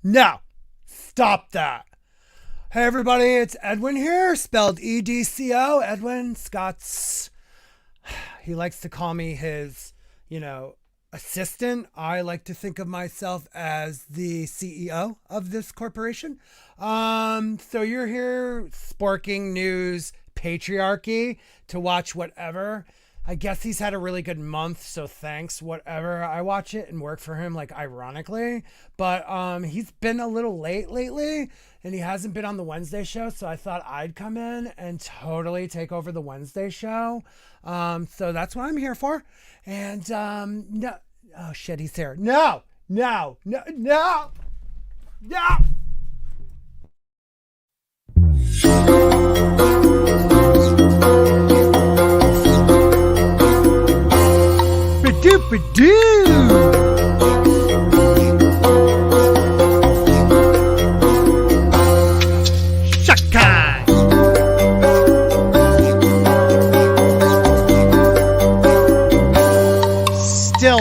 No. Stop that. Hey everybody, it's Edwin here, spelled EDCO. Edwin Scott's. He likes to call me his, assistant. I like to think of myself as the CEO of this corporation. So you're here, Sporking News Patriarchy, to watch whatever. I guess he's had a really good month, so thanks, whatever. I watch it and work for him, ironically. But he's been a little late lately, and he hasn't been on the Wednesday show, so I thought I'd come in and totally take over the Wednesday show. So that's what I'm here for. And, no. Oh, shit, he's here. No. Ba-doop-a-doo! Shakai!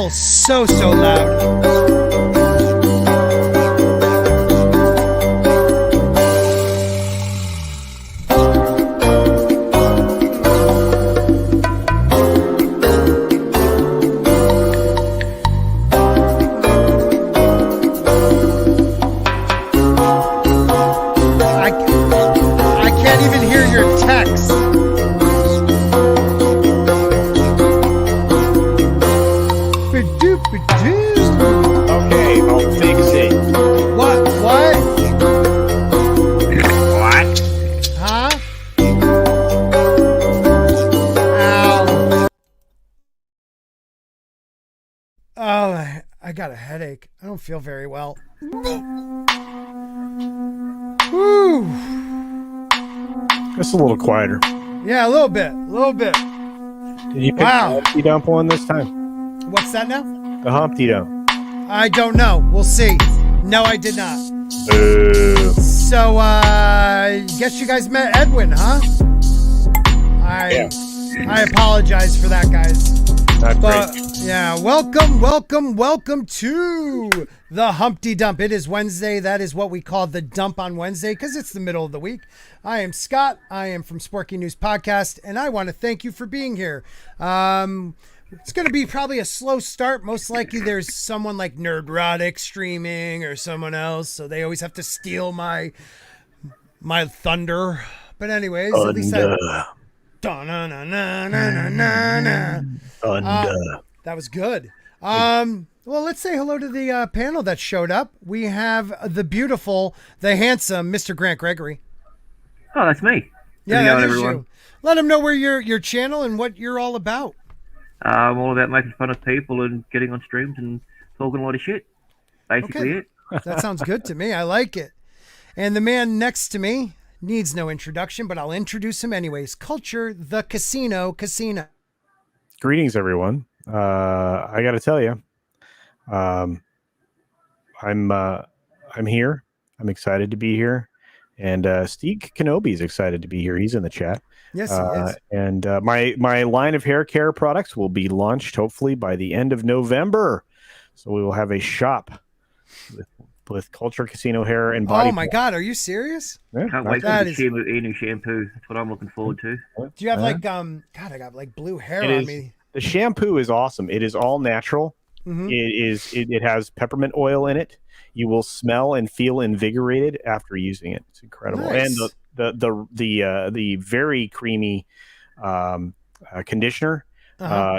Still so loud. I got a headache. I don't feel very well. Woo. Just a little quieter. Yeah, a little bit. Did you pick the Humpty Dump one this time? What's that now? The Humpty Dump. I don't know. We'll see. No, I did not. So, guess you guys met Edwin, huh? I apologize for that, guys. Not great. Yeah, welcome to the Humpty Dump. It is Wednesday. That is what we call the dump on Wednesday because it's the middle of the week. I am Scott. I am from Sporking News Podcast, and I want to thank you for being here. It's going to be probably a slow start. Most likely there's someone like Nerdrotic streaming or someone else, so they always have to steal my thunder. But anyways, at least that was good. Well, let's say hello to the panel that showed up. We have the beautiful, the handsome Mr. Grant Gregory. Oh, that's me. Yeah, that is you. Let them know where your channel and what you're all about. I'm all about making fun of people and getting on streams and talking a lot of shit. Basically it. That sounds good to me. I like it. And the man next to me needs no introduction, but I'll introduce him anyways. Culture the Casino. Greetings, everyone. I got to tell you, I'm here. I'm excited to be here, and Steve Kenobi is excited to be here. He's in the chat. Yes, he is. And my line of hair care products will be launched hopefully by the end of November. So we will have a shop with Culture Casino hair and body. Oh my God, are you serious? Yeah, can't wait for the new shampoo. That's what I'm looking forward to. Do you have God, I got blue hair on me. The shampoo is awesome. It is all natural. Mm-hmm. It has peppermint oil in it. You will smell and feel invigorated after using it. It's incredible. Nice. And the very creamy conditioner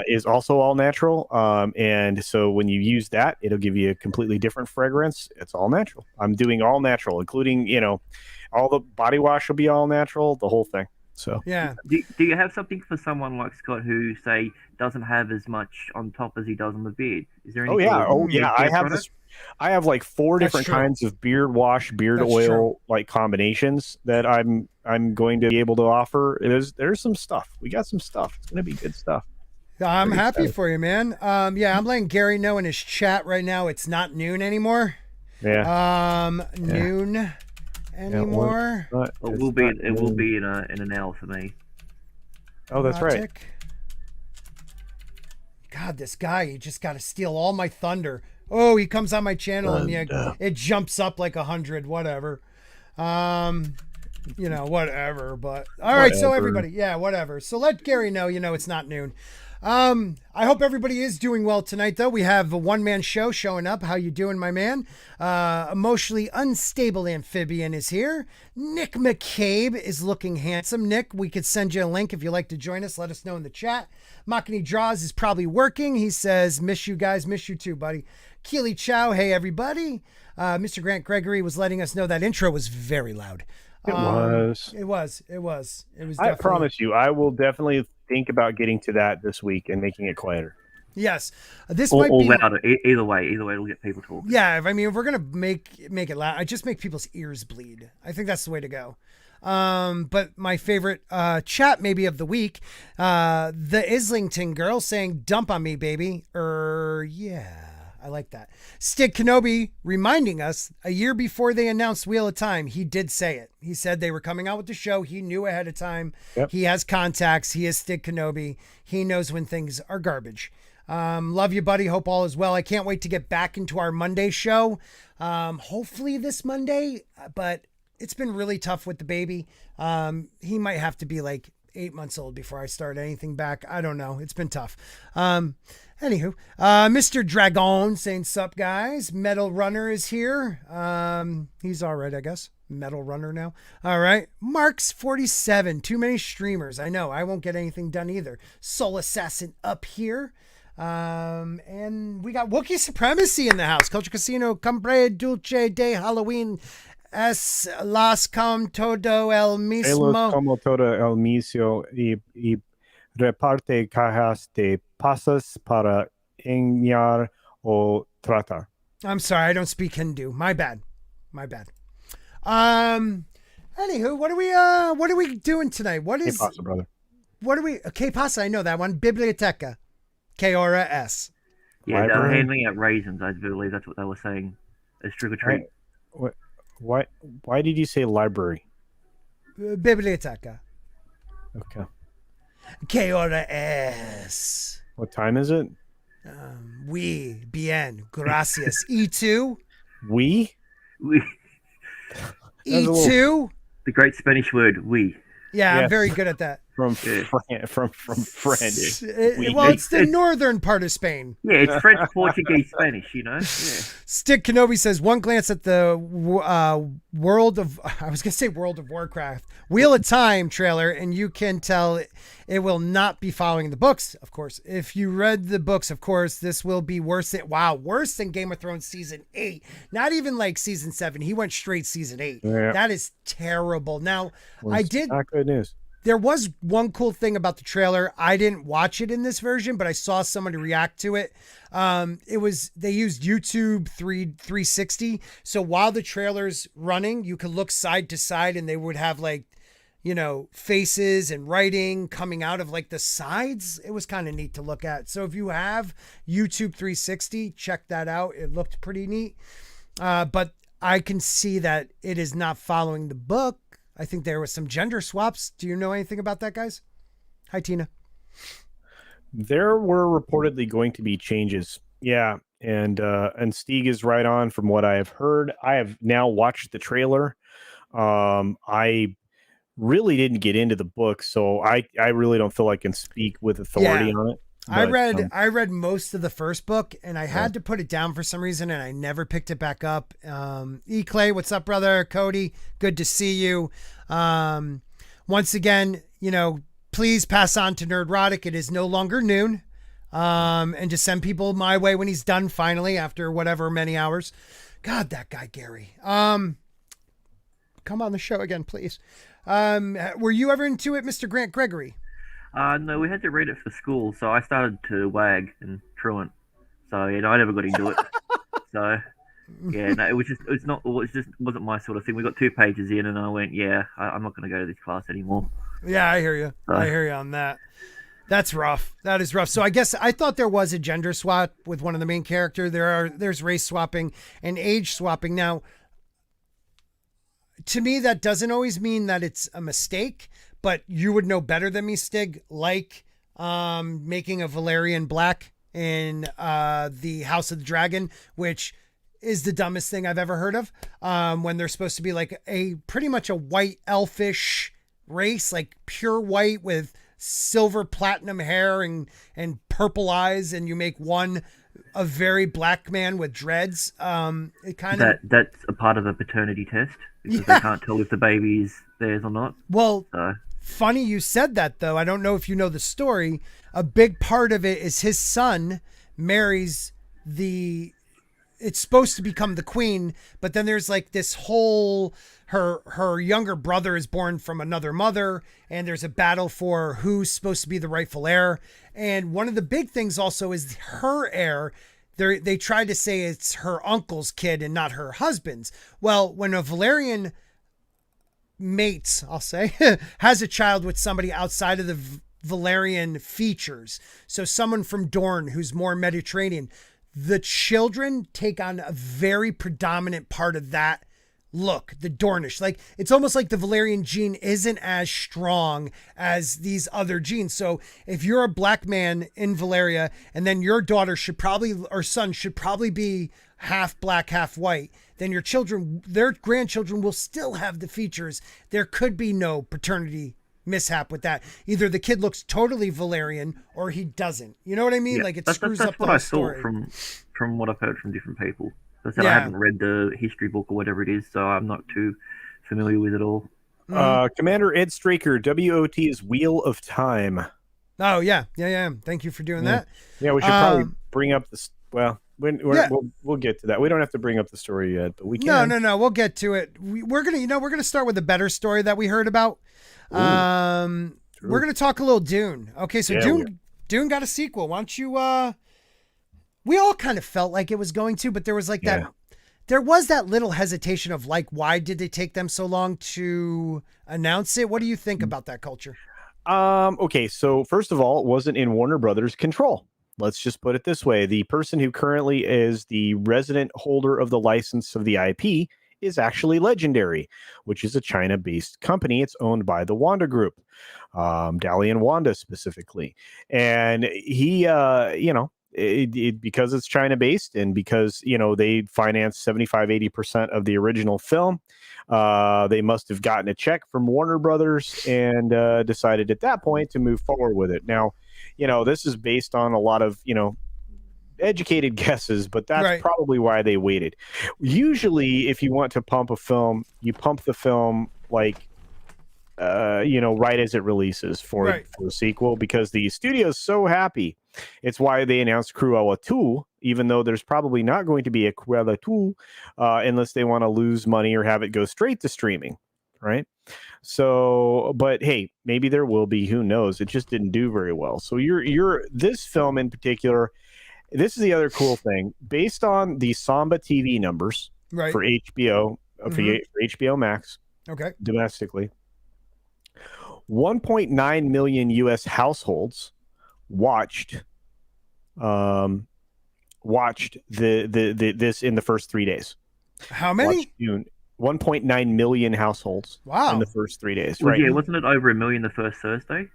is also all natural. And so when you use that, it'll give you a completely different fragrance. It's all natural. I'm doing all natural, including, all the body wash will be all natural, the whole thing. So yeah. Do you have something for someone like Scott who, say, doesn't have as much on top as he does on the beard? Is there any? I have like 4 different kinds of beard wash, beard oil like combinations that I'm going to be able to offer. There's some stuff. We got some stuff. It's gonna be good stuff. I'm happy for you, man. I'm letting Gary know in his chat right now. It's not noon anymore. Yeah. Noon anymore. It will be in an hour for me. Oh, that's right. God, this guy, he just got to steal all my thunder. Oh, he comes on my channel and it jumps up like 100, whatever. Whatever, but all right. So everybody, whatever. So let Gary know, it's not noon. I hope everybody is doing well tonight, though. We have a one-man show showing up. How you doing, my man? Emotionally unstable amphibian is here. Nick McCabe is looking handsome. Nick, we could send you a link if you'd like to join us. Let us know in the chat. Makani Draws is probably working. He says, miss you guys. Miss you too, buddy. Keely Chow, hey, everybody. Mr. Grant Gregory was letting us know that intro was very loud. It was. It was. I promise you, I will definitely think about getting to that this week and making it quieter. Yes, this might be louder. Either way, it'll get people talking. Yeah, I mean, if we're gonna make it loud, I just make people's ears bleed. I think that's the way to go. But my favorite chat maybe of the week, the Islington girl saying, "Dump on me, baby." Yeah. I like that. Stig Kenobi reminding us a year before they announced Wheel of Time, he did say it. He said they were coming out with the show. He knew ahead of time. Yep. He has contacts. He is Stig Kenobi. He knows when things are garbage. Love you, buddy. Hope all is well. I can't wait to get back into our Monday show. Hopefully this Monday, but it's been really tough with the baby. He might have to be like 8 months old before I start anything back. I don't know. It's been tough. Anywho, Mr. Dragon saying, sup guys, Metal Runner is here. He's all right, I guess. Metal Runner now. All right. Mark's 47. Too many streamers. I know. I won't get anything done either. Soul Assassin up here. And we got Wookiee Supremacy in the house. Culture Casino, Compre Dulce de Halloween. Es las com todo el mismo. Elos como todo el mismo y reparte cajas de pasas para engañar o tratar. I'm sorry, I don't speak Hindu. My bad. Anywho, what are we doing tonight? What is K-Pasa, brother? What are we K-Pasa, I know that one. Biblioteca. K-Ora S. Yeah, they're handing out raisins, I believe that's what they were saying. As trick or treat. Why did you say library? Biblioteca. Okay. K-Ora S. What time is it? Bien, gracias. E2? We. E2? The great Spanish word, we. Yeah, yes. I'm very good at that. From French. Well, it's the northern part of Spain. Yeah, it's French, Portuguese, Spanish, Yeah. Stick Kenobi says, one glance at the World of Warcraft, Wheel of Time trailer, and you can tell it will not be following the books, of course. If you read the books, of course, this will be worse than Game of Thrones season 8. Not even like season 7. He went straight season 8. Yeah. That is terrible. Now, not good news. There was one cool thing about the trailer. I didn't watch it in this version, but I saw somebody react to it. They used YouTube 360. So while the trailer's running, you could look side to side and they would have faces and writing coming out of like the sides. It was kind of neat to look at. So if you have YouTube 360, check that out. It looked pretty neat. But I can see that it is not following the book. I think there was some gender swaps. Do you know anything about that, guys? Hi, Tina. There were reportedly going to be changes. Yeah. And Stieg is right on from what I have heard. I have now watched the trailer. I really didn't get into the book, so I really don't feel I can speak with authority on it. But, I read most of the first book and I had to put it down for some reason and I never picked it back up. Clay, what's up, brother? Cody, good to see you. Once again, please pass on to Nerdrotic. It is no longer noon. And just send people my way when he's done finally after whatever many hours. God, that guy, Gary. Come on the show again, please. Were you ever into it, Mr. Grant Gregory? No, we had to read it for school, so I started to wag and truant. So I never got into it. So it just wasn't my sort of thing. We got 2 pages in, and I went, I'm not going to go to this class anymore. Yeah, I hear you. I hear you on that. That's rough. That is rough. So I guess I thought there was a gender swap with one of the main characters. There's race swapping and age swapping. Now, to me, that doesn't always mean that it's a mistake. But you would know better than me, Stig, like making a Valerian black in the House of the Dragon, which is the dumbest thing I've ever heard of. When they're supposed to be like pretty much a white elfish race, like pure white with silver platinum hair and purple eyes, and you make one a very black man with dreads. It kind of that's a part of the paternity test because they can't tell if the baby's theirs or not. Well, funny you said that though. I don't know if you know the story. A big part of it is his son marries it's supposed to become the queen, but then there's like this whole her younger brother is born from another mother, and there's a battle for who's supposed to be the rightful heir. And one of the big things also is her heir. They tried to say it's her uncle's kid and not her husband's. Well, when a Valerian mate, I'll say, has a child with somebody outside of the Valerian features, so someone from Dorne who's more Mediterranean, the children take on a very predominant part of that look, the Dornish. Like, it's almost like the Valerian gene isn't as strong as these other genes. So if you're a black man in Valeria, and then your daughter or son should probably be half black, half white, then their grandchildren will still have the features. There could be no paternity mishap with that. Either the kid looks totally Valerian or he doesn't. You know what I mean? Yeah, like it that's screws up the what whole I story. thought from what I've heard from different people. I said I haven't read the history book or whatever it is, so I'm not too familiar with it all. Commander Ed Straker, WOT is Wheel of Time. Oh yeah. Thank you for doing that. Yeah, we should probably bring up this. Well, we'll get to that. We don't have to bring up the story yet, but we can. No. We'll get to it. We're gonna start with a better story that we heard about. We're gonna talk a little Dune. Okay, so Dune got a sequel. Why don't you? We all kind of felt like it was going to, but there was like that. There was that little hesitation of like, why did they take them so long to announce it? What do you think about that culture? Okay, so first of all, it wasn't in Warner Brothers' control. Let's just put it this way. The person who currently is the resident holder of the license of the IP is actually Legendary, which is a China-based company. It's owned by the Wanda Group, Dalian Wanda specifically. And he, because it's China-based and because, they financed 75-80% of the original film, they must have gotten a check from Warner Brothers and decided at that point to move forward with it. Now, this is based on a lot of, educated guesses, but that's probably why they waited. Usually, if you want to pump a film, you pump the film like, right as it releases for a sequel, because the studio's so happy. It's why they announced Cruella 2, even though there's probably not going to be a Cruella 2 unless they want to lose money or have it go straight to streaming, right? So, but hey, maybe there will be. Who knows? It just didn't do very well. So this film in particular, this is the other cool thing. Based on the Samba TV numbers for HBO, for HBO Max, domestically, 1.9 million U.S. households watched this in the first 3 days. How many? 1.9 million households. Wow. In the first 3 days. Well, yeah, wasn't it over 1 million the first Thursday?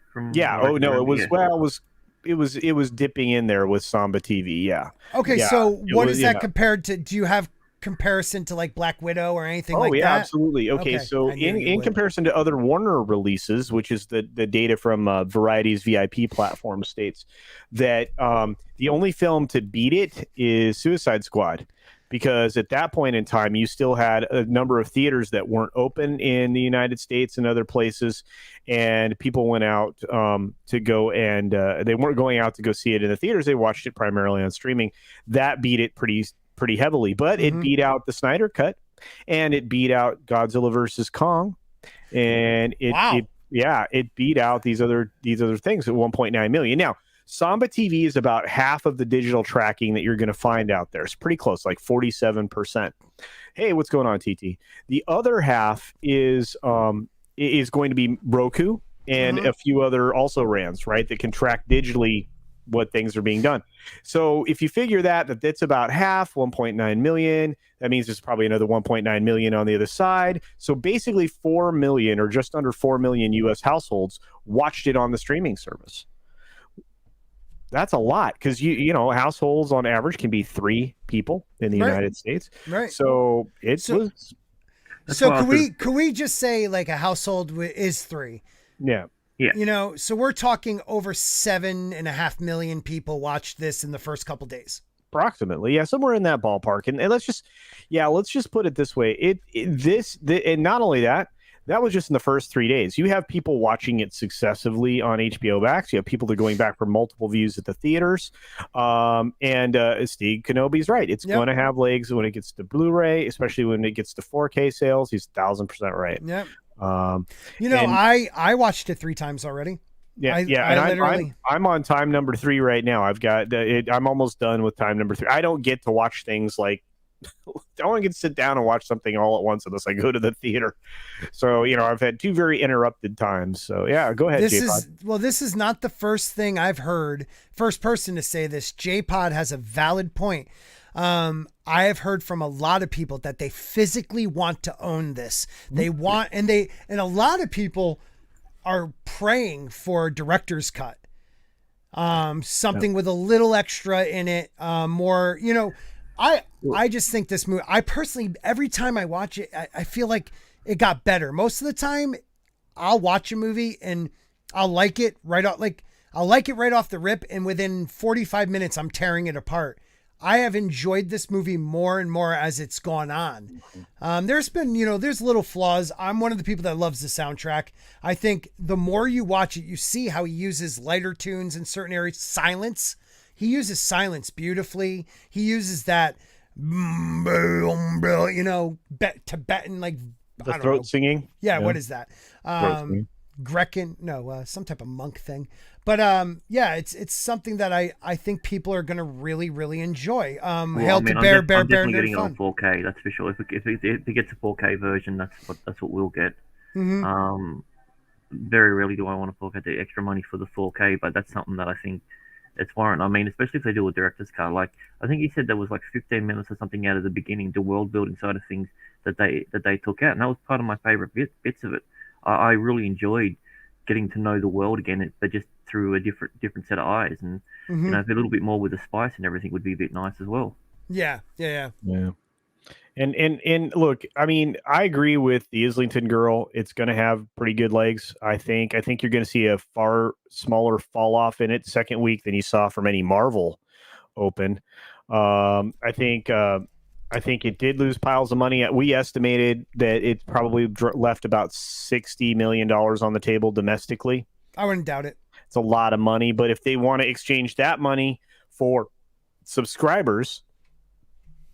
It was dipping in there with Samba TV. Yeah. Okay, so what is that compared to? Do you have comparison to like Black Widow or anything like that? Absolutely. Okay, so in comparison to other Warner releases, which is the data from Variety's VIP platform states that the only film to beat it is Suicide Squad, because at that point in time you still had a number of theaters that weren't open in the United States and other places, and people went out to go and they weren't going out to go see it in the theaters. They watched it primarily on streaming. That beat it pretty heavily, but it beat out the Snyder Cut, and it beat out Godzilla versus Kong, and it beat out these other things at 1.9 million. Now, Samba TV is about half of the digital tracking that you're going to find out there. It's pretty close, like 47%. Hey, what's going on, TT? The other half is going to be Roku and a few other also RANs, right, that can track digitally what things are being done. So if you figure that's about half, 1.9 million, that means there's probably another 1.9 million on the other side. So basically 4 million or just under 4 million US households watched it on the streaming service. That's a lot because you know households on average can be 3 people in the United States. Right. So it was. So could we just say like a household is 3? Yeah. Yeah. You know, so we're talking over 7.5 million people watched this in the first couple days. Approximately, yeah, somewhere in that ballpark. And let's just put it this way: and not only that. That was just in the first 3 days. You have people watching it successively on HBO Max. You have people that are going back for multiple views at the theaters. And Steve Kenobi's right. It's going to have legs when it gets to Blu-ray, especially when it gets to 4K sales. He's 1,000% right. Yep. I watched it 3 times already. I'm on time number 3 right now. I've got I'm almost done with time number 3. I don't get to watch things like I don't want to get to sit down and watch something all at once unless I go to the theater. So, I've had 2 very interrupted times. So, yeah, go ahead, J-Pod. This is not the first thing I've heard. First person to say this. J-Pod has a valid point. I have heard from a lot of people that they physically want to own this. They want, and a lot of people are praying for a director's cut. Something with a little extra in it, more, I just think this movie, I personally, every time I watch it, I feel like it got better. Most of the time I'll watch a movie and I'll like it right off the rip. And within 45 minutes, I'm tearing it apart. I have enjoyed this movie more and more as it's gone on. There's been, there's little flaws. I'm one of the people that loves the soundtrack. I think the more you watch it, you see how he uses lighter tunes in certain areas, silence. He uses silence beautifully. He uses that, Tibetan, like, the throat singing. Yeah, what is that? Grecan? No, some type of monk thing. But it's something that I think people are going to really, really enjoy. I'm definitely getting it on 4K. That's for sure. If it gets a 4K version, that's what we'll get. Mm-hmm. Very rarely do I want to fork out the extra money for the 4K, but that's something that I think it's warrant. I mean, especially if they do a director's cut. Like, I think he said there was like 15 minutes or something out of the beginning, the world building side of things that they took out, and that was part of my favorite bits of it. I really enjoyed getting to know the world again, but just through a different set of eyes, and a little bit more with the spice and everything would be a bit nice as well. Yeah. And look, I mean, I agree with the Islington girl. It's going to have pretty good legs. I think you're going to see a far smaller fall off in it second week than you saw from any Marvel open. I think it did lose piles of money. We estimated that it probably left about $60 million on the table domestically. I wouldn't doubt it. It's a lot of money, but if they want to exchange that money for subscribers,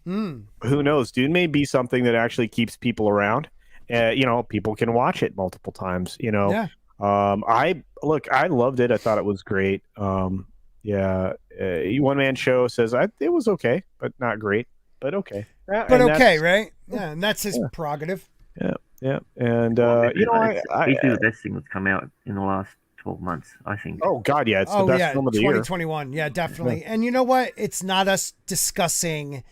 who knows? Dune may be something that actually keeps people around. People can watch it multiple times. Yeah. I loved it. I thought it was great. One Man Show says it was okay, but not great. But okay. But okay, right? Yeah, and that's his prerogative. Yeah. And he's the best thing that's come out in the last 12 months, I think. Oh God, yeah, it's the best film of the 2021. Yeah, definitely. Yeah. And you know what? It's not us discussing,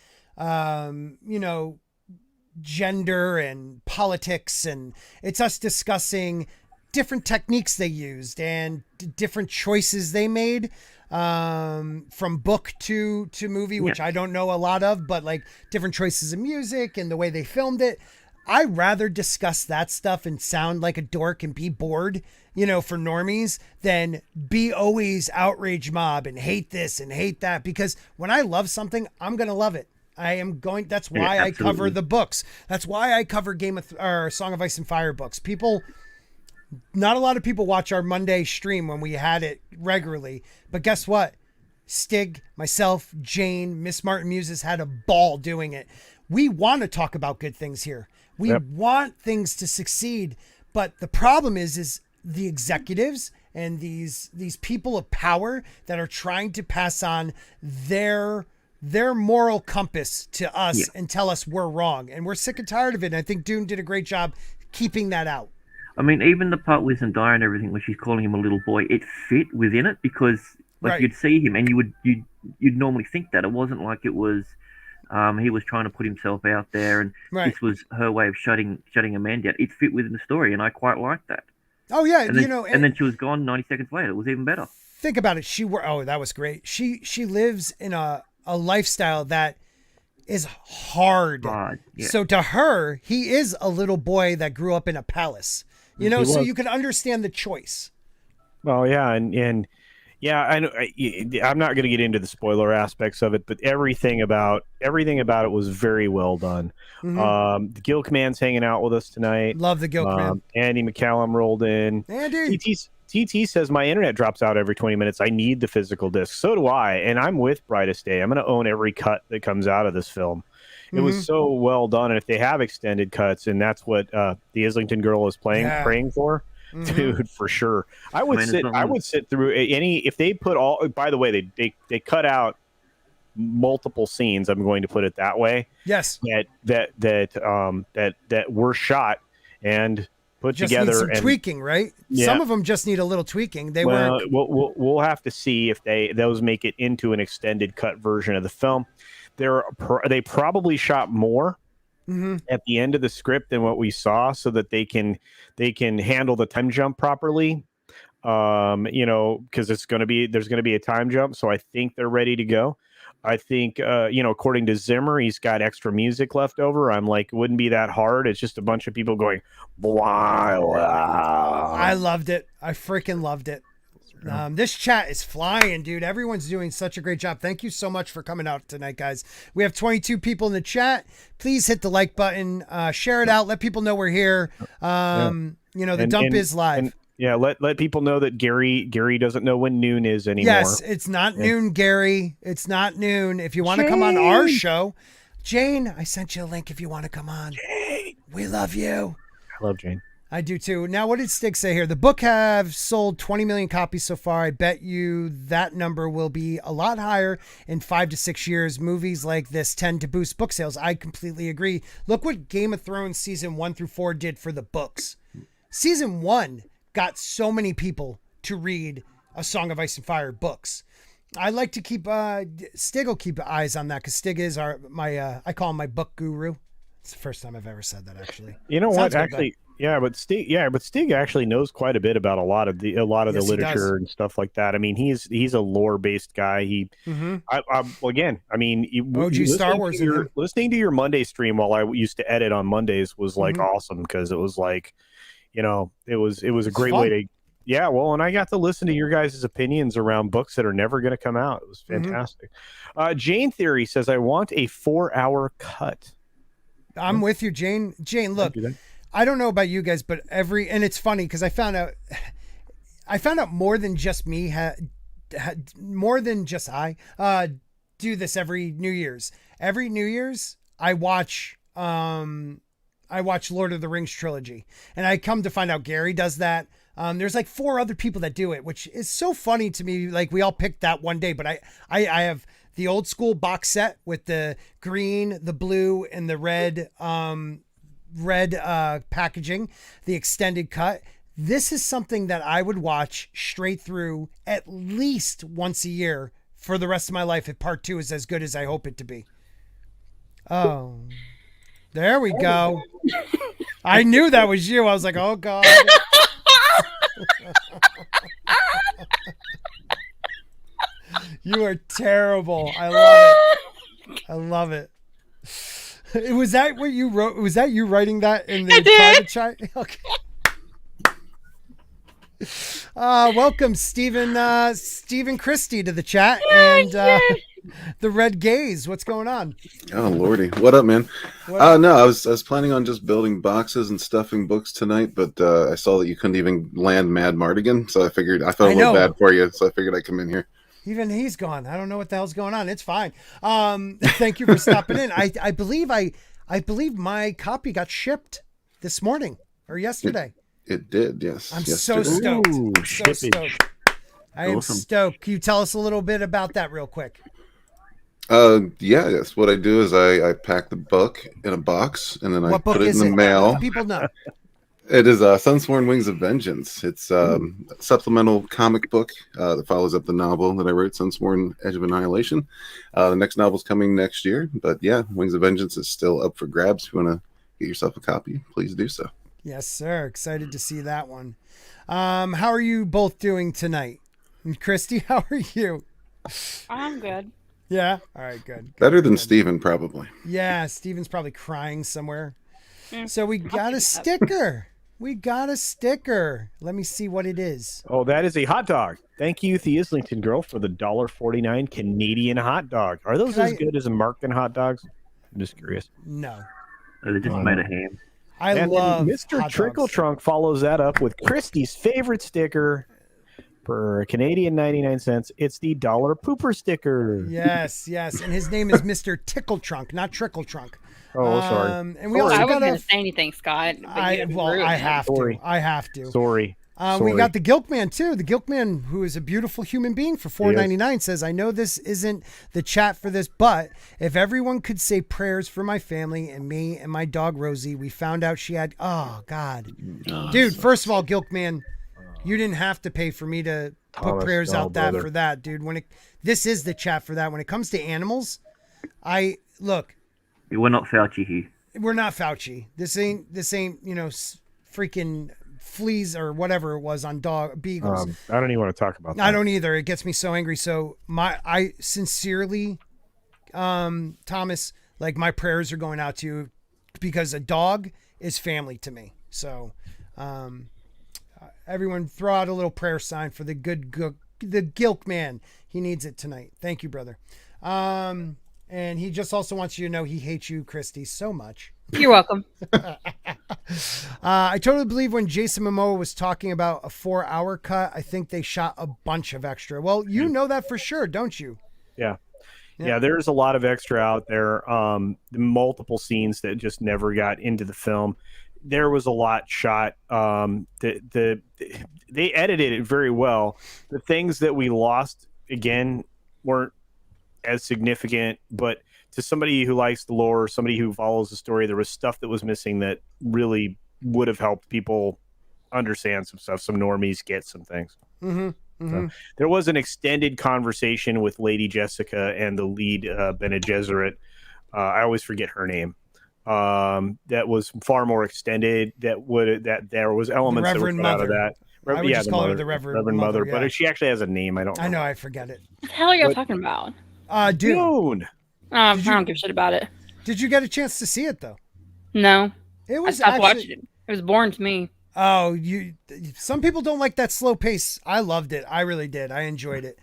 gender and politics, and it's us discussing different techniques they used and different choices they made. From book to movie, which I don't know a lot of, but like different choices of music and the way they filmed it. I'd rather discuss that stuff and sound like a dork and be bored, for normies, than be always outrage mob and hate this and hate that. Because when I love something, I'm going to love it. That's why I cover the books. That's why I cover Song of Ice and Fire books. Not a lot of people watch our Monday stream when we had it regularly, but guess what? Stig, myself, Jane, Miss Martin Muses had a ball doing it. We want to talk about good things here. We want things to succeed, but the problem is the executives and these people of power that are trying to pass on their moral compass to us and tell us we're wrong, and we're sick and tired of it. And I think Dune did a great job keeping that out. I mean, even the part with Zendaya and everything, where she's calling him a little boy, it fit within it because, you'd see him and you'd normally think that it wasn't like it was. He was trying to put himself out there, and this was her way of shutting a man down. It fit within the story, and I quite liked that. Oh yeah, and then she was gone 90 seconds later. It was even better. think about it. Oh, that was great. She lives in a lifestyle that is hard. Yeah. So to her, he is a little boy that grew up in a palace, you know, so you can understand the choice. Well, yeah. And yeah, I'm not going to get into the spoiler aspects of it, but everything about it was very well done. The Guild Command's hanging out with us tonight. Love the Guild Command. Andy McCallum rolled in. Andy. TT says my internet drops out every 20 minutes. I need the physical disc. So do I. And I'm with Brightest Day. I'm going to own every cut that comes out of this film. It was so well done. And if they have extended cuts, and that's what the Islington girl is praying for, dude, for sure. I would sit through any, if they put all, by the way, they cut out multiple scenes. I'm going to put it that way. Yes. That were shot and put just together need some and tweaking, right? Yeah. Some of them just need a little tweaking. We'll have to see if those make it into an extended cut version of the film. They probably shot more at the end of the script than what we saw, so that they can handle the time jump properly. Because there's going to be a time jump, so I think they're ready to go. I think, according to Zimmer, he's got extra music left over. I'm like, it wouldn't be that hard. It's just a bunch of people going, blah. I loved it. I freaking loved it. This chat is flying, dude. Everyone's doing such a great job. Thank you so much for coming out tonight, guys. We have 22 people in the chat. Please hit the like button, share it out, let people know we're here. The dump is live. Yeah, let people know that Gary doesn't know when noon is anymore. Yes, it's not noon, Gary. It's not noon. If you want to come on our show, Jayne, I sent you a link if you want to come on. Jayne. We love you. I love Jayne. I do too. Now, what did Stig say here? The book have sold 20 million copies so far. I bet you that number will be a lot higher in 5 to 6 years. Movies like this tend to boost book sales. I completely agree. Look what Game of Thrones season 1 through 4 did for the books. Season 1 got so many people to read A Song of Ice and Fire books. I like to keep Stig will keep eyes on that, because Stig is I call him my book guru. It's the first time I've ever said that, actually. You know what? Actually, but Stig actually knows quite a bit about a lot of the literature and stuff like that. I mean, he's a lore based guy. OG Star Wars. Listening to your Monday stream while I used to edit on Mondays was like awesome, because it was like, it was a great way to. Yeah, well, and I got to listen to your guys' opinions around books that are never going to come out. It was fantastic. Jayne Theory says, I want a 4-hour cut. I'm with you, Jayne. Jayne, look, I don't know about you guys, but and it's funny because I found out more than just me, more than just I do this every New Year's. Every New Year's, I watch Lord of the Rings trilogy, and I come to find out Gary does that. There's like 4 other people that do it, which is so funny to me. Like, we all picked that one day, but I have the old school box set with the green, the blue, and the red packaging, the extended cut. This is something that I would watch straight through at least once a year for the rest of my life if part 2 is as good as I hope it to be. Oh, there we go. I knew that was you. I was like, oh God. You are terrible. I love it. Was that what you wrote? Was that you writing that in the private chat? Okay. Welcome, Stephen Christie, to the chat, and the Red Gaze. What's going on? Oh Lordy, what up, man? No, I was planning on just building boxes and stuffing books tonight, but I saw that you couldn't even land Mad Martigan, so I felt a little bad for you, so I figured I'd come in here. Even he's gone. I don't know what the hell's going on. It's fine. Thank you for stopping in. I believe my copy got shipped this morning or yesterday. It did, yes. I'm yesterday. so stoked. Ooh, I'm so stoked. I am stoked. Can you tell us a little bit about that real quick? Yes. What I do is I pack the book in a box, and then I put it in the mail. People know. It is Sunsworn Wings of Vengeance. It's a supplemental comic book that follows up the novel that I wrote, Sunsworn Edge of Annihilation. The next novel's coming next year, but yeah, Wings of Vengeance is still up for grabs. If you want to get yourself a copy, please do so. Yes, sir. Excited to see that one. How are you both doing tonight? And Christy, how are you? I'm good. Yeah. All right. Good. Better than good. Steven, probably. Yeah, Steven's probably crying somewhere. Mm. So we got a sticker. We got a sticker. Let me see what it is. Oh, that is a hot dog. Thank you, the Islington girl, for the $1.49 Canadian hot dog. Are those as good as American hot dogs? I'm just curious. No. They're just made of ham. I And love then Mr. hot Trickle dogs. Trunk follows that up with Christie's favorite sticker for Canadian 99 cents. It's the dollar pooper sticker. Yes, yes. And his name is Mr. Tickle Trunk, not Trickle Trunk. Oh, sorry. And we Sorry. also I wasn't got going a. to say anything, Scott. But you had to ruin I it. have Sorry. to. I have to. Sorry. We got the Gilkman too. The Gilkman, who is a beautiful human being, for $4.99 says, "I know this isn't the chat for this, but if everyone could say prayers for my family and me and my dog Rosie, we found out she had. Oh God, dude! First of all, Gilkman, you didn't have to pay for me to put Thomas, prayers no, out that brother. for that, dude. This is the chat for that. When it comes to animals, look. We're not Fauci here. We're not Fauci. This ain't freaking fleas or whatever it was on beagles. I don't even want to talk about that. I don't either. It gets me so angry. So I sincerely, Thomas, like my prayers are going out to you because a dog is family to me. So, everyone throw out a little prayer sign for the the Gilk man. He needs it tonight. Thank you, brother. And he just also wants you to know he hates you, Christy, so much. You're welcome. I totally believe when Jason Momoa was talking about a 4-hour cut, I think they shot a bunch of extra. Well, you know that for sure, don't you? Yeah. Yeah, there's a lot of extra out there. Multiple scenes that just never got into the film. There was a lot shot. They edited it very well. The things that we lost, again, weren't as significant, but to somebody who likes the lore, somebody who follows the story, there was stuff that was missing that really would have helped people understand some stuff. Some normies get some things. So, there was an extended conversation with Lady Jessica and the lead Bene Gesserit. I always forget her name. That was far more extended. That there was elements that were Reverend cut out of Mother. that. I would just call her the Reverend Mother, yeah. But she actually has a name. I don't know. I know, I forget it. What the hell are y'all talking about? Dune. Dune. I don't give a shit about it. Did you get a chance to see it though? No. It I was stopped actually. watching it. It was boring to me. Oh, some people don't like that slow pace. I loved it. I really did. I enjoyed it.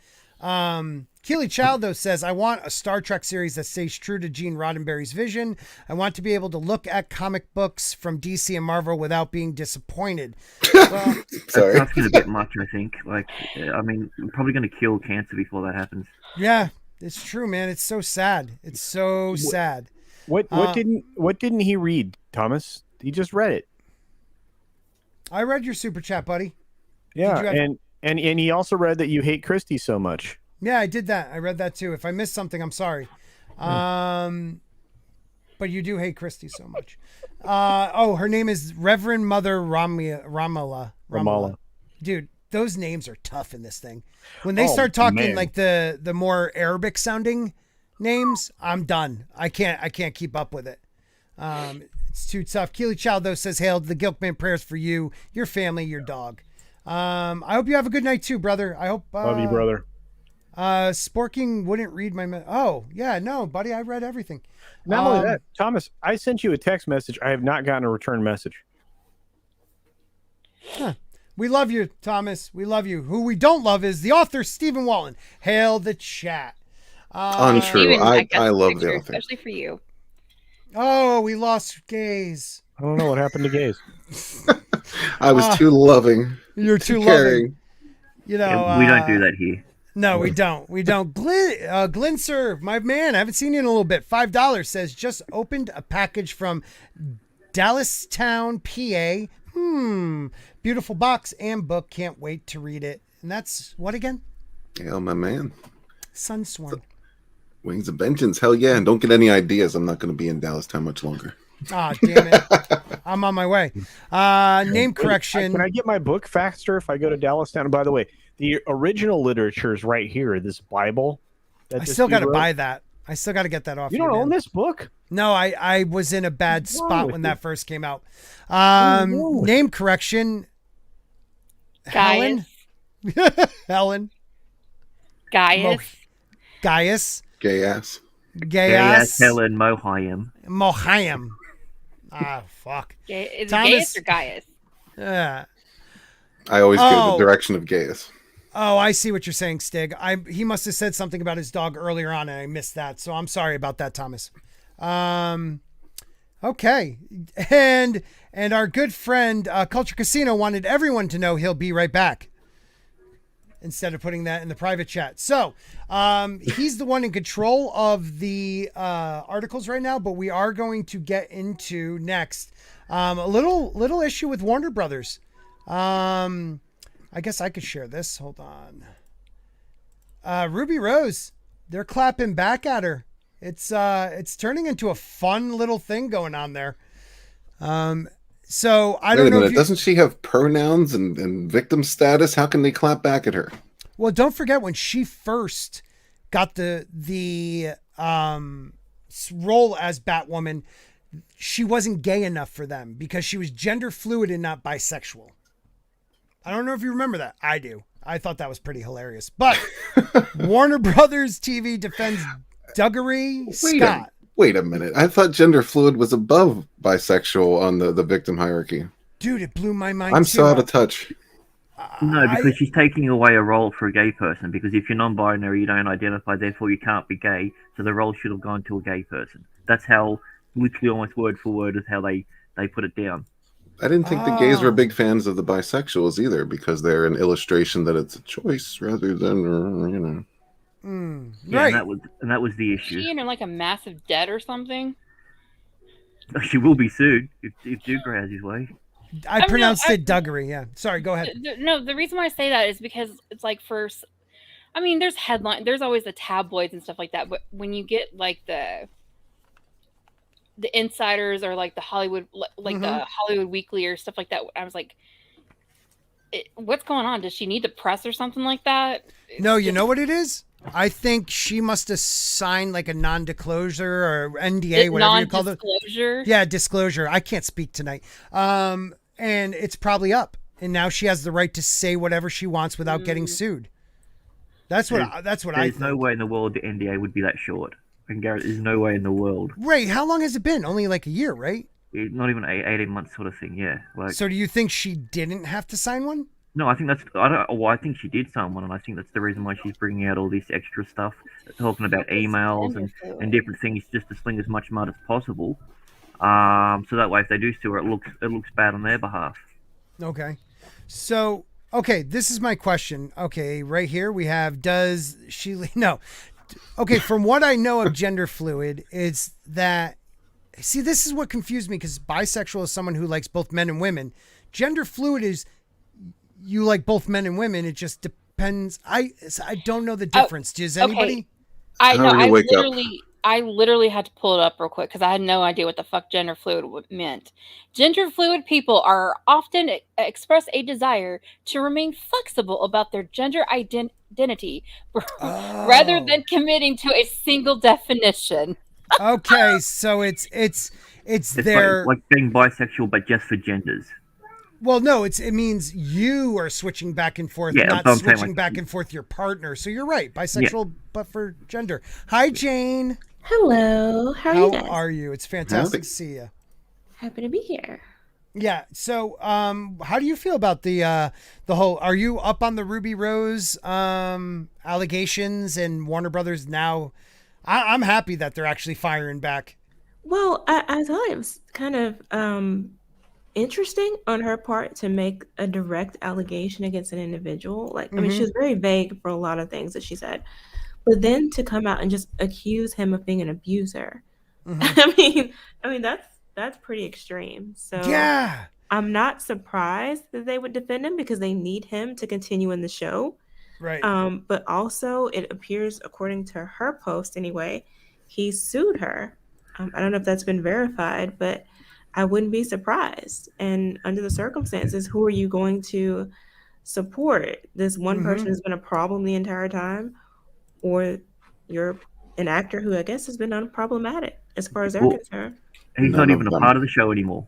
Keely Child, though, says, I want a Star Trek series that stays true to Gene Roddenberry's vision. I want to be able to look at comic books from DC and Marvel without being disappointed. Well, Sorry. That's a bit much, I think. I'm probably going to kill cancer before that happens. yeah, it's true, man. It's so sad. It's so sad. What didn't he read, Thomas? He just read it. I read your super chat, buddy. Yeah, Did you and he also read that you hate Christie so much. Yeah, I did that. I read that too. If I missed something, I'm sorry. But you do hate Christy so much. Her name is Reverend Mother Ramallah. Dude, those names are tough in this thing. When they start talking like the more Arabic sounding names, I'm done. I can't keep up with it. It's too tough. Keely Child, though, says, hail the Gilkman prayers for you, your family, your dog. I hope you have a good night too, brother. I hope Love you, brother. Sporking wouldn't read my oh yeah, no, buddy, I read everything. Not only that, Thomas, I sent you a text message. I have not gotten a return message. We love you, Thomas. We love you. Who we don't love is the author, Stephen Walton. Hail the chat. Untrue. Steven, I got the love picture, the author. especially for you. Oh, we lost gaze. I don't know what happened to gays. I was too loving. You're too caring. loving. You know, We don't do that here. No, we don't. We don't. Glinser, my man, I haven't seen you in a little bit. $5 says, just opened a package from Dallastown, PA. Beautiful box and book. Can't wait to read it. And that's what again? Yeah, my man. Sunsworn. Wings of Vengeance. Hell yeah. And don't get any ideas. I'm not going to be in Dallas town much longer. Ah, damn it. I'm on my way. Name correction. Can I get my book faster if I go to Dallastown? And by the way, the original literature is right here. This Bible. I still got to buy that. I still got to get that off. You don't own this book? No, I was in a bad spot when that first came out. Name correction. Guys. Helen. Gaius. Gaius. Gay ass. Gaius. Helen Mohayim. Mohayim. Ah, fuck. Is it Thomas- Gaius or Gaius? Yeah. I always go Oh. the direction of Gaius. Oh, I see what you're saying, Stig. He must have said something about his dog earlier on, and I missed that. So I'm sorry about that, Thomas. Okay, and our good friend Culture Casino wanted everyone to know he'll be right back, instead of putting that in the private chat. So he's the one in control of the articles right now, but we are going to get into next a little issue with Warner Brothers. I guess I could share this. Hold on. Ruby Rose, they're clapping back at her. It's turning into a fun little thing going on there. So I don't Wait a know. minute. Doesn't she have pronouns and victim status? How can they clap back at her? Well, don't forget when she first got the role as Batwoman, she wasn't gay enough for them because she was gender fluid and not bisexual. I don't know if you remember that. I do. I thought that was pretty hilarious. But Warner Brothers TV defends Dougray Scott. Wait a minute. I thought gender fluid was above bisexual on the victim hierarchy. Dude, it blew my mind. I'm too. so out of touch. No, because she's taking away a role for a gay person. Because if you're non-binary, you don't identify, therefore you can't be gay. So the role should have gone to a gay person. That's how, literally almost word for word, is how they put it down. I didn't think the gays were big fans of the bisexuals either, because they're an illustration that it's a choice rather than, Yeah, right. and that was the Is issue. she in like a massive debt or something? She will be sued if Dougray has his way. I pronounced it Dougray. Yeah. Sorry. Go ahead. No, the reason why I say that is because it's like there's headline, there's always the tabloids and stuff like that, but when you get like the insiders or like the Hollywood, like the Hollywood Weekly or stuff like that, I was like, what's going on? Does she need the press or something like that? No, you know what it is? I think she must have signed like a non-disclosure or NDA, whatever you call it. Non-disclosure? Yeah, disclosure. I can't speak tonight. And it's probably up. And now she has the right to say whatever she wants without getting sued. That's what I think. There's no way in the world the NDA would be that short. I can guarantee there's no way in the world. Ray, how long has it been? Only like a year, right? Not even 18 months sort of thing, yeah. Like, So do you think she didn't have to sign one? no, I think that's. I think she did someone, and I think that's the reason why she's bringing out all this extra stuff, talking about emails and different things, just to sling as much mud as possible. So that way, if they do sue her, it looks bad on their behalf. Okay. So, okay, this is my question. Okay, right here we have, does she... No. Okay, from what I know of gender fluid, is that... See, this is what confused me, because bisexual is someone who likes both men and women. Gender fluid is you like both men and women. It just depends. I don't know the difference. Does anybody? I know. How do you wake up? I literally had to pull it up real quick because I had no idea what the fuck gender fluid meant. Gender fluid people are often express a desire to remain flexible about their gender identity rather than committing to a single definition. Okay, so it's their... like being bisexual, but just for genders. Well, no, it means you are switching back and forth, Yeah, not that's what I'm saying, switching like- back and forth your partner. So you're right, bisexual, but for gender. Hi, Jayne. Hello. How are you guys? How are you? It's fantastic Howdy. to see you. Happy to be here. Yeah. So, how do you feel about the whole? Are you up on the Ruby Rose allegations and Warner Brothers now? I'm happy that they're actually firing back. Well, I thought it was kind of interesting on her part to make a direct allegation against an individual. Like, I mean, she was very vague for a lot of things that she said, but then to come out and just accuse him of being an abuser. I mean that's pretty extreme. So Yeah. I'm not surprised that they would defend him because they need him to continue in the show. Right. But also it appears, according to her post anyway, he sued her. I don't know if that's been verified, but I wouldn't be surprised. And under the circumstances, who are you going to support? This one person has been a problem the entire time, or you're an actor who I guess has been unproblematic as far as they're concerned. He's not even a part of the show anymore.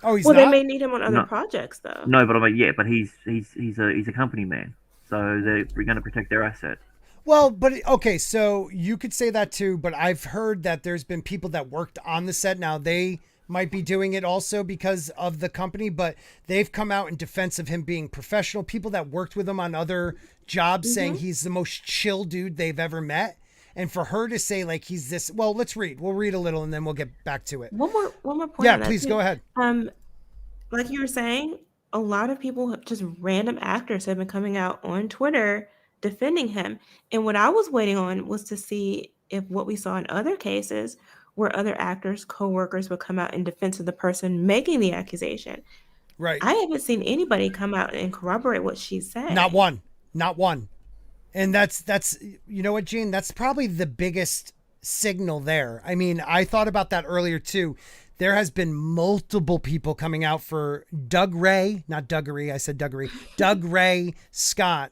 Oh, he's Well, not. they may need him on other No. projects though. No, but I mean, yeah, but he's a company man, so they're going to protect their asset. Well, but okay, so you could say that too, but I've heard that there's been people that worked on the set. Now they might be doing it also because of the company, but they've come out in defense of him being professional. People that worked with him on other jobs saying he's the most chill dude they've ever met. And for her to say like he's this, well, let's read. We'll read a little and then we'll get back to it. One more point. Yeah, on that, please too. go ahead. Like you were saying, a lot of people, just random actors, have been coming out on Twitter defending him. And what I was waiting on was to see if what we saw in other cases where other actors, co-workers would come out in defense of the person making the accusation. Right. I haven't seen anybody come out and corroborate what she said. Not one. And that's you know what, Jayne, that's probably the biggest signal there. I mean, I thought about that earlier too. There has been multiple people coming out for Dougray Scott.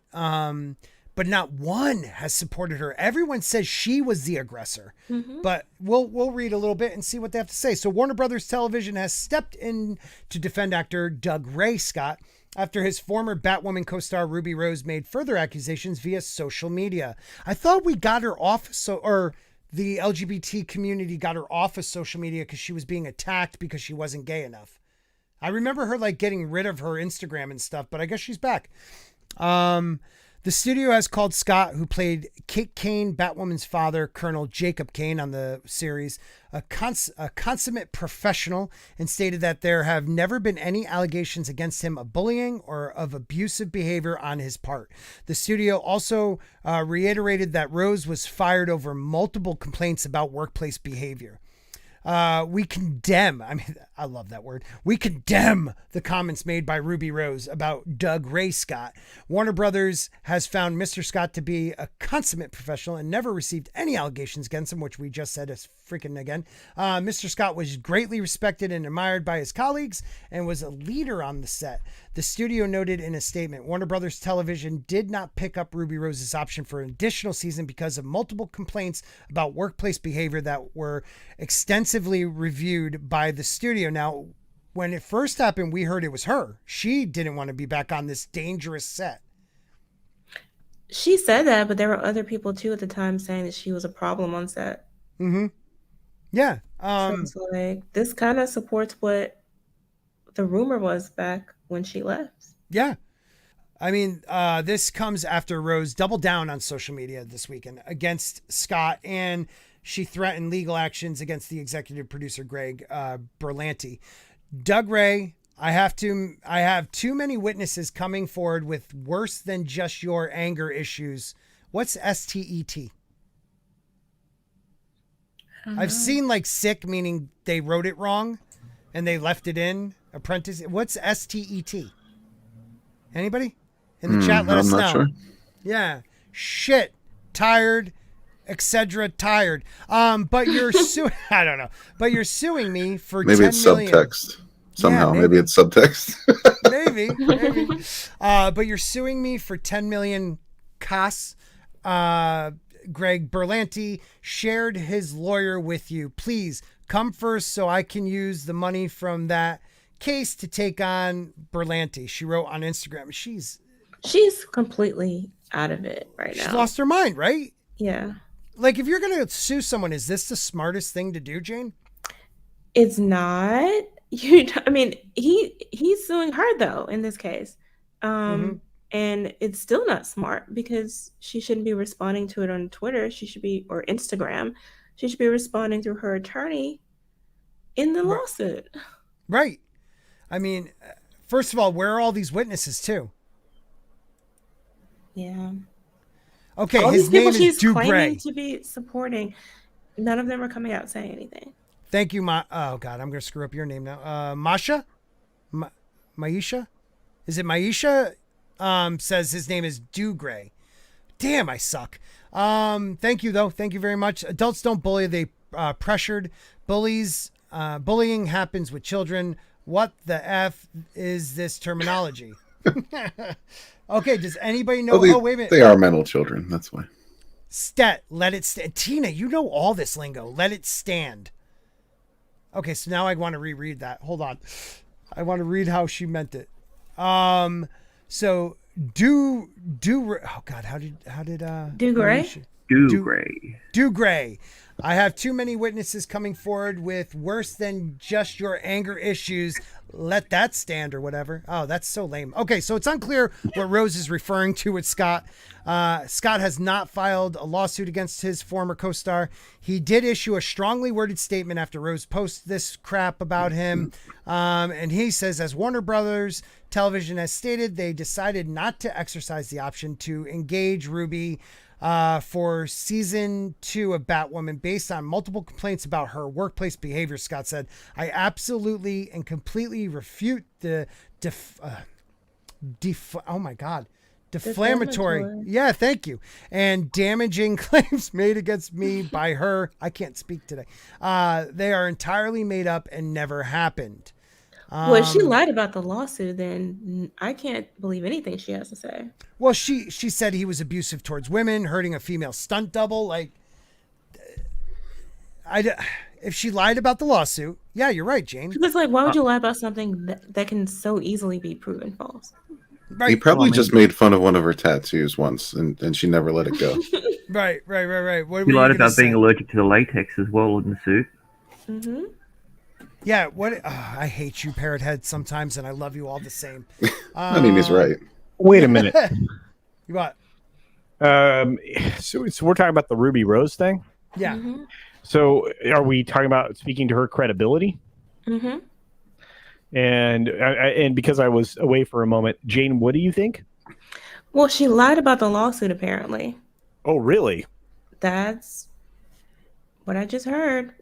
But not one has supported her. Everyone says she was the aggressor. But we'll read a little bit and see what they have to say. So Warner Brothers Television has stepped in to defend actor Dougray Scott after his former Batwoman co-star Ruby Rose made further accusations via social media. I thought we got her off, or the LGBT community got her off of social media because she was being attacked because she wasn't gay enough. I remember her like getting rid of her Instagram and stuff, but I guess she's back. The studio has called Scott, who played Kate Kane, Batwoman's father, Colonel Jacob Kane on the series, a consummate professional, and stated that there have never been any allegations against him of bullying or of abusive behavior on his part. The studio also reiterated that Rose was fired over multiple complaints about workplace behavior. We condemn, I love that word. We condemn the comments made by Ruby Rose about Dougray Scott. Warner Brothers has found Mr. Scott to be a consummate professional and never received any allegations against him, which we just said is freaking again. Mr. Scott was greatly respected and admired by his colleagues and was a leader on the set. The studio noted in a statement, Warner Brothers Television did not pick up Ruby Rose's option for an additional season because of multiple complaints about workplace behavior that were extensively reviewed by the studio. Now, when it first happened, we heard it was her. She didn't want to be back on this dangerous set. She said that, but there were other people too at the time saying that she was a problem on set. Yeah. So it's like, this kind of supports what the rumor was back when she left. Yeah. I mean, this comes after Rose doubled down on social media this weekend against Scott, and she threatened legal actions against the executive producer, Greg Berlanti. Dougray, I have too many witnesses coming forward with worse than just your anger issues. What's STET? I've seen like sick, meaning they wrote it wrong and they left it in. Apprentice. What's STET? Anybody in the chat? Let us know. Not sure. Yeah. Shit. Tired. Etc. Tired. But you're suing. I don't know. But you're suing me for maybe 10 it's million. subtext somehow. Yeah, maybe it's subtext. maybe. But you're suing me for 10 million costs. Greg Berlanti shared his lawyer with you. Please come first so I can use the money from that case to take on Berlanti. She wrote on Instagram. She's completely out of it right now. She's lost her mind, right? Yeah. Like, if you're going to sue someone, is this the smartest thing to do, Jayne? It's not. I mean, he's suing her though in this case. And it's still not smart because she shouldn't be responding to it on Twitter. She should be, or Instagram. She should be responding through her attorney in the lawsuit. Right. I mean, first of all, where are all these witnesses too? Yeah. Okay, all his these people name she's is claiming Dougray. to be supporting, none of them are coming out saying anything. Thank you, oh God, I'm going to screw up your name now. Masha? Maisha? Is it Maisha? Says his name is Dougray. Damn, I suck. Thank you though. Thank you very much. Adults don't bully. They pressured. Bullying happens with children. What the F is this terminology? Okay. Does anybody know? Well, wait a minute. They are mental children. That's why. Let it stand. Tina, you know all this lingo. Let it stand. Okay. So now I want to reread that. Hold on. I want to read how she meant it. So Oh God, how did Dougray? Dougray. I have too many witnesses coming forward with worse than just your anger issues. Let that stand or whatever. Oh, that's so lame. Okay, so it's unclear what Rose is referring to with Scott. Scott has not filed a lawsuit against his former co-star. He did issue a strongly worded statement after Rose posted this crap about him. And he says, as Warner Brothers Television has stated, they decided not to exercise the option to engage Ruby for season 2 of Batwoman based on multiple complaints about her workplace behavior. Scott said, I absolutely and completely refute the deflammatory. Yeah, thank you. And damaging claims made against me by her. I can't speak today. They are entirely made up and never happened. Well, if she lied about the lawsuit, then I can't believe anything she has to say. Well, she said he was abusive towards women, hurting a female stunt double. Like, if she lied about the lawsuit, yeah, you're right, Jayne. It's like, why would you lie about something that can so easily be proven false? Right. He probably just made fun of one of her tattoos once, and she never let it go. Right. What He lied about being allergic to the latex as well in the suit. Mm-hmm. Yeah, I hate you, Parrot Head, sometimes, and I love you all the same. I mean, he's right. Wait a minute. You what? So we're talking about the Ruby Rose thing? Yeah. Mm-hmm. So are we talking about speaking to her credibility? Mm-hmm. And because I was away for a moment, Jayne, what do you think? Well, she lied about the lawsuit, apparently. Oh, really? That's what I just heard.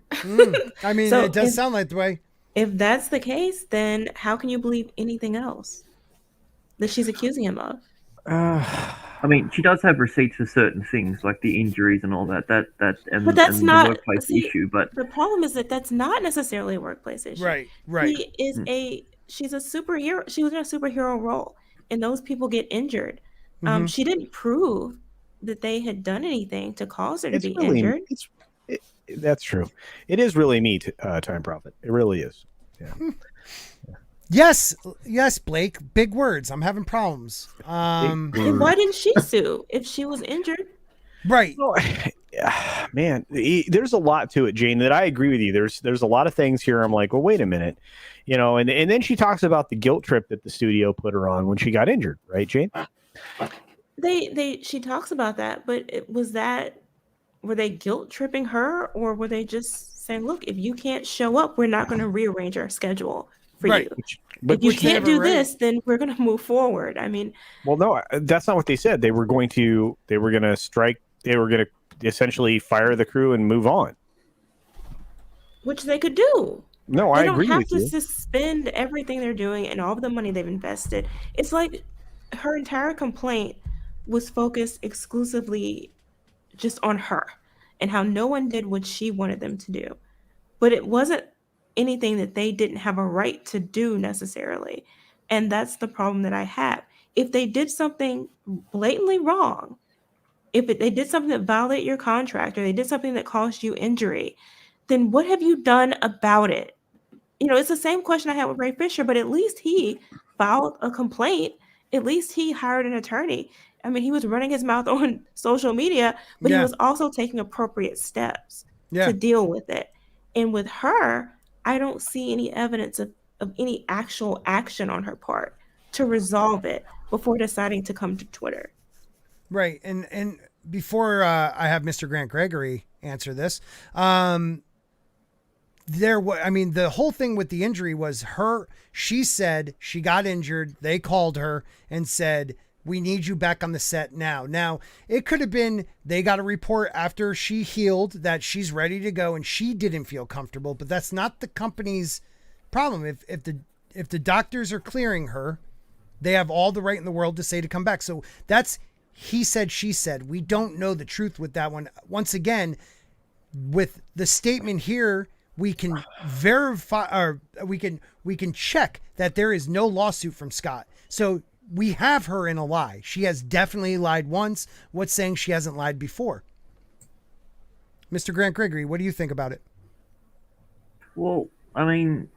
I mean, So it does sound like the way. If that's the case, then how can you believe anything else that she's accusing him of? I mean, she does have receipts for certain things, like the injuries and all that. But that's and not the workplace issue. But the problem is that that's not necessarily a workplace issue. Right. She's a superhero. She was in a superhero role, and those people get injured. Mhm. She didn't prove that they had done anything to cause her to be really, injured. That's true. It is really me, Time Prophet. It really is. Yeah. Yes, Blake. Big words. I'm having problems. And why didn't she sue if she was injured? Right. Man, there's a lot to it, Jayne, that I agree with you. There's a lot of things here. I'm like, well, wait a minute, and then she talks about the guilt trip that the studio put her on when she got injured, right, Jayne? She talks about that, but were they guilt tripping her, or were they just saying, look, if you can't show up, we're not going to rearrange our schedule for you. If you can't do this, then we're going to move forward. I mean, well, no, that's not what they said. They were going to strike. They were going to essentially fire the crew and move on, which they could do. No, I agree with you. They don't have to suspend everything they're doing and all of the money they've invested. It's like her entire complaint was focused exclusively just on her and how no one did what she wanted them to do. But it wasn't anything that they didn't have a right to do necessarily. And that's the problem that I have. If they did something blatantly wrong, they did something that violated your contract, or they did something that caused you injury, then what have you done about it? It's the same question I had with Ray Fisher, but at least he filed a complaint. At least he hired an attorney. I mean, he was running his mouth on social media, but he was also taking appropriate steps to deal with it. And with her, I don't see any evidence of any actual action on her part to resolve it before deciding to come to Twitter. Right. And before I have Mr. Grant Gregory answer this, the whole thing with the injury was she said she got injured. They called her and said, we need you back on the set now. Now, it could have been they got a report after she healed that she's ready to go and she didn't feel comfortable, but that's not the company's problem. If the doctors are clearing her, they have all the right in the world to say to come back. So that's he said, she said. We don't know the truth with that one. Once again, with the statement here, we can verify, or we can check that there is no lawsuit from Scott. So we have her in a lie. She has definitely lied once. What's saying she hasn't lied before? Mr. Grant Gregory, what do you think about it? Well, I mean,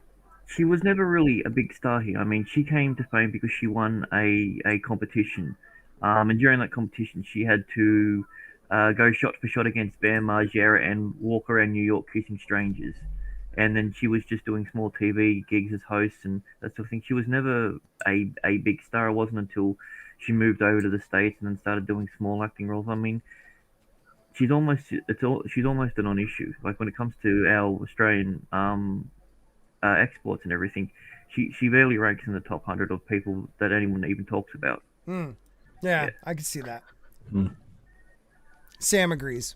she was never really a big star here. I mean, she came to fame because she won a competition, and during that competition, she had to go shot for shot against Bam Margera and walk around New York kissing strangers. And then she was just doing small TV gigs as host and that sort of thing. She was never a big star. It wasn't until she moved over to the States and then started doing small acting roles. I mean, she's almost a non-issue. Like when it comes to our Australian exports and everything, she barely ranks in the top 100 of people that anyone even talks about. Yeah, I can see that. Mm. Sam agrees.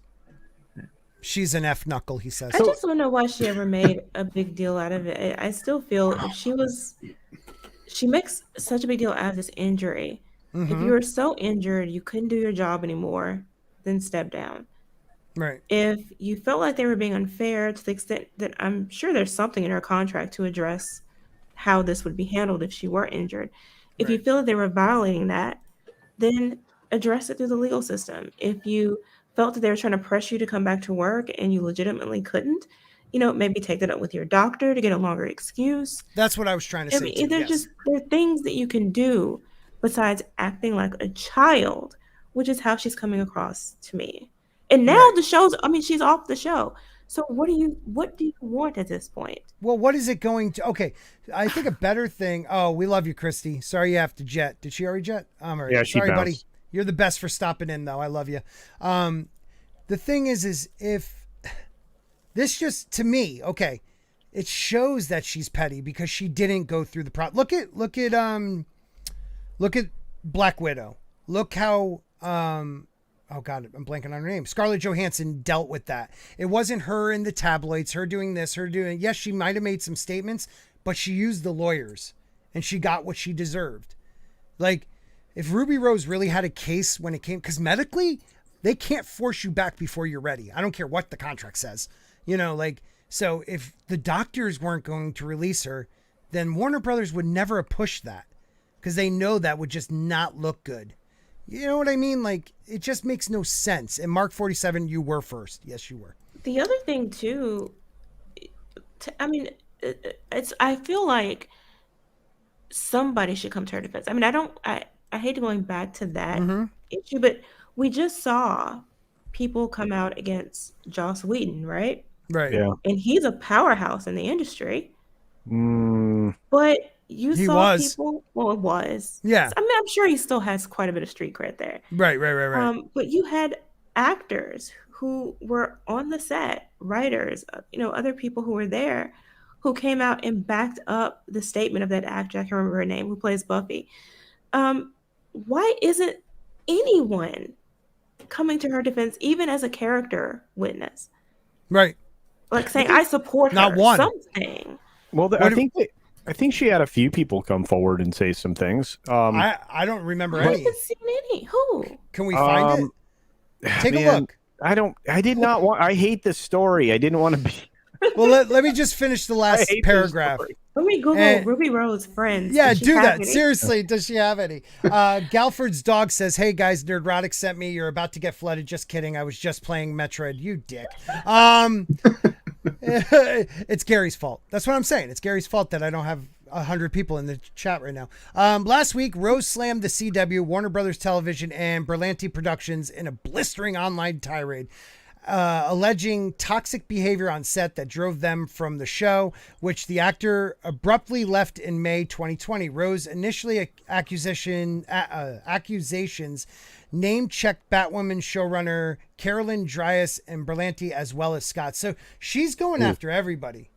She's an F knuckle, he says. I just don't know why she ever made a big deal out of it. I still feel if she makes such a big deal out of this injury. If you were so injured you couldn't do your job anymore, then step down. Right. If you felt like they were being unfair to the extent that I'm sure there's something in her contract to address how this would be handled if she were injured. If you feel that they were violating that, then address it through the legal system. If you felt that they were trying to press you to come back to work and you legitimately couldn't, maybe take that up with your doctor to get a longer excuse. That's what I was trying to say. I mean, there are things that you can do besides acting like a child, which is how she's coming across to me. And now she's off the show. So what do you want at this point? Well, what is it going to? Okay, I think a better thing. Oh, we love you, Christy. Sorry you have to jet. Did she already jet? All right. Yeah, she Sorry, bounced. buddy. You're the best for stopping in, though. I love you. The thing is if this just to me, okay, it shows that she's petty because she didn't go through the look at Black Widow. Look how oh God, I'm blanking on her name. Scarlett Johansson dealt with that. It wasn't her in the tabloids, her doing this, yes, she might have made some statements, but she used the lawyers and she got what she deserved. Like, if Ruby Rose really had a case when it came, because medically, they can't force you back before you're ready. I don't care what the contract says. So if the doctors weren't going to release her, then Warner Brothers would never have pushed that because they know that would just not look good. You know what I mean? Like, it just makes no sense. And Mark 47, you were first. Yes, you were. The other thing too, I feel like somebody should come to her defense. I mean, I hate going back to that issue, but we just saw people come out against Joss Whedon, right? Right. Yeah. And he's a powerhouse in the industry. Mm. But he saw was. people. Well, it was. Yeah. I mean, I'm sure he still has quite a bit of street cred there. Right. But you had actors who were on the set, writers, other people who were there, who came out and backed up the statement of that actor. I can't remember her name, who plays Buffy. Why isn't anyone coming to her defense, even as a character witness? Right. Like saying, I support her. Not one. Something. Well, I think she had a few people come forward and say some things. I don't remember I any. haven't seen any. Who? Can we find it? Take a look. I did not want. I hate this story. I didn't want to be. Well, let me just finish the last paragraph. Let me Google Ruby Rose friends. Yeah, Does she do have that. any? Seriously, does she have any? Galford's dog says, "Hey guys, Nerdrotic sent me. You're about to get flooded. Just kidding. I was just playing Metroid. You dick." It's Gary's fault. That's what I'm saying. It's Gary's fault that I don't have 100 people in the chat right now. Last week, Rose slammed the CW, Warner Brothers Television, and Berlanti Productions in a blistering online tirade, alleging toxic behavior on set that drove them from the show, which the actor abruptly left in May 2020. Rose initially accusations name-checked Batwoman showrunner Carolyn Dryas and Berlanti as well as Scott. So she's going after everybody.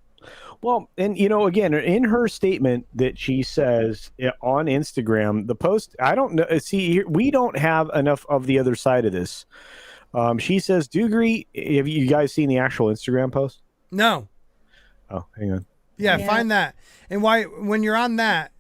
Well, and again, in her statement that she says on Instagram, the post, I don't know. See, we don't have enough of the other side of this. She says, Dougray, have you guys seen the actual Instagram post? No. Oh, hang on. Yeah, find that. And when you're on that,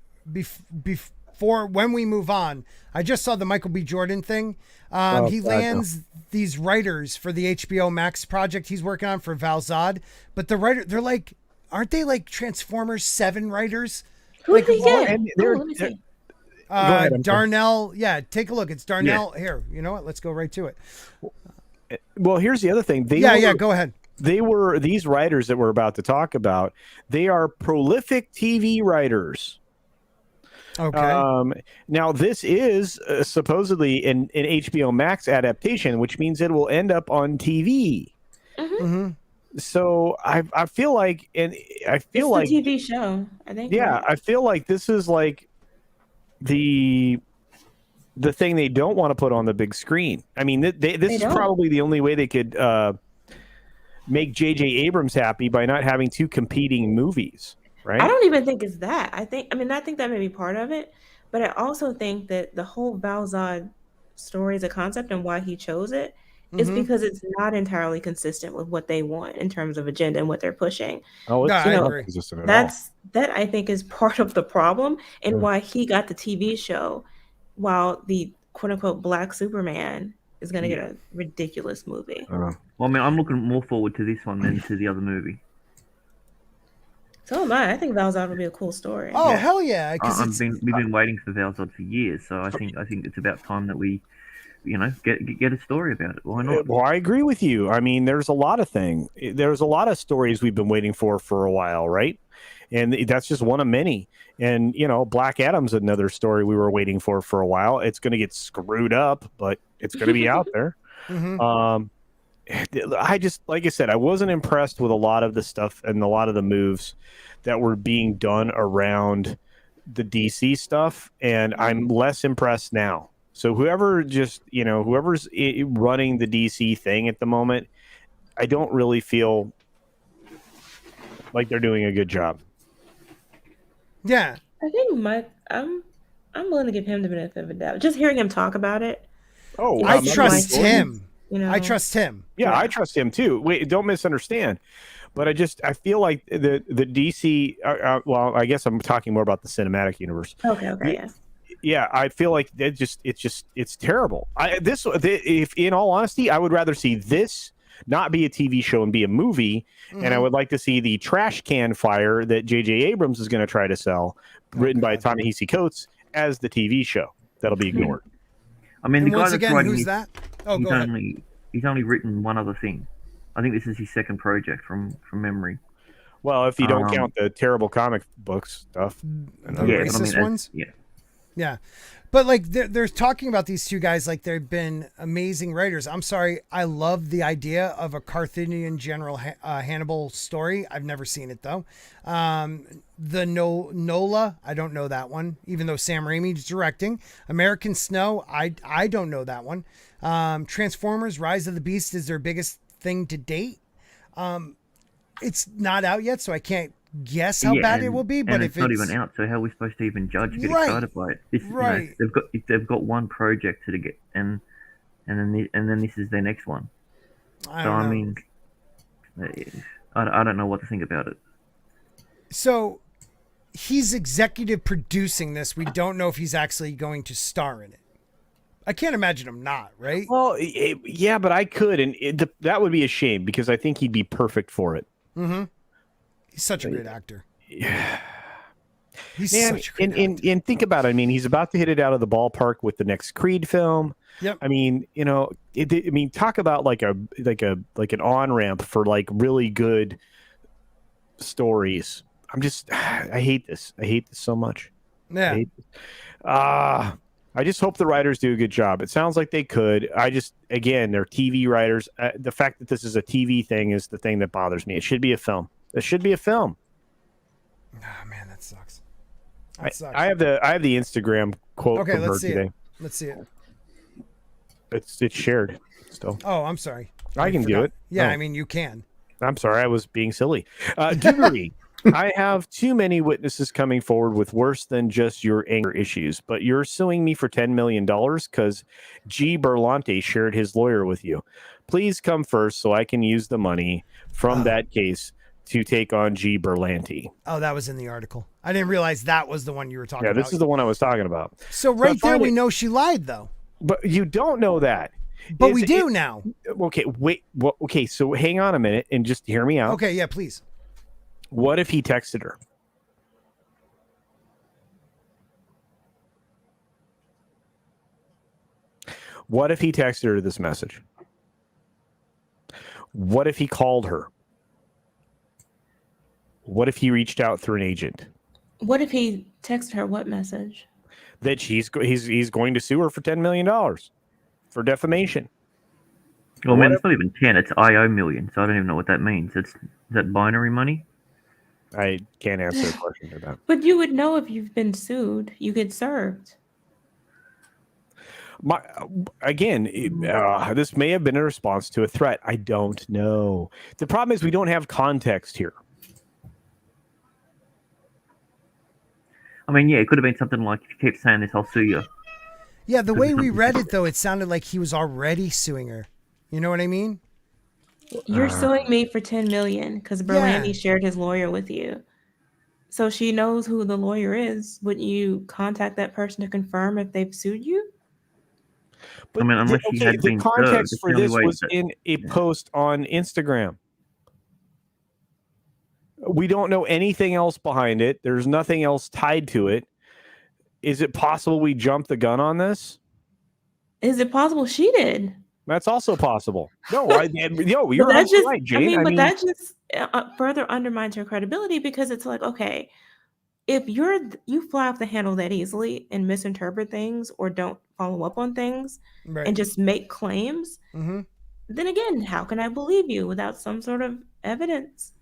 before when we move on, I just saw the Michael B. Jordan thing. He lands these writers for the HBO Max project he's working on for Val Zod. But the writer, they're like, aren't they like Transformers 7 writers? Who did he get? Let me see. Darnell. Yeah, take a look. It's Darnell. Yeah. Here, you know what? Let's go right to it. Well, here's the other thing. Go ahead. these writers that we're about to talk about. They are prolific TV writers. Okay. Now this is supposedly an HBO Max adaptation, which means it will end up on TV. Mm-hmm. So I feel like, and I feel It's like the TV show, I think. yeah, right? I feel like this is like the thing they don't want to put on the big screen. I mean, this is don't. probably the only way they could make J.J. Abrams happy by not having two competing movies, right? I don't even think it's that. I think that may be part of it, but I also think that the whole Val-Zod story as a concept and why he chose it is because it's not entirely consistent with what they want in terms of agenda and what they're pushing. Oh, it's No, I not agree. consistent at all. That I think is part of the problem and why he got the TV show, while the quote unquote Black Superman is going to get a ridiculous movie. Well, I mean, I'm looking more forward to this one than to the other movie. So am I. I think Val-Zod would be a cool story. Oh hell yeah! Because We've been waiting for Val-Zod for years, so I think it's about time that we, get a story about it. Why not? Well, I agree with you. I mean, there's a lot of stories we've been waiting for a while, right? And that's just one of many. And Black Adam's another story we were waiting for a while. It's going to get screwed up, but it's going to be out there. I just, like I said, I wasn't impressed with a lot of the stuff and a lot of the moves that were being done around the DC stuff, and I'm less impressed now. So whoever's running the DC thing at the moment, I don't really feel like they're doing a good job. yeah, I think I'm willing to give him the benefit of the doubt. Just hearing him talk about it. Oh, I Like trust Gordon, him. You know, I trust him. Yeah, I trust him too. Wait, don't misunderstand. But I feel like the DC. Well, I guess I'm talking more about the cinematic universe. Okay, yeah. Yeah, I feel like it's terrible. If in all honesty, I would rather see this not be a TV show and be a movie, and I would like to see the trash can fire that J.J. Abrams is going to try to sell, written by Ta-Nehisi Coates, as the TV show. That'll be ignored. I mean, And the guy once that's again, writing who's this, that? Oh, go ahead. he's only written one other thing. I think this is his second project from memory. Well, if you don't count the terrible comic books stuff. The Yeah, racist ones? Yeah. Yeah. But like they're talking about these two guys like they've been amazing writers. I'm sorry, I love the idea of a Carthaginian general Hannibal story. I've never seen it though. The Nola, I don't know that one, even though Sam Raimi's directing. American Snow, I don't know that one. Transformers: Rise of the Beast is their biggest thing to date. It's not out yet, so I can't guess how bad it will be. But if it's not even out, so how are we supposed to even judge? Get excited by it? They've got one project to get, and then this is their next one. I mean, I don't know what to think about it. So he's executive producing this. We don't know if he's actually going to star in it. I can't imagine him not, right? Well, yeah, but I could, and that would be a shame because I think he'd be perfect for it. Mm-hmm. He's such a great actor. Yeah. He's such a great actor. And think about it. I mean, he's about to hit it out of the ballpark with the next Creed film. Yep. I mean, talk about like an on-ramp for like really good stories. I hate this. I hate this so much. Yeah. I just hope the writers do a good job. It sounds like they could. Again, they're TV writers. The fact that this is a TV thing is the thing that bothers me. It should be a film. It should be a film. Oh man, that sucks. I have the Instagram quote from her today. Let's see it. It's shared still. Oh, I'm sorry. I can do it. Yeah, Oh. I mean you can. I'm sorry, I was being silly. Dougray, I have too many witnesses coming forward with worse than just your anger issues, but you're suing me for $10 million because G. Berlante shared his lawyer with you. Please come first so I can use the money from that case to take on G. Berlanti. Oh, that was in the article. I didn't realize that was the one you were talking about. Yeah, this is the one I was talking about. So right there, we know she lied, though. But you don't know that. But we do now. Okay, wait. Okay, so hang on a minute and just hear me out. Okay, yeah, please. What if he texted her? What if he texted her this message? What if he called her? What if he reached out through an agent? What if he texted her what message? That he's going to sue her for $10 million for defamation. Well, man, it's not even 10. It's IO million, so I don't even know what that means. Is that binary money? I can't answer a question to that. But you would know if you've been sued. You get served. This may have been a response to a threat. I don't know. The problem is we don't have context here. I mean, yeah, it could have been something like, if you keep saying this, I'll sue you. Yeah, the way we read it, though, it sounded like he was already suing her. You know what I mean? You're suing me for $10 million because Berlanti shared his lawyer with you. So she knows who the lawyer is. Wouldn't you contact that person to confirm if they've sued you? But I mean, unless she had the been context served, for this was in a post on Instagram. We don't know anything else behind it. There's nothing else tied to it. Is it possible we jumped the gun on this? Is it possible she did? That's also possible. No, you're right, Jayne. That just further undermines her credibility because it's like, okay, if you fly off the handle that easily and misinterpret things or don't follow up on things and just make claims, then again, how can I believe you without some sort of evidence?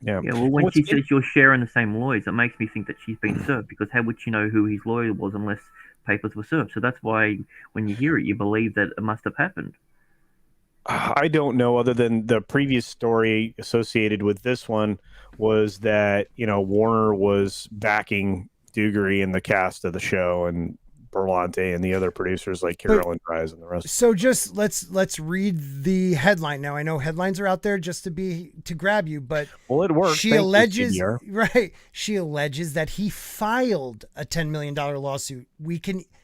Yeah, well, when she says you're sharing the same lawyers, it makes me think that she's been served, because how would she know who his lawyer was unless papers were served? So that's why when you hear it, you believe that it must have happened. I don't know, other than the previous story associated with this one was that, Warner was backing Dougray and the cast of the show, and Berlanti and the other producers like Carolyn Dries and the rest. So just let's read the headline now. I know headlines are out there just to grab you, but it worked. She alleges She alleges that he filed a $10 million lawsuit.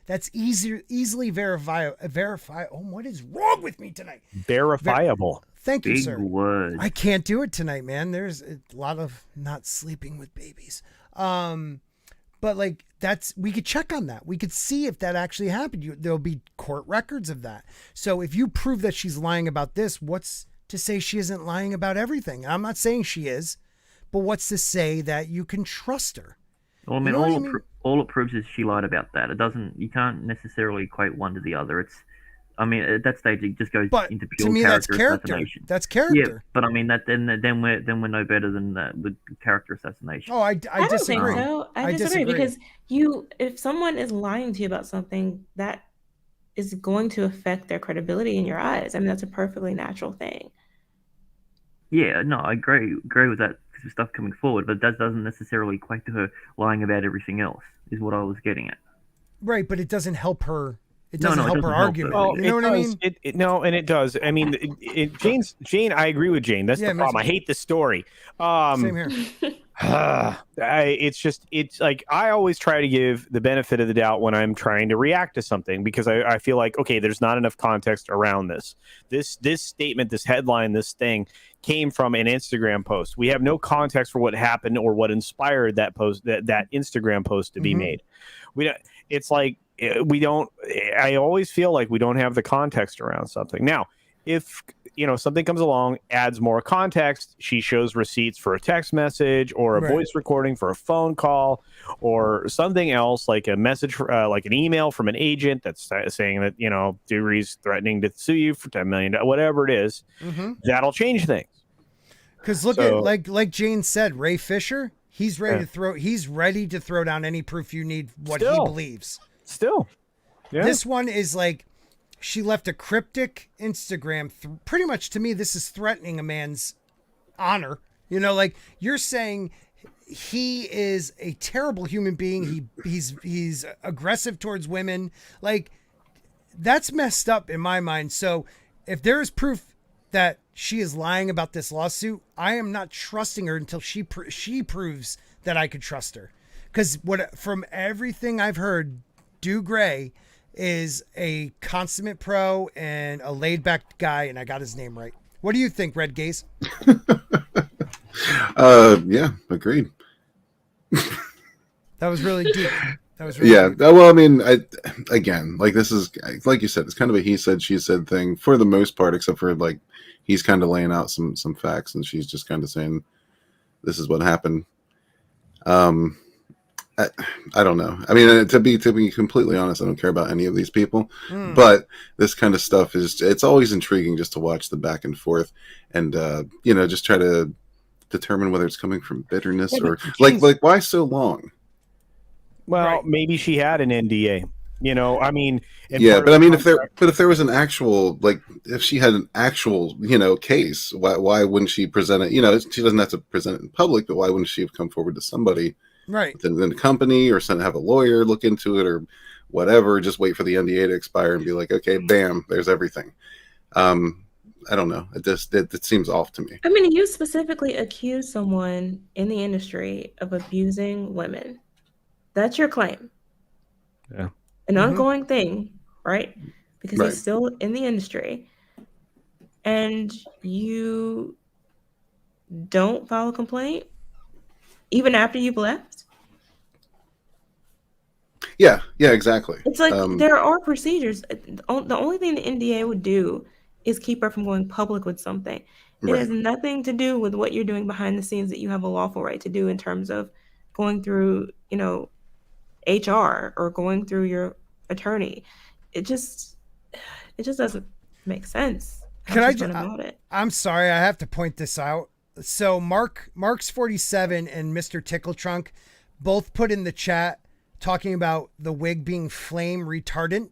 That's easily verify. Oh, what is wrong with me tonight? Verifiable. Thank you, Big sir. word. I can't do it tonight, man. There's a lot of not sleeping with babies. But we could check on that. We could see if that actually happened. There'll be court records of that. So if you prove that she's lying about this, what's to say she isn't lying about everything? I'm not saying she is, but what's to say that you can trust her? Well, I mean, all it proves is she lied about that. It doesn't. You can't necessarily equate one to the other. At that stage, it just goes into pure to me, character that's character. assassination. That's character. Yeah, but I mean that then we're no better than with character assassination. Oh, I don't disagree. think so. I disagree because if someone is lying to you about something, that is going to affect their credibility in your eyes. I mean, that's a perfectly natural thing. Yeah, no, I agree with that stuff coming forward, but that doesn't necessarily equate to her lying about everything else. Is what I was getting at. Right, but it doesn't help her. It doesn't help help her her. argument. Oh, you know what I mean? It does. I mean, Jayne, I agree with Jayne. That's the problem. I hate the story. Same here. It's like I always try to give the benefit of the doubt when I'm trying to react to something, because I feel like, okay, there's not enough context around this. This statement, this headline, this thing came from an Instagram post. We have no context for what happened or what inspired that post, that Instagram post to be made. I always feel like we don't have the context around something. Now, if something comes along, adds more context, she shows receipts for a text message or a voice recording for a phone call or something else, like a message, like an email from an agent that's saying that, Dougray's threatening to sue you for $10 million, whatever it is, that'll change things. Because look at like Jayne said, Ray Fisher, he's ready to throw down any proof you need he believes. Still. Yeah. This one is like, she left a cryptic Instagram. Pretty much to me, this is threatening a man's honor. You're saying he is a terrible human being. He's aggressive towards women. That's messed up in my mind. So if there is proof that she is lying about this lawsuit, I am not trusting her until she proves that I could trust her. Because from everything I've heard, Dougray is a consummate pro and a laid-back guy, and I got his name right. What do you think, Red Gaze? Yeah, agreed. That was really deep. Deep. Well, I mean, this is, like you said, it's kind of a he said, she said thing for the most part, except for he's kind of laying out some facts, and she's just kind of saying, "This is what happened." I don't know. I mean, to be completely honest, I don't care about any of these people. But this kind of stuff it's always intriguing just to watch the back and forth, and just try to determine whether it's coming from bitterness or like why so long. Well, maybe she had an NDA. I mean, but I mean, if there was an actual, like, if she had an actual, case, why wouldn't she present it? She doesn't have to present it in public, but why wouldn't she have come forward to somebody, right, within the company, or have a lawyer look into it, or whatever? Just wait for the NDA to expire and be like, okay, bam, there's everything. I don't know. It seems off to me. I mean, you specifically accuse someone in the industry of abusing women. That's your claim. Yeah. An ongoing thing, right? Because he's still in the industry, and you don't file a complaint even after you've left. Yeah, exactly. It's like there are procedures. The only thing the NDA would do is keep her from going public with something. It has nothing to do with what you're doing behind the scenes that you have a lawful right to do in terms of going through, HR or going through your attorney. It just doesn't make sense. I'm sorry, I have to point this out. So Mark's 47 and Mr. Tickle Trunk both put in the chat talking about the wig being flame retardant,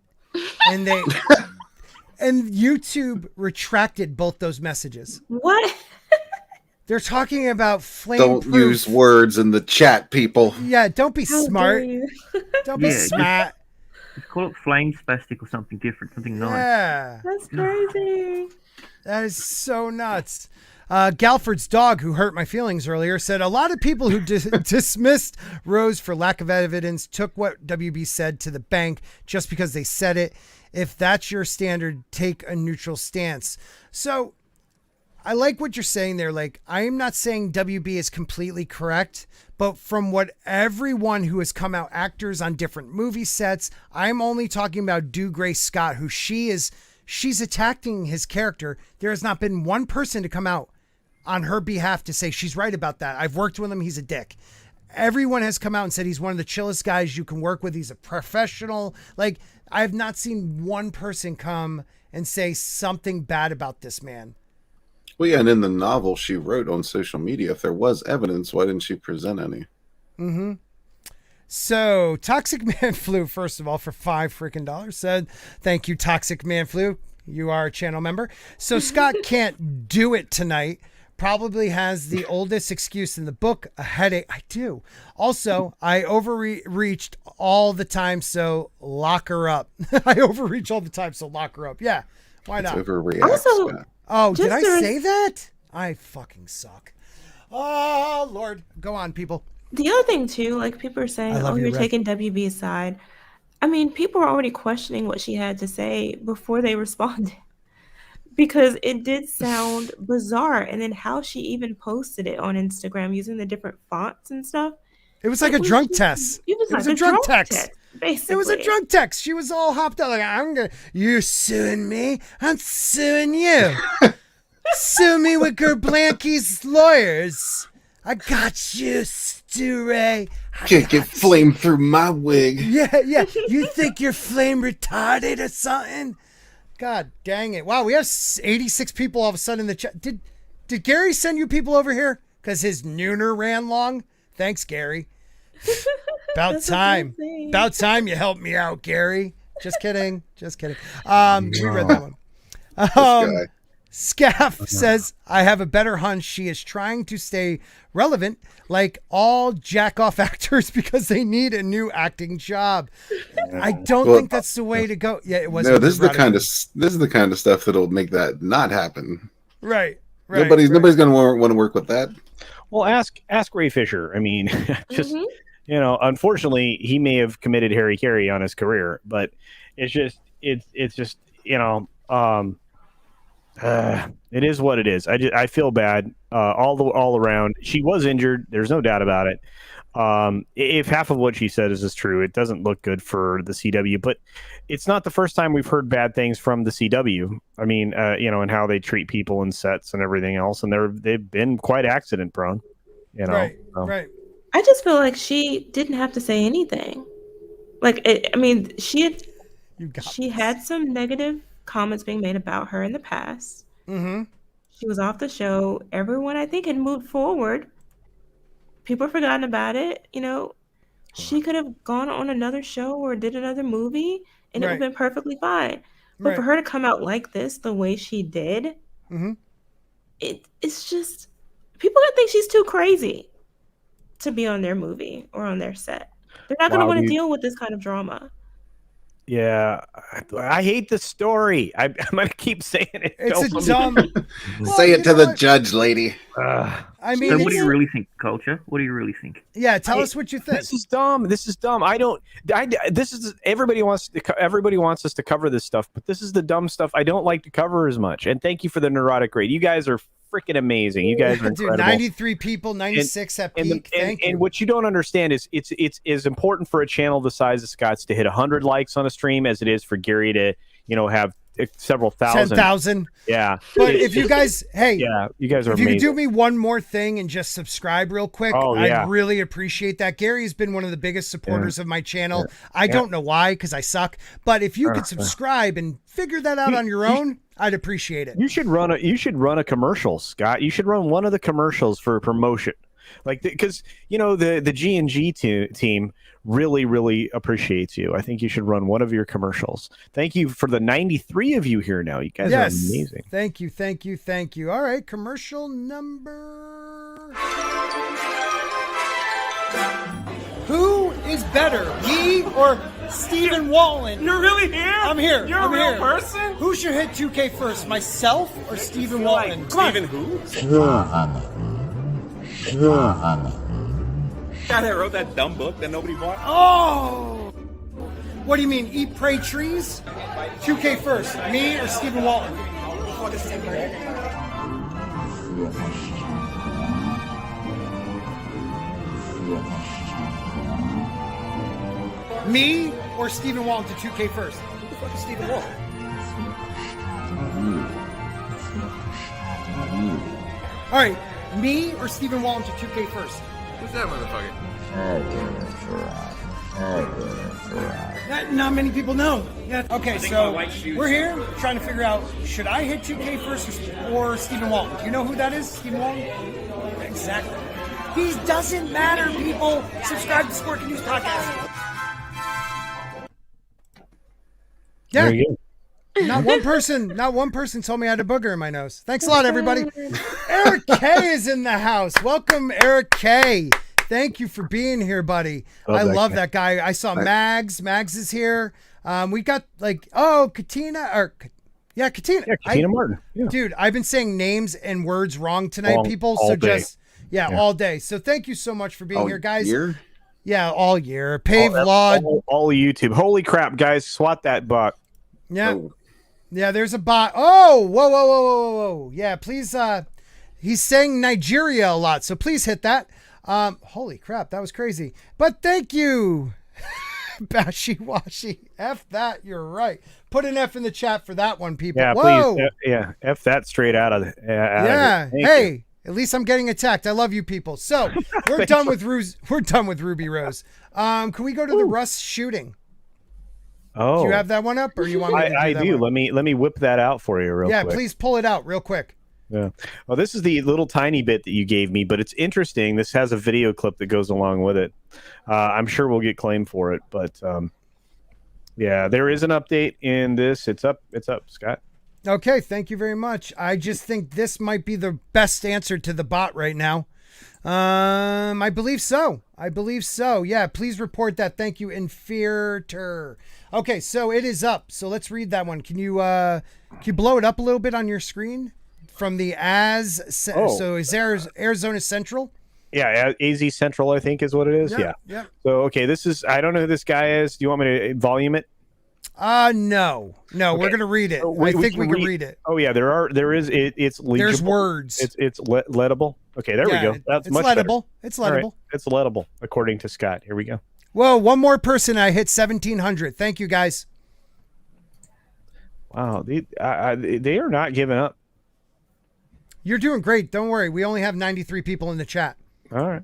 and and YouTube retracted both those messages. What? They're talking about flame. Don't use words in the chat, people. Yeah, don't be smart. Don't be smart. Just call it flame spastic or something different, something nice. Yeah. That's crazy. That is so nuts. Galford's dog, who hurt my feelings earlier, said a lot of people who dismissed Rose for lack of evidence took what WB said to the bank just because they said it. If that's your standard, take a neutral stance. So I like what you're saying there. Like, I am not saying WB is completely correct, but from what everyone who has come out, actors on different movie sets, I'm only talking about Dougray Scott, who she's attacking his character. There has not been one person to come out on her behalf to say she's right about that. I've worked with him. He's a dick. Everyone has come out and said he's one of the chillest guys you can work with. He's a professional. Like, I have not seen one person come and say something bad about this man. Well, yeah, and in the novel she wrote on social media, if there was evidence, why didn't she present any? Mm-hmm. So, Toxic Man Flu, first of all, for $5 freaking said, thank you, Toxic Man Flu. You are a channel member. So, Scott can't do it tonight. Probably has the oldest excuse in the book, a headache. I do. Also, I overreached all the time, so lock her up. I overreach all the time, so lock her up. Yeah, why not? Also, oh, did I say that? I fucking suck. Oh, Lord. Go on, people. The other thing, too, like people are saying, oh, you're taking WB's side. I mean, people are already questioning what she had to say before they responded. Because it did sound bizarre. And then how she even posted it on Instagram using the different fonts and stuff. It was like a drunk text. It was a drunk text. Basically. It was a drunk text. She was all hopped up like, you're suing me. I'm suing you. Sue me with Gerblanke's lawyers. I got you, Stu Ray. Can't get flame through my wig. Yeah. You think you're flame retarded or something? God dang it. Wow, we have 86 people all of a sudden in the chat. Did Gary send you people over here? Because his nooner ran long? Thanks, Gary. About time. About time you helped me out, Gary. Just kidding. We read that one. Scaff says, I have a better hunch she is trying to stay relevant like all jack-off actors because they need a new acting job. I don't think that's the way to go. Yeah, it was. No, this is the kind of stuff that'll make that not happen. Right. Nobody's going to want to work with that. Well, ask Ray Fisher. I mean, just unfortunately, he may have committed Harry Carey on his career, but it's just it is what it is. I feel bad all around. She was injured. There's no doubt about it. If half of what she said is true, it doesn't look good for the CW. But it's not the first time we've heard bad things from the CW. I mean, and how they treat people in sets and everything else, and they've been quite accident prone. Right. I just feel like she didn't have to say anything. Like, she had some negative comments being made about her in the past. Mm-hmm. She was off the show. Everyone, I think, had moved forward. People have forgotten about it. She could have gone on another show or did another movie, and it would have been perfectly fine. But for her to come out like this, the way she did, it's just people gonna think she's too crazy to be on their movie or on their set. They're not gonna want to deal with this kind of drama. Yeah, I hate the story. I'm gonna keep saying it. It's a dumb. Say it to the judge, lady. I mean, So what do you really think, Culture? What do you really think? Yeah, tell us what you think. This is dumb. Everybody wants us to cover this stuff, but this is the dumb stuff I don't like to cover as much. And thank you for the neurotic grade. You guys are freaking amazing. You guys are incredible. Dude, 93 people, 96 at peak. Thank you. And what you don't understand is it's as important for a channel the size of Scott's to hit 100 likes on a stream as it is for Gary to have several thousand. 10,000. Yeah. But if you guys, you guys are if amazing. you could do me one more thing and just subscribe real quick, I'd really appreciate that. Gary has been one of the biggest supporters of my channel. I don't know why, because I suck. But if you could subscribe and figure that out on your own, I'd appreciate it. You should run a commercial, Scott. You should run one of the commercials for a promotion, because the G&G team really appreciates you. I think you should run one of your commercials. Thank you for the 93 of you here now. You guys are amazing. Thank you. All right, commercial number. Who is better, me or Stephen Walton? You're really here? I'm here. You're a real person? Who should hit 2K first, myself or Stephen Walton? Stephen who? Guy that wrote that dumb book that nobody bought? Oh! What do you mean, eat, pray, trees? 2K first, me or Stephen Walton? Me or Stephen Walton to 2K first? Who the fuck is Stephen Walton? All right, me or Stephen Walton to 2K first? Who's that motherfucker? Not many people know. Yeah. Okay, so we're here trying to figure out, should I hit 2K first or Stephen Walton? Do you know who that is, Stephen Walton? Exactly. He doesn't matter, people. Subscribe to Sporking News Podcast. Yeah. There you go. Not one person told me I had a booger in my nose. Thanks a lot, everybody. Eric K is in the house. Welcome, Eric K. Thank you for being here, buddy. I love that guy. I saw Mags. Mags is here. We got Katina. Yeah, Katina. Yeah, Katina Martin. Yeah. Dude, I've been saying names and words wrong tonight, people. All so day. All day. So thank you so much for being here, guys. Year? Yeah, all year. Pave Law. All YouTube. Holy crap, guys. SWAT that buck. Yeah. Oh. Yeah, there's a bot. Oh, whoa. Yeah, please. He's saying Nigeria a lot, so please hit that. Holy crap, that was crazy. But thank you. Bashi Washi. F that, you're right. Put an F in the chat for that one, people. Yeah, whoa. please. F that straight out of it. Hey, at least I'm getting attacked. I love you people. So we're done with Ruby Rose. Can we go to the Russ shooting? Oh, do you have that one up, or you want me to do I that do. one? Let me whip that out for you real quick. Yeah, please pull it out real quick. Yeah. Well, this is the little tiny bit that you gave me, but it's interesting. This has a video clip that goes along with it. I'm sure we'll get claimed for it, but yeah, there is an update in this. It's up, Scott. Okay, thank you very much. I just think this might be the best answer to the bot right now. I believe so. Yeah, please report that. Thank you, Inferior. Okay, so it is up. So let's read that one. Can you blow it up a little bit on your screen from the So is there Arizona Central? Yeah, AZ Central, I think is what it is. Yeah. Yeah. So okay, this is, I don't know who this guy is. Do you want me to volume it? No, Okay. we're gonna read it. I think we can read it. Oh yeah, there is. It's legible. There's words. It's lettable. Okay, there we go. That's it's much lettable. better. It's All right, lettable. it's lettable according to Scott. Here we go. Whoa, one more person. I hit 1,700. Thank you, guys. Wow, they are not giving up. You're doing great. Don't worry. We only have 93 people in the chat. All right.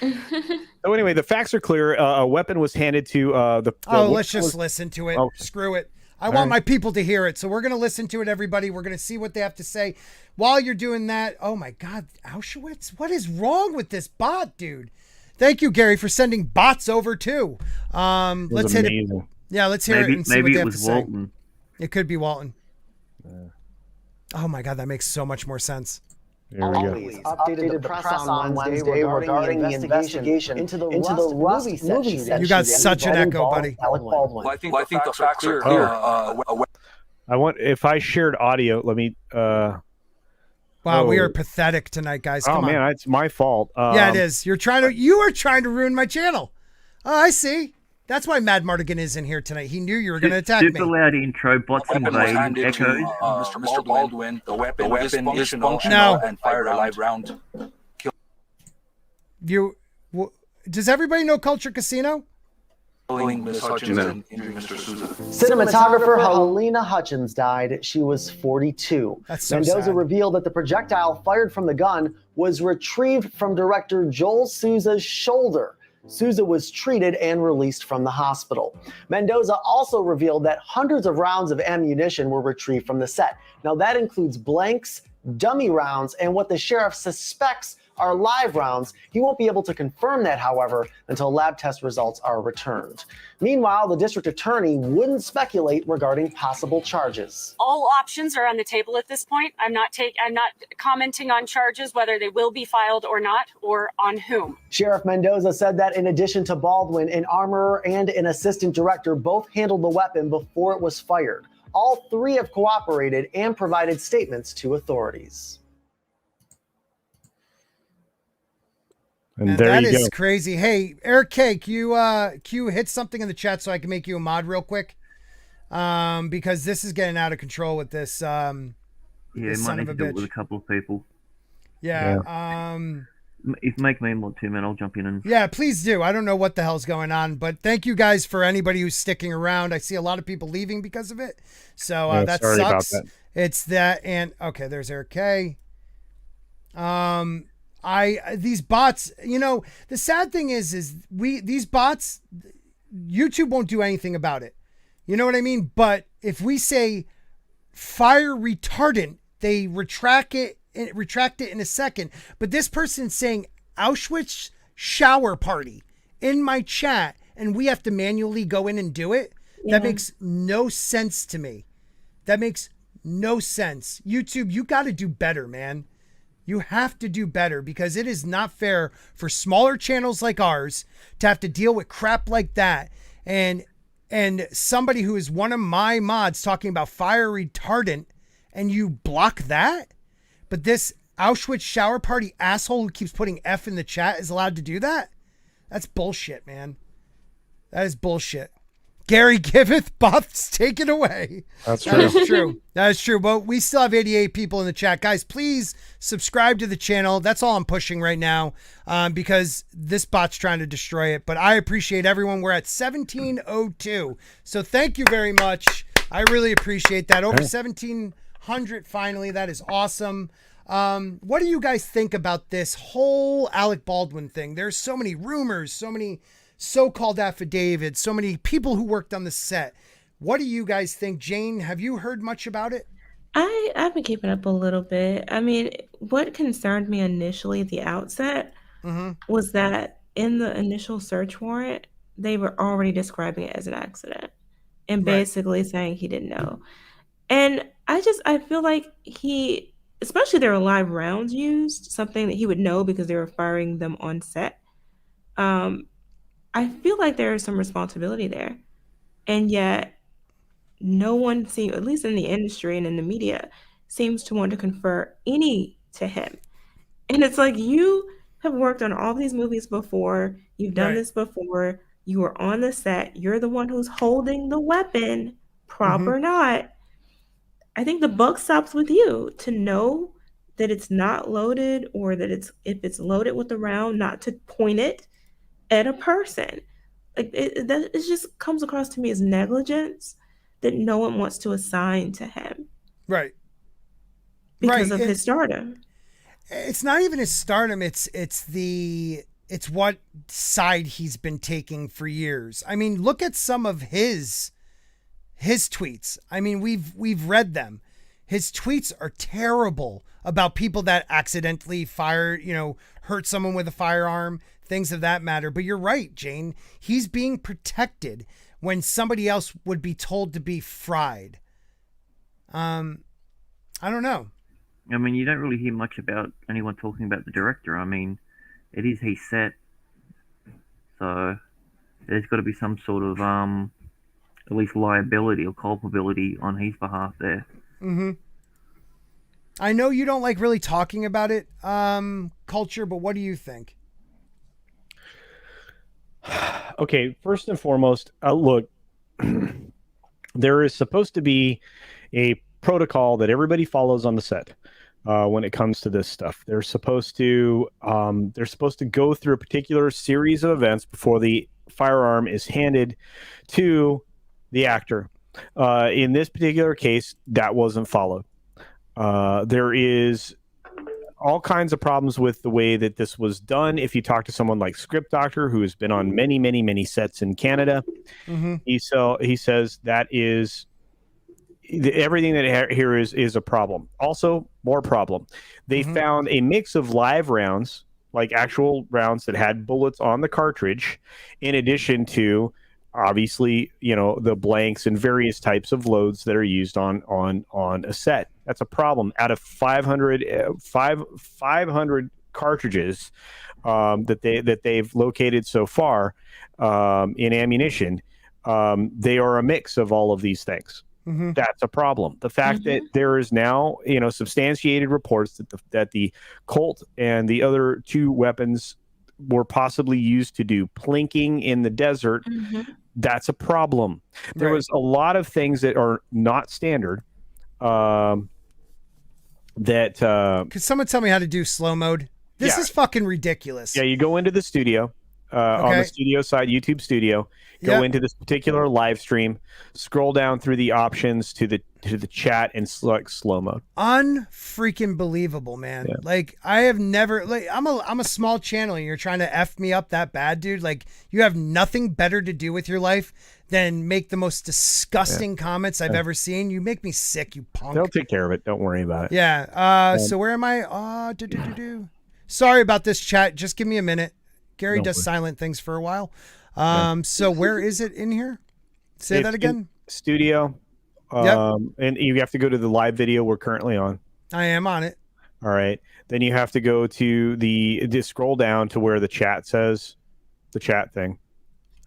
So anyway, the facts are clear. A weapon was handed to the. Let's just listen to it. Oh. Screw it. I want my people to hear it. So we're going to listen to it, everybody. We're going to see what they have to say. While you're doing that, oh my God, Auschwitz? What is wrong with this bot, dude? Thank you, Gary, for sending bots over too. Let's hit it. Yeah, let's hear it and see what they have to say. Walton. It could be Walton. Oh my God, that makes so much more sense. Here we go. Always updated the press on Wednesday regarding the investigation into the Rust movie set. You got such an echo, buddy. Alec Baldwin. Well, I think the facts are clear. I want if I shared audio. Let me. Wow, we are pathetic tonight, guys. Come on. Man, it's my fault. Yeah, it is. You are trying to ruin my channel. Oh, I see. That's why Mad Martigan is in here tonight. He knew you were going to attack Super me. loud intro, bots invade, echoes. Mr. Baldwin, the weapon is functional and fired a live round. Does everybody know Culture Casino? Cinematographer Helena Hutchins died. She was 42. That's so Mendoza sad. revealed that the projectile fired from the gun was retrieved from director Joel Souza's shoulder. Souza was treated and released from the hospital. Mendoza also revealed that hundreds of rounds of ammunition were retrieved from the set. Now that includes blanks, dummy rounds, and what the sheriff suspects are live rounds. He won't be able to confirm that, however, until lab test results are returned. Meanwhile, the district attorney wouldn't speculate regarding possible charges. All options are on the table at this point. I'm not commenting on charges, whether they will be filed or not, or on whom. Sheriff Mendoza said that in addition to Baldwin, an armorer and an assistant director both handled the weapon before it was fired. All three have cooperated and provided statements to authorities. And there that you is go. crazy. Hey, Eric K, can you hit something in the chat so I can make you a mod real quick? Because this is getting out of control with this. Yeah, this might son need of to a do it with a bitch. couple of people. Yeah. If make me mod too, man, I'll jump in and. Yeah, please do. I don't know what the hell's going on, but thank you guys for anybody who's sticking around. I see a lot of people leaving because of it, so that sorry sucks. about that. It's that, and okay, there's Eric K. These bots, the sad thing is these bots, YouTube won't do anything about it. You know what I mean? But if we say fire retardant, they retract it in a second. But this person's saying Auschwitz shower party in my chat, and we have to manually go in and do it. Yeah. That makes no sense to me. That makes no sense. YouTube, you got to do better, man. You have to do better, because it is not fair for smaller channels like ours to have to deal with crap like that. And somebody who is one of my mods talking about fire retardant, and you block that? But this Auschwitz shower party asshole who keeps putting F in the chat is allowed to do that? That's bullshit, man. That is bullshit. Gary giveth, buffs, take it away. That's That is true. That is true. But we still have 88 people in the chat. Guys, please subscribe to the channel. That's all I'm pushing right now, because this bot's trying to destroy it. But I appreciate everyone. We're at 1702. So thank you very much. I really appreciate that. Over 1,700 finally. That is awesome. What do you guys think about this whole Alec Baldwin thing? There's so many rumors, so many so-called affidavits, so many people who worked on the set. What do you guys think? Jayne, have you heard much about it? I've been keeping up a little bit. I mean, what concerned me initially at the outset was that in the initial search warrant, they were already describing it as an accident and basically saying he didn't know. And I feel like especially there were live rounds used, something that he would know because they were firing them on set. I feel like there is some responsibility there. And yet no one seems, at least in the industry and in the media, seems to want to confer any to him. And it's like, you have worked on all these movies before. You've done this before. You were on the set. You're the one who's holding the weapon. prop or not, I think the buck stops with you to know that it's not loaded, or that if it's loaded with a round, not to point it at a person. Like it just comes across to me as negligence that no one wants to assign to him. Right. Because of his stardom. It's not even his stardom. It's what side he's been taking for years. I mean, look at some of his tweets. I mean, we've read them. His tweets are terrible about people that accidentally hurt someone with a firearm, things of that matter. But you're right, Jayne. He's being protected when somebody else would be told to be fried. I don't know. I mean, you don't really hear much about anyone talking about the director. I mean, it is his set, so there's got to be some sort of at least liability or culpability on his behalf there. Mm-hmm. I know you don't like really talking about it, Culture, but what do you think? Okay, first and foremost, look, there is supposed to be a protocol that everybody follows on the set when it comes to this stuff. They're supposed to go through a particular series of events before the firearm is handed to the actor. In this particular case, that wasn't followed. There is all kinds of problems with the way that this was done. If you talk to someone like Script Doctor, who has been on many, many, many sets in Canada, he says that is everything that here is a problem. Also, more problem. They found a mix of live rounds, like actual rounds that had bullets on the cartridge, in addition to obviously, the blanks and various types of loads that are used on a set. That's a problem. Out of 500 cartridges that they've located so far in ammunition, they are a mix of all of these things. That's a problem. The fact that there is now, substantiated reports that the Colt and the other two weapons were possibly used to do plinking in the desert. That's a problem. There was a lot of things that are not standard. Could someone tell me how to do slow mode? This is fucking ridiculous. Yeah, you go into the studio, on the studio side, YouTube Studio. Go into this particular live stream, scroll down through the options to the chat, and select slow mode. Unfreaking believable, man. Yeah. Like, I have never, like, I'm a small channel and you're trying to F me up that bad, dude. Like, you have nothing better to do with your life than make the most disgusting comments I've ever seen. You make me sick, you punk. They'll take care of it. Don't worry about it. Yeah. So where am I? Sorry about this, chat. Just give me a minute. Gary does silent things for a while. So where is it in here? Say that again. Studio. And you have to go to the live video we're currently on. I am on it. All right. Then you have to go to scroll down to where the chat says, the chat thing.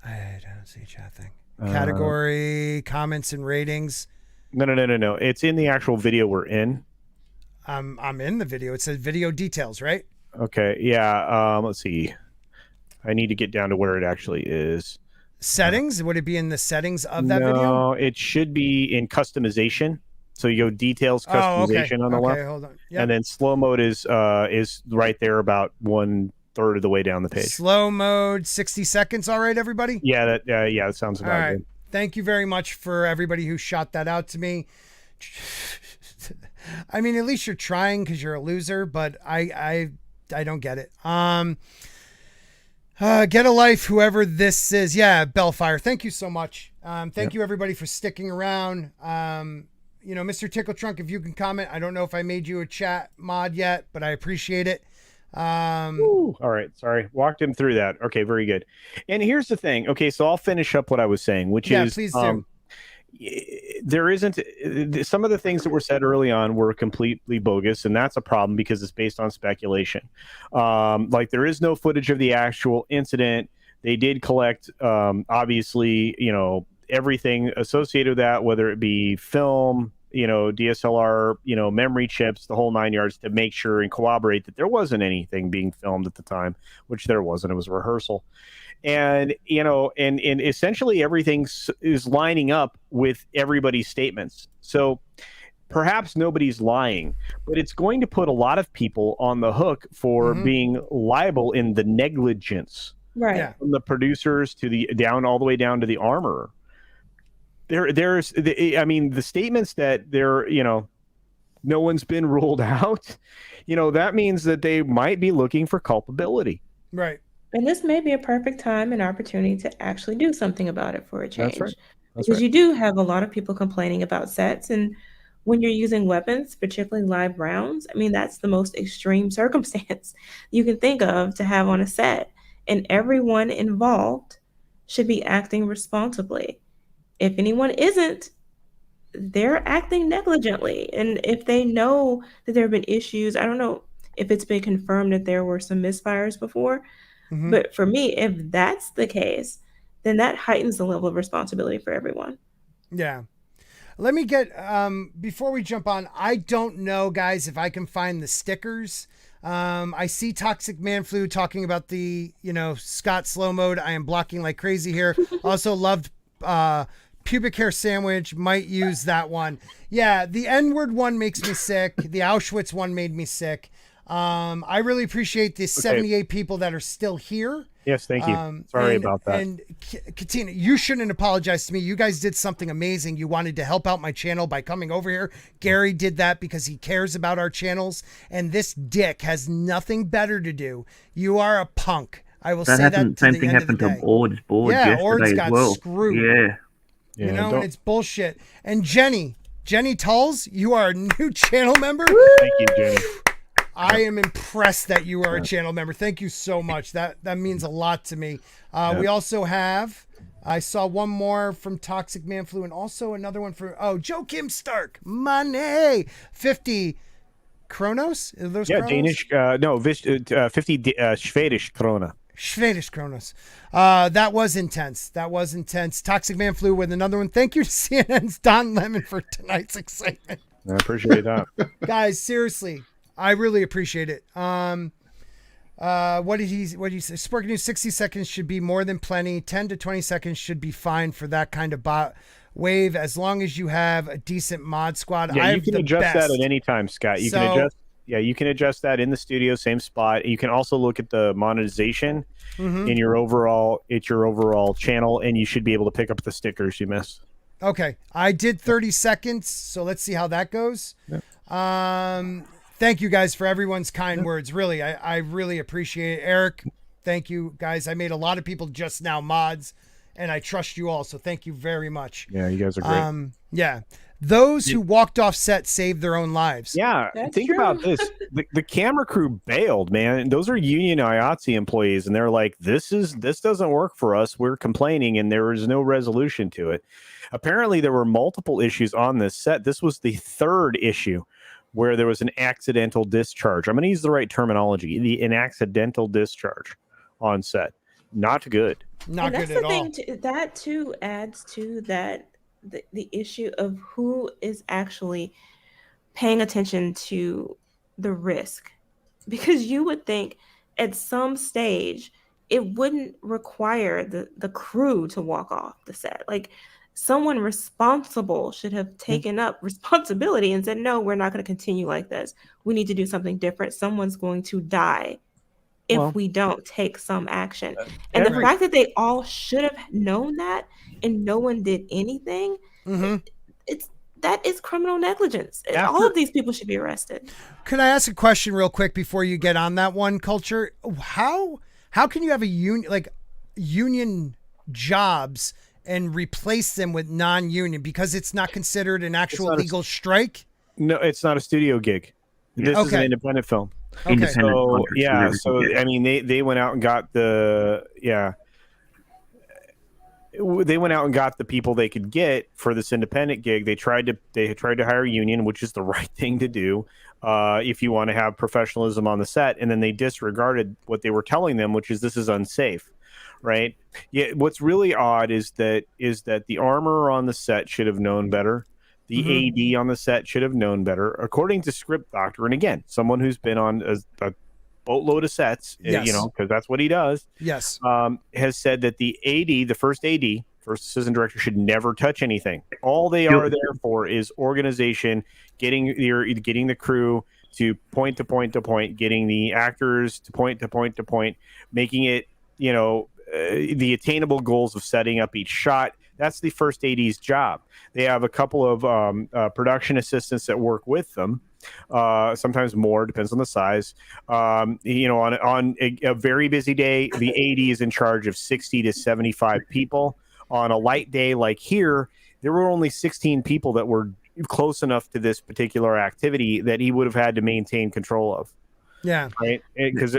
I don't see chat thing. Category, comments and ratings. No. It's in the actual video we're in. I'm in the video. It says video details, right? Okay. Yeah. Let's see. I need to get down to where it actually is. Settings? Would it be in the settings of that video? No, it should be in customization. So you go details, customization on the left. Hold on. Yep. And then slow mode is right there about 1/3 of the way down the page. Slow mode, 60 seconds. All right, everybody? Yeah, that sounds about good. Thank you very much for everybody who shot that out to me. I mean, at least you're trying because you're a loser, but I don't get it. Get a life, whoever this is. Yeah, Bellfire. Thank you so much. Thank you everybody for sticking around. Mr. Tickle Trunk, if you can comment. I don't know if I made you a chat mod yet, but I appreciate it. All right. Sorry. Walked him through that. Okay. Very good. And here's the thing. Okay. So I'll finish up what I was saying, which is, please do. There isn't some of the things that were said early on were completely bogus, and that's a problem because it's based on speculation. Like, there is no footage of the actual incident. They did collect, obviously, everything associated with that, whether it be film, DSLR, memory chips, the whole 9 yards to make sure and corroborate that there wasn't anything being filmed at the time, which there wasn't. It was a rehearsal. And, and essentially everything is lining up with everybody's statements. So perhaps nobody's lying, but it's going to put a lot of people on the hook for being liable in the negligence. Right. Yeah. From the producers to all the way down to the armorer. The statements that no one's been ruled out, that means that they might be looking for culpability. Right. And this may be a perfect time and opportunity to actually do something about it for a change. That's right. Because you do have a lot of people complaining about sets, and when you're using weapons, particularly live rounds, I mean, that's the most extreme circumstance you can think of to have on a set. And everyone involved should be acting responsibly. If anyone isn't, they're acting negligently. And if they know that there have been issues, I don't know if it's been confirmed that there were some misfires before, but for me, if that's the case, then that heightens the level of responsibility for everyone. Yeah. Let me get, before we jump on, I don't know, guys, if I can find the stickers. I see Toxic Man Flu talking about the, Scott slow mode. I am blocking like crazy here. Also loved pubic hair sandwich. Might use that one. Yeah, the N-word one makes me sick. The Auschwitz one made me sick. I really appreciate the 78 people that are still here. Yes, thank you. Sorry about that. And Katina, you shouldn't apologize to me. You guys did something amazing. You wanted to help out my channel by coming over here. Gary did that because he cares about our channels. And this dick has nothing better to do. You are a punk. I will say that to the Same thing end of the happened to day. OrdsBored Yeah, Ords yesterday got as well. screwed. Yeah. It's bullshit. And Jenny Tulls, you are a new channel member. Thank you, Jenny. I am impressed that you are a channel member. Thank you so much. That means a lot to me. We also have, I saw one more from Toxic Man Flu and also another one from, Joakim Stark. Money. 50 Kronos? Are those Kronos? Danish. 50 Swedish krona. Swedish Kronos. That was intense. Toxic Man Flu with another one. Thank you to CNN's Don Lemon for tonight's excitement. I appreciate that. Guys, seriously. I really appreciate it. What did he say? Sporking News, 60 seconds should be more than plenty. 10 to 20 seconds should be fine for that kind of bot wave, as long as you have a decent mod squad. Yeah, you can adjust that at any time, Scott. You can adjust that in the studio, same spot. You can also look at the monetization in your overall channel, and you should be able to pick up the stickers you missed. Okay. I did 30 seconds, so let's see how that goes. Yeah. Thank you guys for everyone's kind words. Really, I really appreciate it. Eric, thank you guys. I made a lot of people just now mods, and I trust you all. So thank you very much. Yeah, you guys are great. Yeah. Those who walked off set saved their own lives. Yeah. Think about this. The camera crew bailed, man. Those are union IATSE employees. And they're like, this doesn't work for us. We're complaining, and there is no resolution to it. Apparently there were multiple issues on this set. This was the third issue where there was an accidental discharge. I'm going to use the right terminology. An accidental discharge on set. Not good. Not good at all. That too adds to that the issue of who is actually paying attention to the risk. Because you would think at some stage it wouldn't require the crew to walk off the set. Like, someone responsible should have taken up responsibility and said, no, we're not going to continue like this. We need to do something different. Someone's going to die if we don't take some action. And the fact that they all should have known that and no one did anything, that is criminal negligence. All of these people should be arrested. Could I ask a question real quick before you get on that one, Culture? How can you have a union jobs and replace them with non-union because it's not considered an actual legal strike? No, it's not a studio gig. This is an independent film. Okay. So I mean, they went out and got the people they could get for this independent gig. They tried to hire a union, which is the right thing to do if you want to have professionalism on the set, and then they disregarded what they were telling them, which is this is unsafe. Right. Yeah. What's really odd is that the armorer on the set should have known better. The AD on the set should have known better, according to script doctor. And again, someone who's been on a boatload of sets, Yes. you know, because that's what he does. Yes. Has said that the AD, the first assistant director, should never touch anything. All they are there for is organization, getting the crew to point to point to point, getting the actors to point to point to point, making it, you know, the attainable goals of setting up each shot. That's the first AD's job. They have a couple of production assistants that work with them. Sometimes more, depends on the size. You know, on a very busy day, the AD is in charge of 60 to 75 people. On a light day like here, there were only 16 people that were close enough to this particular activity that he would have had to maintain control of. Yeah. Right. Because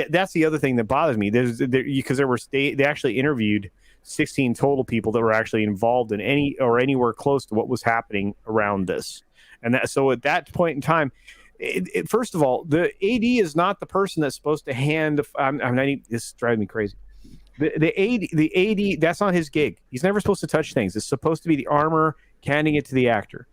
that's the other thing that bothers me. They actually interviewed 16 total people that were actually involved in anywhere close to what was happening around this. And so at that point in time, first of all, the AD is not the person that's supposed to hand. This is driving me crazy. The AD, that's not his gig. He's never supposed to touch things. It's supposed to be the armor handing it to the actor.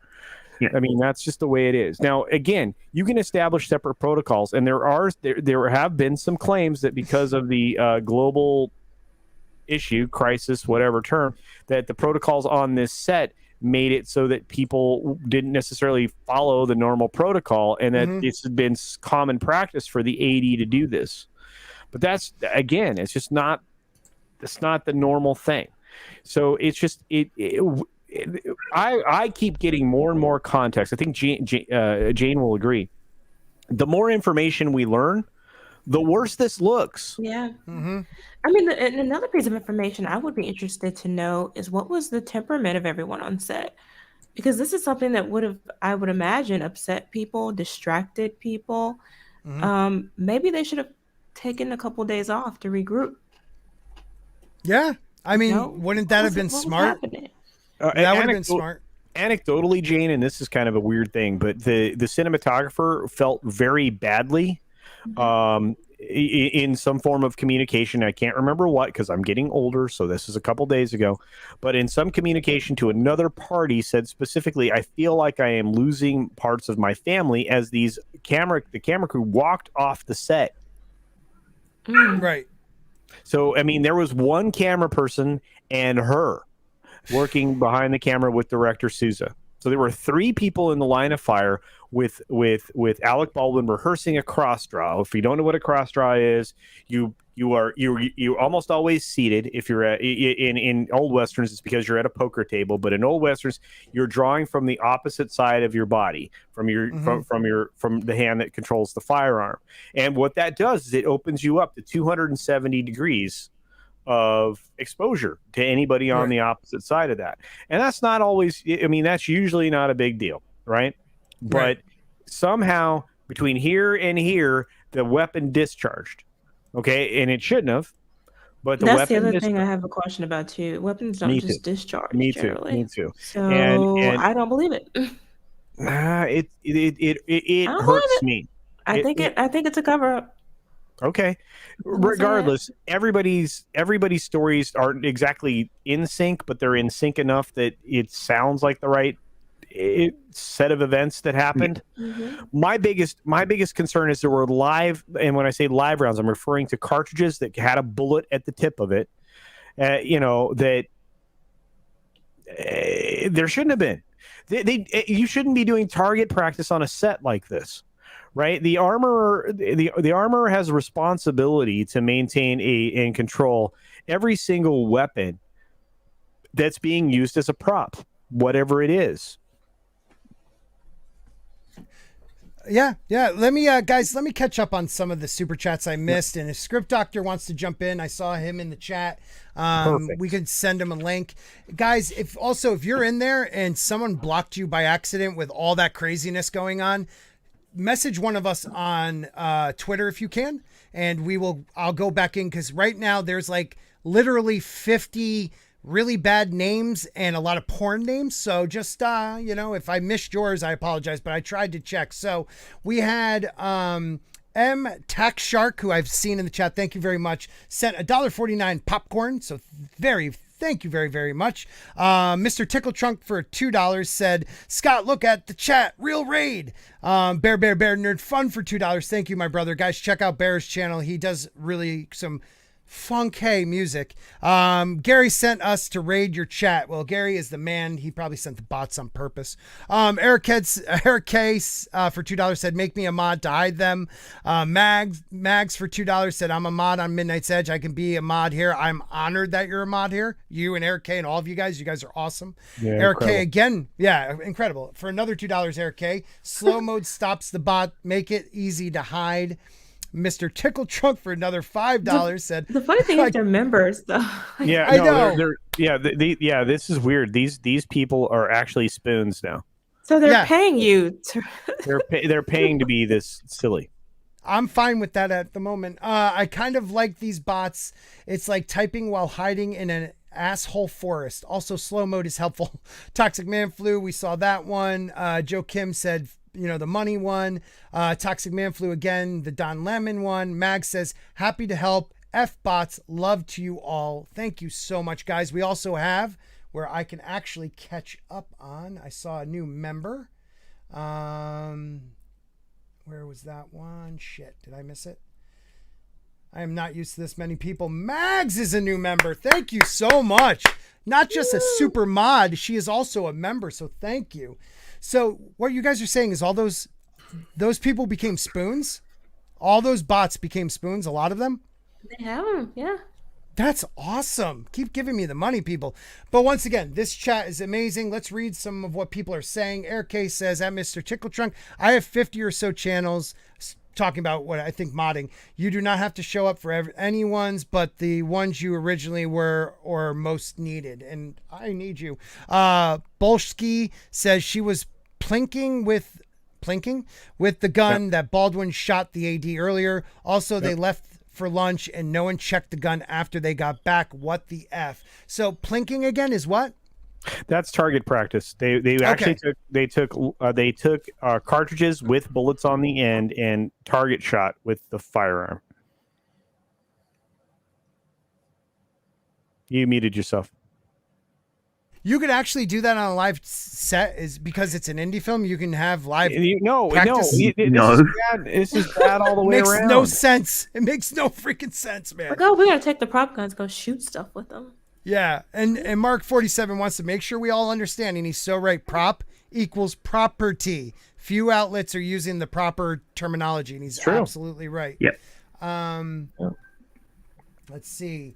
Yeah. I mean, that's just the way it is. Now, again, you can establish separate protocols, and there have been some claims that because of the global issue, crisis, whatever term, that the protocols on this set made it so that people didn't necessarily follow the normal protocol, and that it's been common practice for the AD to do this. But that's, again, it's just not. It's not the normal thing. So it's just I keep getting more and more context. I think Jayne will agree. The more information we learn, the worse this looks. Yeah. I mean, and another piece of information I would be interested to know is what was the temperament of everyone on set? Because this is something that I would imagine, upset people, distracted people. Maybe they should have taken a couple days off to regroup. Yeah. I mean, wouldn't that have been smart? That would have been smart. Anecdotally, Jayne, and this is kind of a weird thing, but the cinematographer felt very badly in some form of communication. I can't remember what, because I'm getting older, so this is a couple days ago. But in some communication to another party, said specifically, I feel like I am losing parts of my family as the camera crew walked off the set. Right. So, I mean, there was one camera person and her working behind the camera with director Souza. So there were 3 people in the line of fire with Alec Baldwin rehearsing a cross draw. If you don't know what a cross draw is, you're almost always seated. If you're in old westerns, it's because you're at a poker table. But in old westerns, you're drawing from the opposite side of your body, from the hand that controls the firearm. And what that does is it opens you up to 270 degrees of exposure to anybody on the opposite side of that. And that's not always, I mean, that's usually not a big deal, right? But somehow between here and here, the weapon discharged. Okay, and it shouldn't have. But that's the other thing I have a question about too. Weapons don't just discharge. Me generally. too. So and I don't believe it. It hurts me. I think it's a cover up. Okay. Regardless, everybody's stories aren't exactly in sync, but they're in sync enough that it sounds like the right set of events that happened. My biggest concern is there were live, and when I say live rounds, I'm referring to cartridges that had a bullet at the tip of it. That there shouldn't have been. You shouldn't be doing target practice on a set like this. Right, the armorer has a responsibility to maintain and control every single weapon that's being used as a prop, whatever it is. Yeah. Let me, guys, catch up on some of the super chats I missed. And if Script Doctor wants to jump in, I saw him in the chat. We could send him a link, guys. If you're in there and someone blocked you by accident with all that craziness going on, message one of us on Twitter if you can, and I'll go back in, because right now there's like literally 50 really bad names and a lot of porn names. So just if I missed yours, I apologize, but I tried to check. So we had M Tax Shark, who I've seen in the chat, thank you very much, sent $1.49 popcorn. So very Thank you very, very much. Mr. Tickle Trunk for $2 said, Scott, look at the chat. Real raid. Bear Nerd Fun for $2. Thank you, my brother. Guys, check out Bear's channel. He does really some funky music. Gary sent us to raid your chat. Well, Gary is the man. He probably sent the bots on purpose. Eric K for $2 said, make me a mod to hide them. Mags for $2 said, I'm a mod on Midnight's Edge. I can be a mod here. I'm honored that you're a mod here. You and Eric K and all of you guys are awesome. Yeah, Eric incredible. K again. Yeah, incredible. For another $2, Eric K. Slow mode stops the bot. Make it easy to hide. Mr. Tickle Trunk for another $5 said, The funny thing is they're members, though. Yeah, I no, know. Yeah, this is weird. These people are actually spoons now. So they're paying you to. They're paying to be this silly. I'm fine with that at the moment. I kind of like these bots. It's like typing while hiding in an asshole forest. Also, slow mode is helpful. Toxic Man Flu, we saw that one. Joe Kim said, the money one. Toxic Man Flu again, the Don Lemon one. Mag says, happy to help. F-bots, love to you all. Thank you so much, guys. We also have, where I can actually catch up on, I saw a new member. Where was that one? Shit, did I miss it? I am not used to this many people. Mags is a new member. Thank you so much. Not just a super mod, she is also a member, so thank you. So what you guys are saying is all those people became spoons? All those bots became spoons, a lot of them? They have them, yeah. That's awesome. Keep giving me the money, people. But once again, this chat is amazing. Let's read some of what people are saying. Eric K says, at Mr. Tickle Trunk, I have 50 or so channels talking about what I think modding. You do not have to show up for anyone's, but the ones you originally were or most needed. And I need you. Bolsky says she was plinking with the gun that Baldwin shot the AD earlier. Also, they left for lunch and no one checked the gun after they got back. What the F? So plinking again is what? That's target practice. They actually took cartridges with bullets on the end and target shot with the firearm. You muted yourself. You could actually do that on a live set, is because it's an indie film. You can have live. No. This is bad all the way makes around. No sense. It makes no freaking sense, man. Like, oh, we gotta take the prop guns, go shoot stuff with them. Yeah, and Mark 47 wants to make sure we all understand, and he's so right. Prop equals property. Few outlets are using the proper terminology, and he's absolutely right. Yep. Let's see.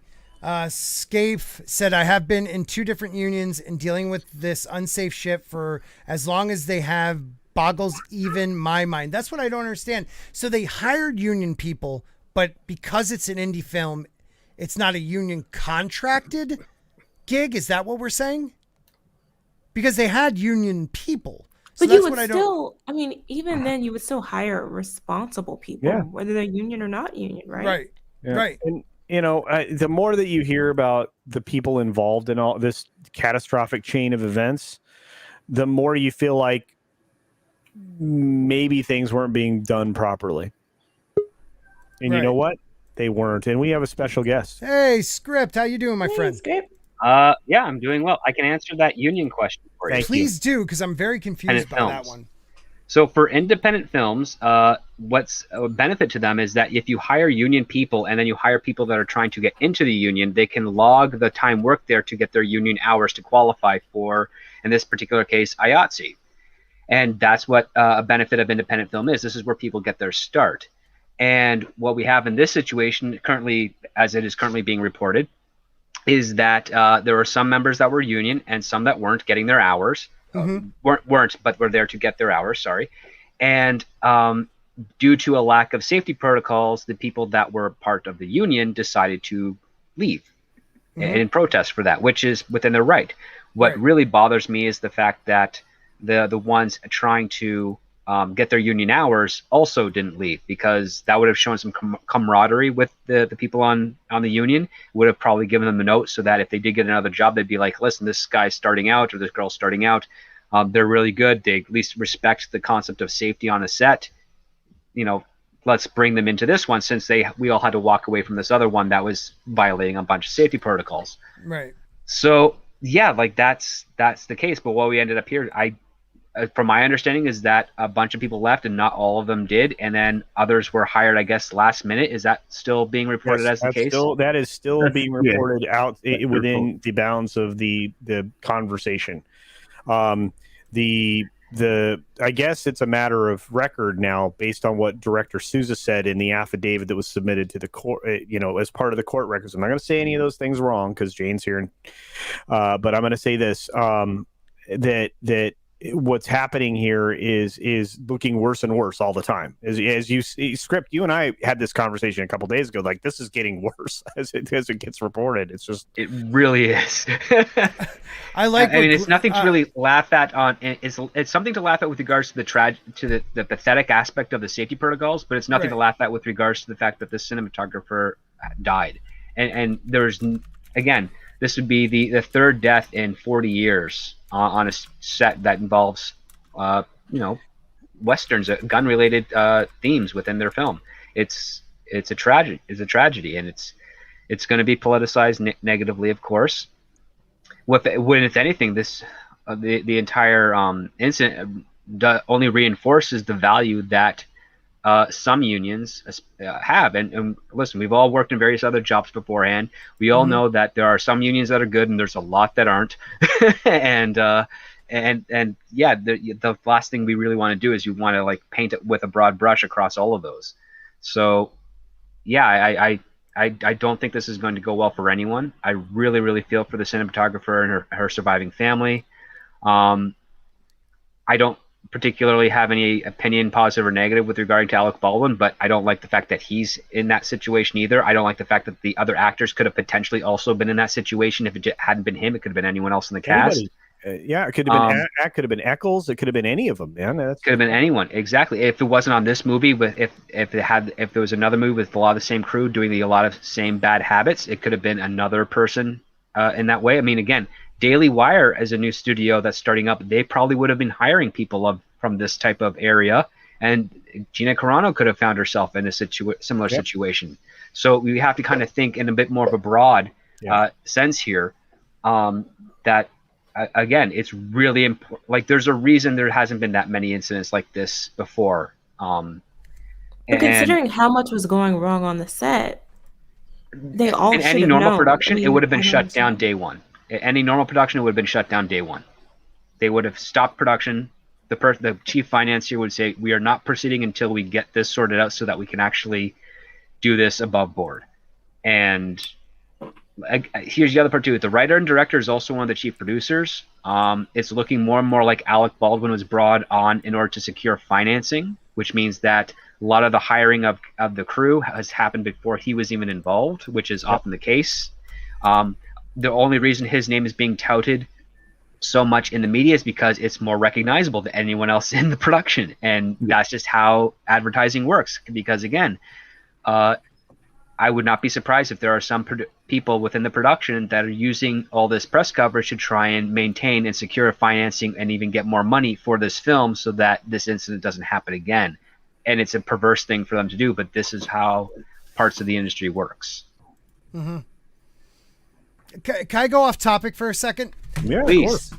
Scape said, I have been in 2 different unions and dealing with this unsafe shit for as long as they have boggles even my mind. That's what I don't understand. So they hired union people, but because it's an indie film, it's not a union contracted gig. Is that what we're saying? Because they had union people. So But you would still, I mean, even then you would still hire responsible people, whether they're union or not union, right? Right. Yeah. Right. And the more that you hear about the people involved in all this catastrophic chain of events, the more you feel like maybe things weren't being done properly. And you know what? They weren't. And we have a special guest. Hey, Script, how you doing, my friend? Script. Yeah, I'm doing well. I can answer that union question for you. Please do, because I'm very confused by that one. So for independent films, what's a benefit to them is that if you hire union people and then you hire people that are trying to get into the union, they can log the time worked there to get their union hours to qualify for, in this particular case, IATSE. And that's what a benefit of independent film is. This is where people get their start. And what we have in this situation currently, as it is currently being reported, is that there were some members that were union and some that weren't getting their hours. Weren't, but were there to get their hours, sorry. And due to a lack of safety protocols, the people that were part of the union decided to leave in protest for that, which is within their right. What really bothers me is the fact that the ones trying to get their union hours also didn't leave, because that would have shown some camaraderie with the people on the union, would have probably given them the note so that if they did get another job, they'd be like, listen, this guy's starting out or this girl's starting out. They're really good. They at least respect the concept of safety on a set. Let's bring them into this one, since we all had to walk away from this other one that was violating a bunch of safety protocols. Right. So yeah, like that's the case. But what we ended up here, from my understanding, is that a bunch of people left and not all of them did, and then others were hired, I guess, last minute. Is that still being reported as the case? That is still being reported out within the bounds of the conversation. I guess it's a matter of record now, based on what Director Souza said in the affidavit that was submitted to the court, as part of the court records. I'm not going to say any of those things wrong because Jayne's here, but I'm going to say this: that what's happening here is looking worse and worse all the time. As you see, Script, you and I had this conversation a couple days ago. Like, this is getting worse as it gets reported. It really is. I mean, it's nothing to really laugh at. It's something to laugh at with regards to the pathetic aspect of the safety protocols, but it's nothing to laugh at with regards to the fact that the cinematographer died. And there's, again, this would be the third death in 40 years on a set that involves, westerns, gun-related themes within their film. It's a tragedy. It's a tragedy, and it's going to be politicized negatively, of course. When if anything, this the entire incident only reinforces the value that some unions have. And listen, we've all worked in various other jobs beforehand. We all know that there are some unions that are good and there's a lot that aren't. and yeah, the last thing we really want to do is you want to like paint it with a broad brush across all of those. So yeah, I don't think this is going to go well for anyone. I really, really feel for the cinematographer and her surviving family. I don't particularly have any opinion, positive or negative, with regarding to Alec Baldwin, but I don't like the fact that he's in that situation either. I don't like the fact that the other actors could have potentially also been in that situation. If it hadn't been him, it could have been anyone else in the cast. Yeah, it could have been Eccles. It could have been any of them, man. Could have been anyone, exactly. If it wasn't on this movie, if there was another movie with a lot of the same crew doing a lot of same bad habits, it could have been another person in that way. I mean, again, Daily Wire, as a new studio that's starting up, they probably would have been hiring people from this type of area, and Gina Carano could have found herself in a similar situation. So we have to kind of think in a bit more of a broad sense here. That again, it's really important. Like, there's a reason there hasn't been that many incidents like this before. But considering how much was going wrong on the set, they all in any normal production, it would have been shut down day one. Any normal production, it would have been shut down day one. They would have stopped production. The chief financier would say, we are not proceeding until we get this sorted out so that we can actually do this above board. And here's the other part too. The writer and director is also one of the chief producers. It's looking more and more like Alec Baldwin was brought on in order to secure financing, which means that a lot of the hiring of the crew has happened before he was even involved, which is often the case. The only reason his name is being touted so much in the media is because it's more recognizable than anyone else in the production, and that's just how advertising works. Because again, I would not be surprised if there are some people within the production that are using all this press coverage to try and maintain and secure financing and even get more money for this film so that this incident doesn't happen again. And it's a perverse thing for them to do, but this is how parts of the industry works. Mm-hmm. Can I go off topic for a second? Yeah, please.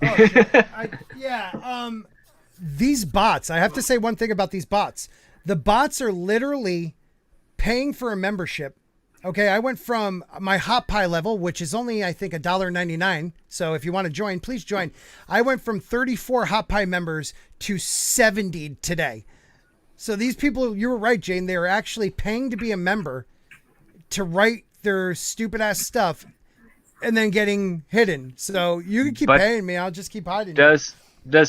These bots, I have to say one thing about these bots. The bots are literally paying for a membership. Okay, I went from my Hot Pie level, which is only, I think, $1.99. So if you want to join, please join. I went from 34 Hot Pie members to 70 today. So these people, you were right, Jayne, they are actually paying to be a member to write their stupid ass stuff and then getting hidden. So you can keep paying me. I'll just keep hiding. Does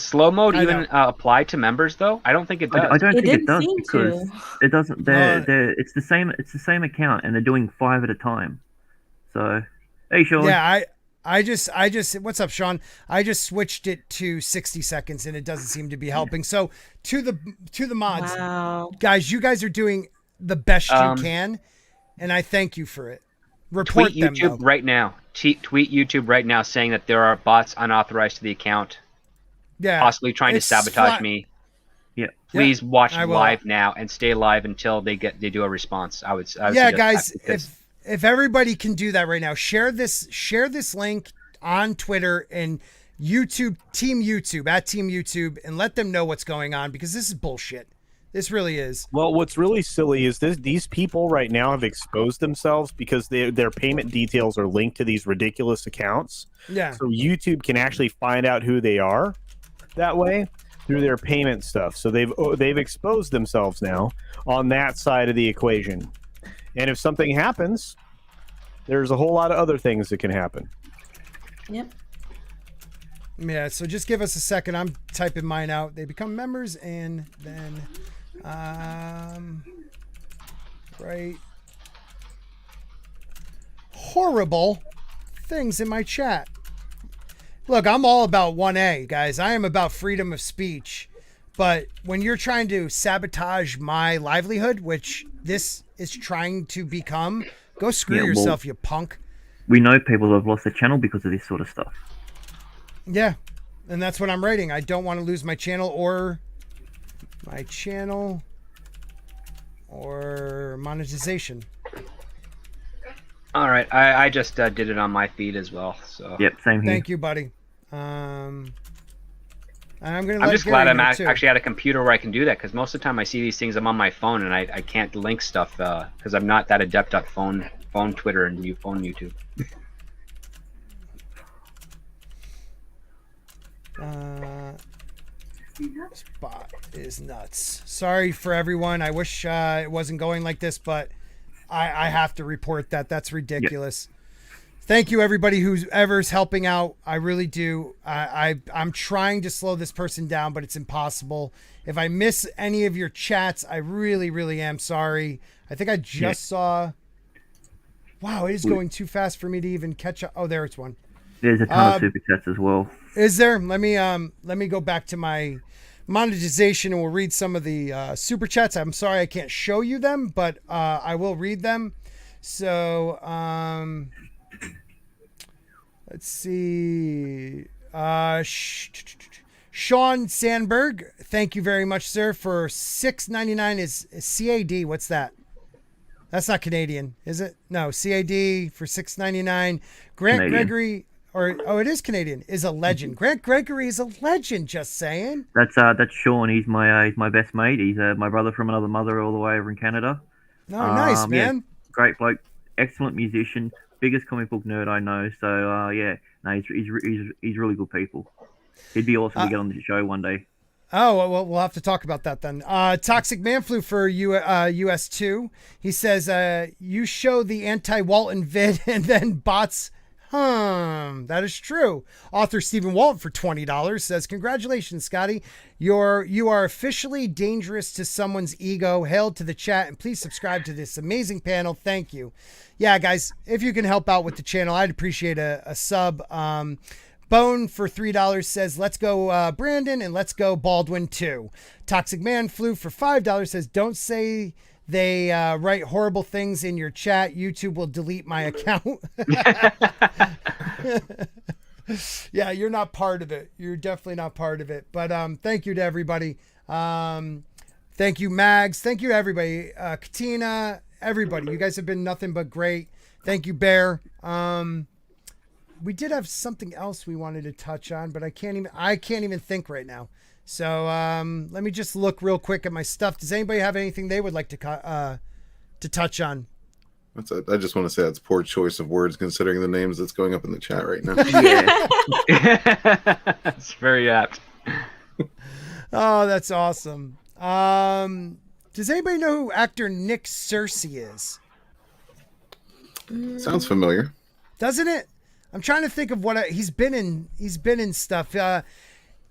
slow mode even apply to members though? I don't think it does. I don't think it does, because it doesn't. It's the same. It's the same account, and they're doing 5 at a time. So, hey, Sean. Yeah, I just. What's up, Sean? I just switched it to 60 seconds, and it doesn't seem to be helping. So to the mods, guys, you guys are doing the best you can, and I thank you for it. Report tweet YouTube right now. Tweet YouTube right now saying that there are bots unauthorized to the account. Yeah, possibly trying to sabotage me. Yeah, please watch live now and stay live until they do a response. I would guys, if everybody can do that right now, share this link on Twitter and YouTube, Team YouTube, and let them know what's going on, because this is bullshit. This really is. Well, what's really silly is these people right now have exposed themselves because their payment details are linked to these ridiculous accounts. Yeah. So YouTube can actually find out who they are that way through their payment stuff. So they've exposed themselves now on that side of the equation. And if something happens, there's a whole lot of other things that can happen. Yep. Yeah, so just give us a second. I'm typing mine out. They become members, and then right, horrible things in my chat. Look, I'm all about 1A, guys. I am about freedom of speech. But when you're trying to sabotage my livelihood, which this is trying to become, go screw yourself, you punk. We know people who have lost their channel because of this sort of stuff. Yeah, and that's what I'm writing. I don't want to lose my channel or monetization. All right, I just did it on my feed as well. So yep, same here. Thank you, buddy. I'm just glad I'm actually at a computer where I can do that, because most of the time I see these things, I'm on my phone and I can't link stuff because I'm not that adept at phone Twitter and phone YouTube. Spot is nuts. Sorry for everyone. I wish it wasn't going like this, but I have to report that. That's ridiculous. Yep. Thank you, everybody who's ever's helping out. I really do. I'm trying to slow this person down, but it's impossible. If I miss any of your chats, I really, really am sorry. I think I just saw. Wow, it is going too fast for me to even catch up. Oh, there it's one. There's a ton of super chats as well. Is there? Let me go back to my monetization and we'll read some of the super chats. I'm sorry I can't show you them, but I will read them. So let's see. Sean Sandberg, thank you very much, sir, for $6.99 is CAD. What's that? That's not Canadian, is it? No, CAD for $6.99. Grant Canadian. Gregory, it is Canadian, is a legend. Grant Gregory is a legend, just saying. That's Sean. He's my best mate. He's my brother from another mother all the way over in Canada. Oh, nice, man. Yeah, great bloke, excellent musician, biggest comic book nerd I know. So he's really good people. He'd be awesome to get on the show one day. Oh, well, we'll have to talk about that then. Toxic Man Flew for US2. He says, you show the anti-Walton vid and then bots. That is true. Author Stephen Walton for $20 says, congratulations, Scotty. You are officially dangerous to someone's ego. Hail to the chat, and please subscribe to this amazing panel. Thank you. Yeah, guys, if you can help out with the channel, I'd appreciate a sub. Bone for $3 says, let's go Brandon, and let's go Baldwin too. Toxic Man Flew for $5 says, don't say they write horrible things in your chat. YouTube will delete my account. Yeah, you're not part of it. You're definitely not part of it. But thank you to everybody. Thank you, Mags. Thank you to everybody. Katina, everybody. You guys have been nothing but great. Thank you, Bear. We did have something else we wanted to touch on, but I can't even think right now. So let me just look real quick at my stuff. Does anybody have anything they would like to touch on? I just want to say that's poor choice of words considering the names that's going up in the chat right now. Yeah. That's very apt. Oh, that's awesome. Does anybody know who actor Nick Searcy is? Sounds familiar. Doesn't it? I'm trying to think of what he's been in. He's been in stuff.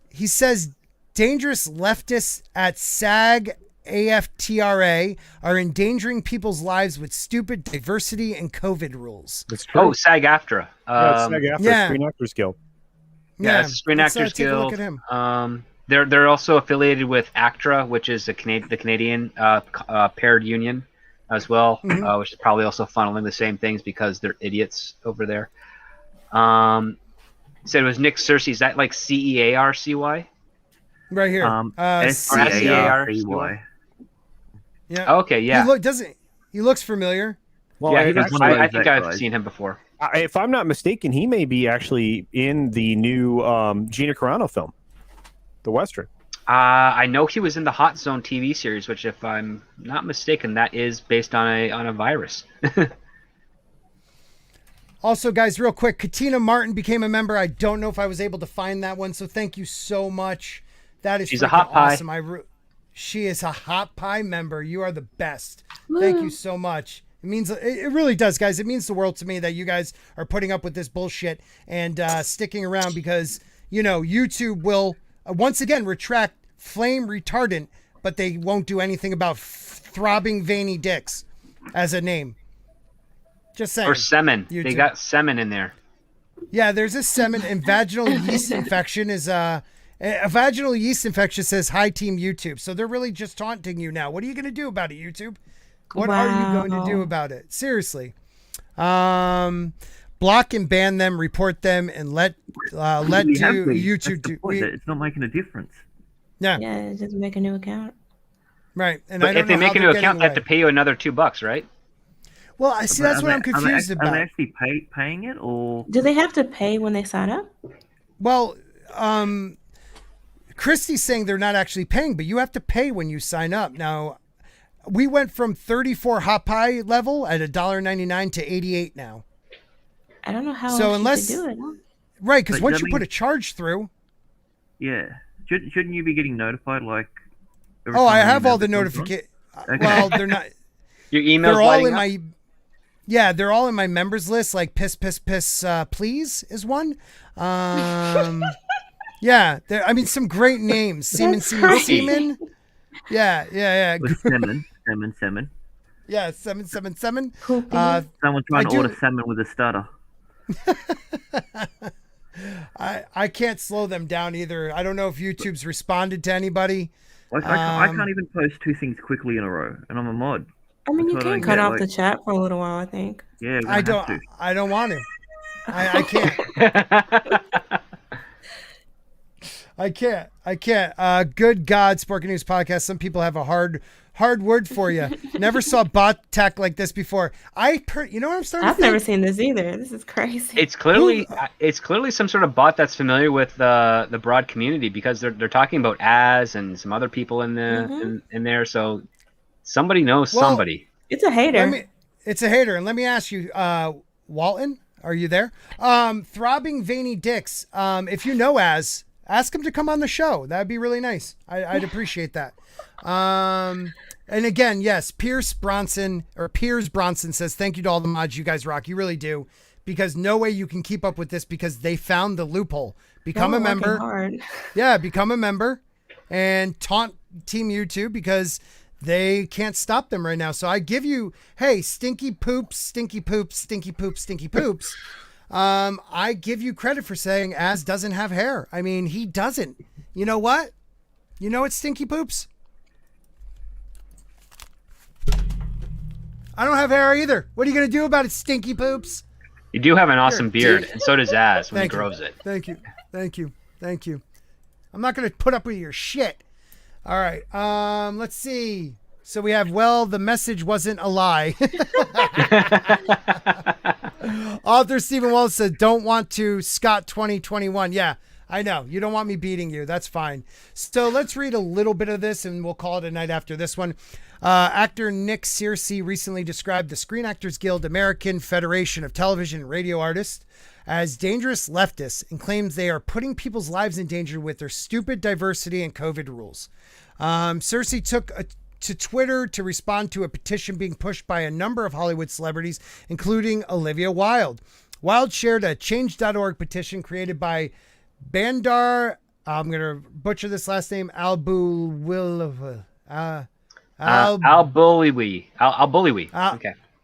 He says dangerous leftists at SAG AFTRA are endangering people's lives with stupid diversity and COVID rules. That's true. Oh, SAG-AFTRA. SAG-AFTRA, Screen Actors Guild. Yeah, it's Screen Actors Guild. Take a look at him. They're also affiliated with ACTRA, which is the Canadian paired union as well, which is probably also funneling the same things because they're idiots over there. Said it was Nick Searcy. Is that like CEARCY? Right here. SCARCY. Yeah. Okay. Yeah. He looks familiar. Well, yeah, I think I've seen him before. If I'm not mistaken, he may be actually in the new Gina Carano film, the Western. I know he was in the Hot Zone TV series, which, if I'm not mistaken, that is based on a virus. Also, guys, real quick, Katina Martin became a member. I don't know if I was able to find that one, so thank you so much. That is She's a hot pie. awesome. She is a hot pie member. You are the best. Thank you so much. It means it really does, guys. It means the world to me that you guys are putting up with this bullshit and sticking around because, YouTube will once again retract flame retardant, but they won't do anything about throbbing veiny dicks as a name. Just saying. Or semen. YouTube. They got semen in there. Yeah, there's a semen and vaginal yeast infection is a vaginal yeast infection says hi team YouTube. So they're really just taunting you now. What are you going to do about it, YouTube? What are you going to do about it? Seriously. Block and ban them, report them, and let YouTube do. It's not making a difference. Yeah. Yeah, just make a new account. Right. And But if they make a new account, they have to pay you another $2, right? Well, I see. That's what I'm confused about. Are they actually paying it, or do they have to pay when they sign up? Well, Christy's saying they're not actually paying, but you have to pay when you sign up. Now, we went from 34 hot pie level at $1.99 to 88 now. I don't know how so else unless you could do it. Right, because once you put a charge through. Yeah. Shouldn't you be getting notified like? Oh, I have all the notifications. Okay. Well, they're not. Your emails. They're all in my. Yeah, they're all in my members list. Like piss, please is one. Yeah, I mean some great names. Semen. Yeah. Semen. Yeah, 777. Someone trying to order salmon with a stutter. I can't slow them down either. I don't know if YouTube's responded to anybody. I can't even post two things quickly in a row, and I'm a mod. I mean, you can cut off the chat for a little while, I think. Yeah, I don't want to. I can't. I can't. Good God, Sporking News Podcast. Some people have a hard word for you. Never saw bot tech like this before. You know what I'm starting to think? I've never seen this either. This is crazy. It's clearly some sort of bot that's familiar with the broad community because they're talking about Az and some other people in there. So somebody knows somebody. It's a hater. It's a hater. And let me ask you, Walton, are you there? Throbbing veiny dicks. If you know Az, ask him to come on the show. That'd be really nice. I'd appreciate that. And again, yes, Piers Bronson says, thank you to all the mods. You guys rock. You really do. Because no way you can keep up with this because they found the loophole. Become a member. Hard. Yeah, become a member and taunt Team YouTube because they can't stop them right now. So I give you, hey, stinky poops. I give you credit for saying Az doesn't have hair. I mean, he doesn't. You know what? You know what, stinky poops? I don't have hair either. What are you going to do about it, stinky poops? You do have an awesome beard, and so does Az when he grows it. Thank you. I'm not going to put up with your shit. All right. Let's see. So we have, the message wasn't a lie. Author Stephen Wallace said, don't want to Scott 2021. Yeah, I know. You don't want me beating you. That's fine. So let's read a little bit of this and we'll call it a night after this one. Actor Nick Searcy recently described the Screen Actors Guild American Federation of Television and Radio Artists as dangerous leftists and claims they are putting people's lives in danger with their stupid diversity and COVID rules. Searcy took to Twitter to respond to a petition being pushed by a number of Hollywood celebrities, including Olivia Wilde. Wilde shared a Change.org petition created by Bandar, I'm going to butcher this last name, Al-Buliwi. Okay.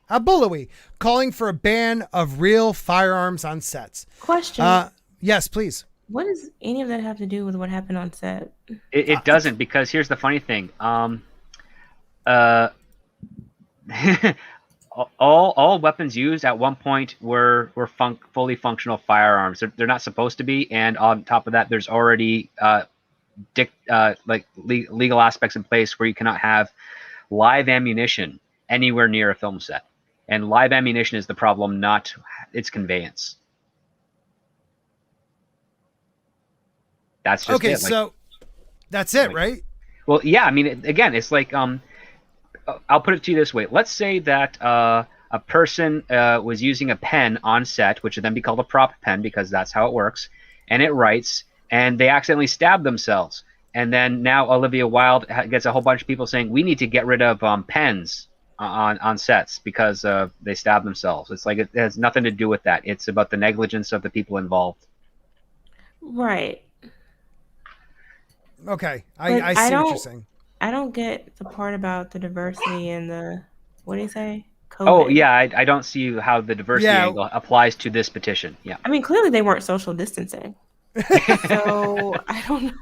Al-Buliwi, calling for a ban of real firearms on sets. Question. Yes, please. What does any of that have to do with what happened on set? It doesn't, because here's the funny thing. All weapons used at one point were fully functional firearms. They're not supposed to be, and on top of that, there's already legal aspects in place where you cannot have live ammunition anywhere near a film set. And live ammunition is the problem, not its conveyance. That's just okay. it. So that's it, right? Well, yeah. I mean, again, it's like I'll put it to you this way. Let's say that a person was using a pen on set, which would then be called a prop pen because that's how it works, and it writes, and they accidentally stab themselves. And then now Olivia Wilde gets a whole bunch of people saying, we need to get rid of pens on sets because they stab themselves. It's like it has nothing to do with that. It's about the negligence of the people involved. Right. Okay. I see what you're saying. I don't get the part about the diversity and the, what do you say? COVID. Oh, yeah. I don't see how the diversity angle applies to this petition. Yeah. I mean, clearly they weren't social distancing. So I don't know.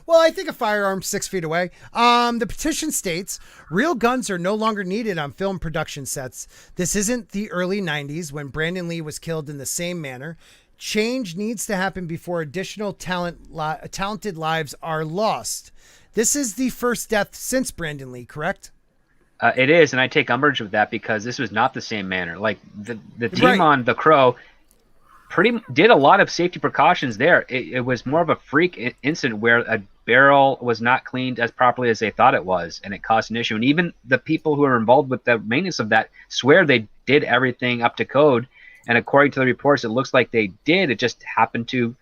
Well, I think a firearm's 6 feet away. The petition states, real guns are no longer needed on film production sets. This isn't the early 90s when Brandon Lee was killed in the same manner. Change needs to happen before additional talented lives are lost. This is the first death since Brandon Lee, correct? It is, and I take umbrage with that because this was not the same manner. Like the team on The Crow did a lot of safety precautions there. It was more of a freak incident where a barrel was not cleaned as properly as they thought it was, and it caused an issue. And even the people who are involved with the maintenance of that swear they did everything up to code. And according to the reports, it looks like they did. It just happened to,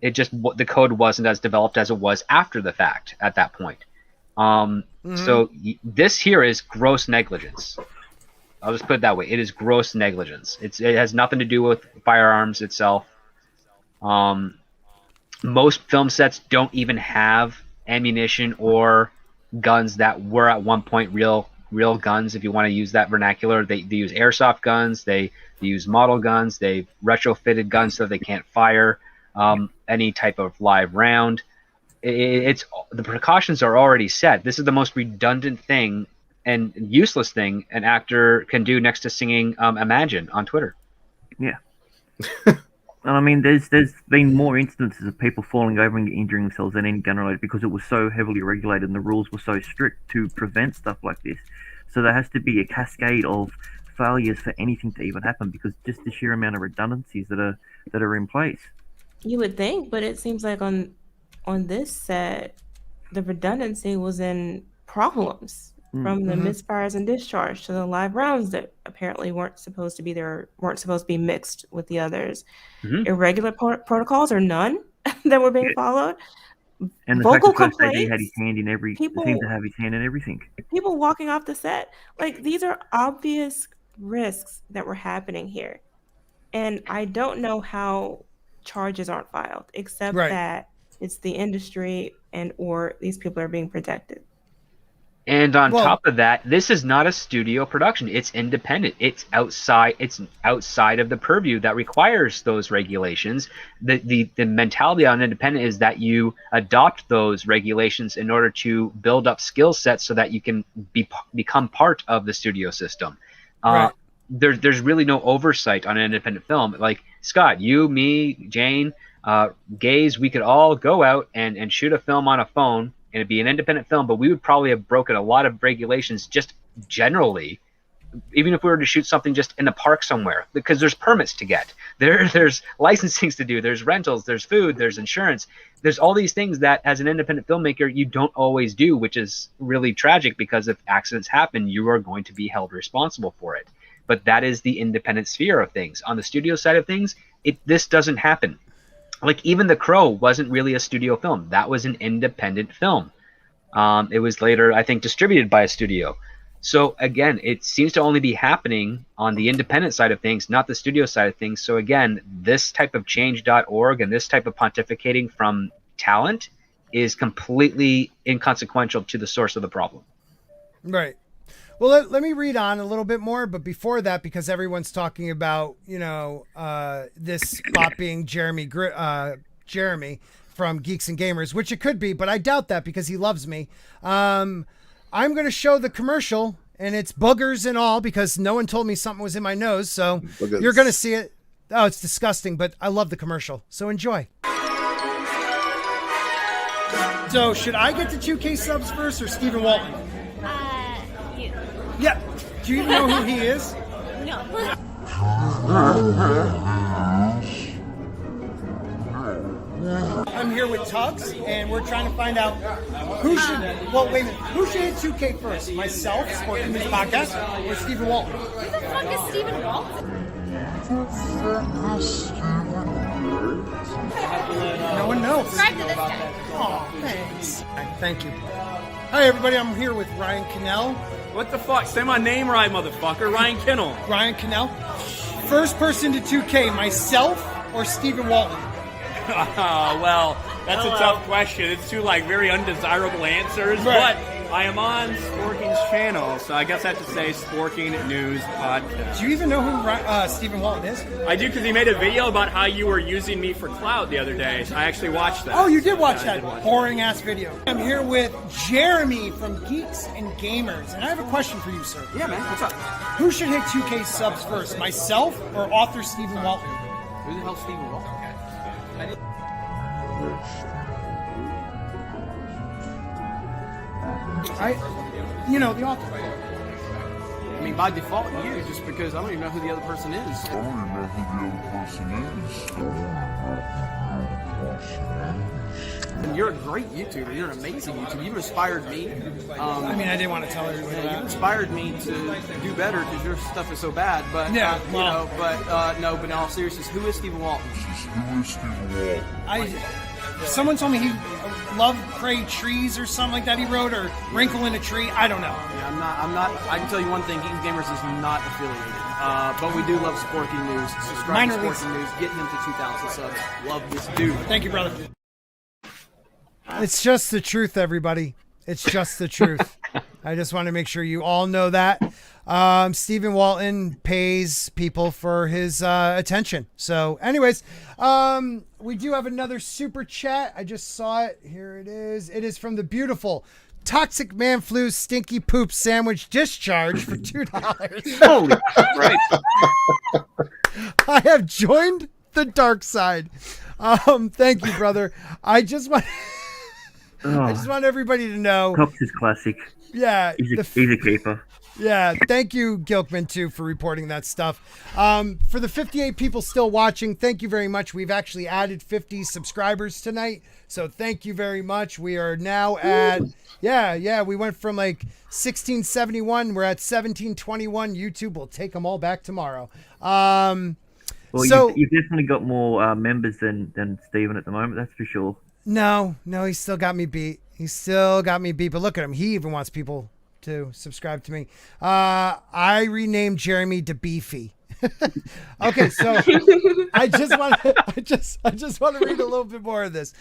the code wasn't as developed as it was after the fact at that point. So this here is gross negligence. I'll just put it that way. It is gross negligence. It has nothing to do with firearms itself. Most film sets don't even have ammunition or guns that were at one point real guns, if you want to use that vernacular. They use airsoft guns. They use model guns. They retrofitted guns so they can't fire any type of live round. The precautions are already set. This is the most redundant thing and useless thing an actor can do next to singing Imagine on Twitter. Yeah. And I mean, there's been more instances of people falling over and injuring themselves than any gun-related because it was so heavily regulated and the rules were so strict to prevent stuff like this. So there has to be a cascade of failures for anything to even happen because just the sheer amount of redundancies that are in place. You would think, but it seems like on this set, the redundancy was in problems from the misfires and discharge to the live rounds that apparently weren't supposed to be mixed with the others. Irregular protocols or none that were being followed. And the vocal fact that he complaints. had his hand in seemed to have his hand in everything. People walking off the set, like these are obvious risks that were happening here, and I don't know how charges aren't filed, except that it's the industry or these people are being protected. And on top of that, this is not a studio production. It's independent. It's outside of the purview that requires those regulations. The mentality on independent is that you adopt those regulations in order to build up skill sets so that you can become part of the studio system. There's really no oversight on an independent film. Like Scott, you, me, Jane, Gaze, we could all go out and shoot a film on a phone, and it'd be an independent film, but we would probably have broken a lot of regulations just generally, even if we were to shoot something just in the park somewhere, because there's permits to get. There's licensings to do, there's rentals, there's food, there's insurance. There's all these things that as an independent filmmaker, you don't always do, which is really tragic because if accidents happen, you are going to be held responsible for it. But that is the independent sphere of things. On the studio side of things, this doesn't happen. Like even The Crow wasn't really a studio film. That was an independent film. It was later, I think, distributed by a studio. So again, it seems to only be happening on the independent side of things, not the studio side of things. So again, this type of change.org and this type of pontificating from talent is completely inconsequential to the source of the problem. Right. Well, let me read on a little bit more, but before that, because everyone's talking about, this spot being Jeremy from Geeks and Gamers, which it could be, but I doubt that because he loves me. I'm going to show the commercial, and it's boogers and all because no one told me something was in my nose, so you're going to see it. Oh, it's disgusting, but I love the commercial, so enjoy. So, should I get the 2K subs first or Stephen Walton? You. Yeah. Do you even know who he is? know. I'm here with Tugs, and we're trying to find out who should hit 2K first? Myself, Sporking this podcast, or Stephen Walton? Who the fuck is Stephen Walton? No one knows. Subscribe to this guy. Oh, thanks. Thank you. Hi, everybody. I'm here with Ryan Cannell. What the fuck? Say my name right, motherfucker. Ryan Kinnell. Ryan Cannell. First person to 2K, myself or Stephen Walton? Well, that's a tough question. It's two very undesirable answers, right. But I am on Sporking's channel, so I guess I have to say Sporking News Podcast. Do you even know who Stephen Walton is? I do, because he made a video about how you were using me for clout the other day, so I actually watched that. Oh, you did watch that boring ass video. I'm here with Jeremy from Geeks and Gamers, and I have a question for you, sir. Yeah, man. What's up? Who should hit 2K subs first, myself or author Stephen Walton? Who the hell's Stephen Walton? The author. I mean, by default, you, just because I don't even know who the other person is. And you're a great YouTuber. You're an amazing YouTuber. You've inspired me. I didn't want to tell everybody that. You inspired me to do better because your stuff is so bad. But but in all seriousness, who is Stephen Walton? Someone told me he loved Pray Trees or something like that he wrote, or Wrinkle in a Tree. I don't know. Yeah, I'm not. I can tell you one thing: Geeks and Gamers is not affiliated. But we do love Sporking News. Subscribe to Sporking News. Get him to 2,000 subs. Love this dude. Thank you, brother. It's just the truth, everybody. It's just the truth. I just want to make sure you all know that. Stephen Walton pays people for his attention. So anyways, we do have another super chat. I just saw it. Here it is. It is from the beautiful Toxic Man Flu Stinky Poop Sandwich Discharge for $2. Holy right. I have joined the dark side. Thank you, brother. I just want everybody to know. Cops is classic. Yeah. He's a keeper. Yeah, thank you, Gilkman, too, for reporting that stuff. For the 58 people still watching, thank you very much. We've actually added 50 subscribers tonight, so thank you very much. We are now at, we went from 1671. We're at 1721. YouTube will take them all back tomorrow. Well, you've definitely got more members than Steven at the moment, that's for sure. No, he's still got me beat. But look at him. He even wants people to subscribe to me. I renamed Jeremy to Beefy. Okay, so I just want to read a little bit more of this.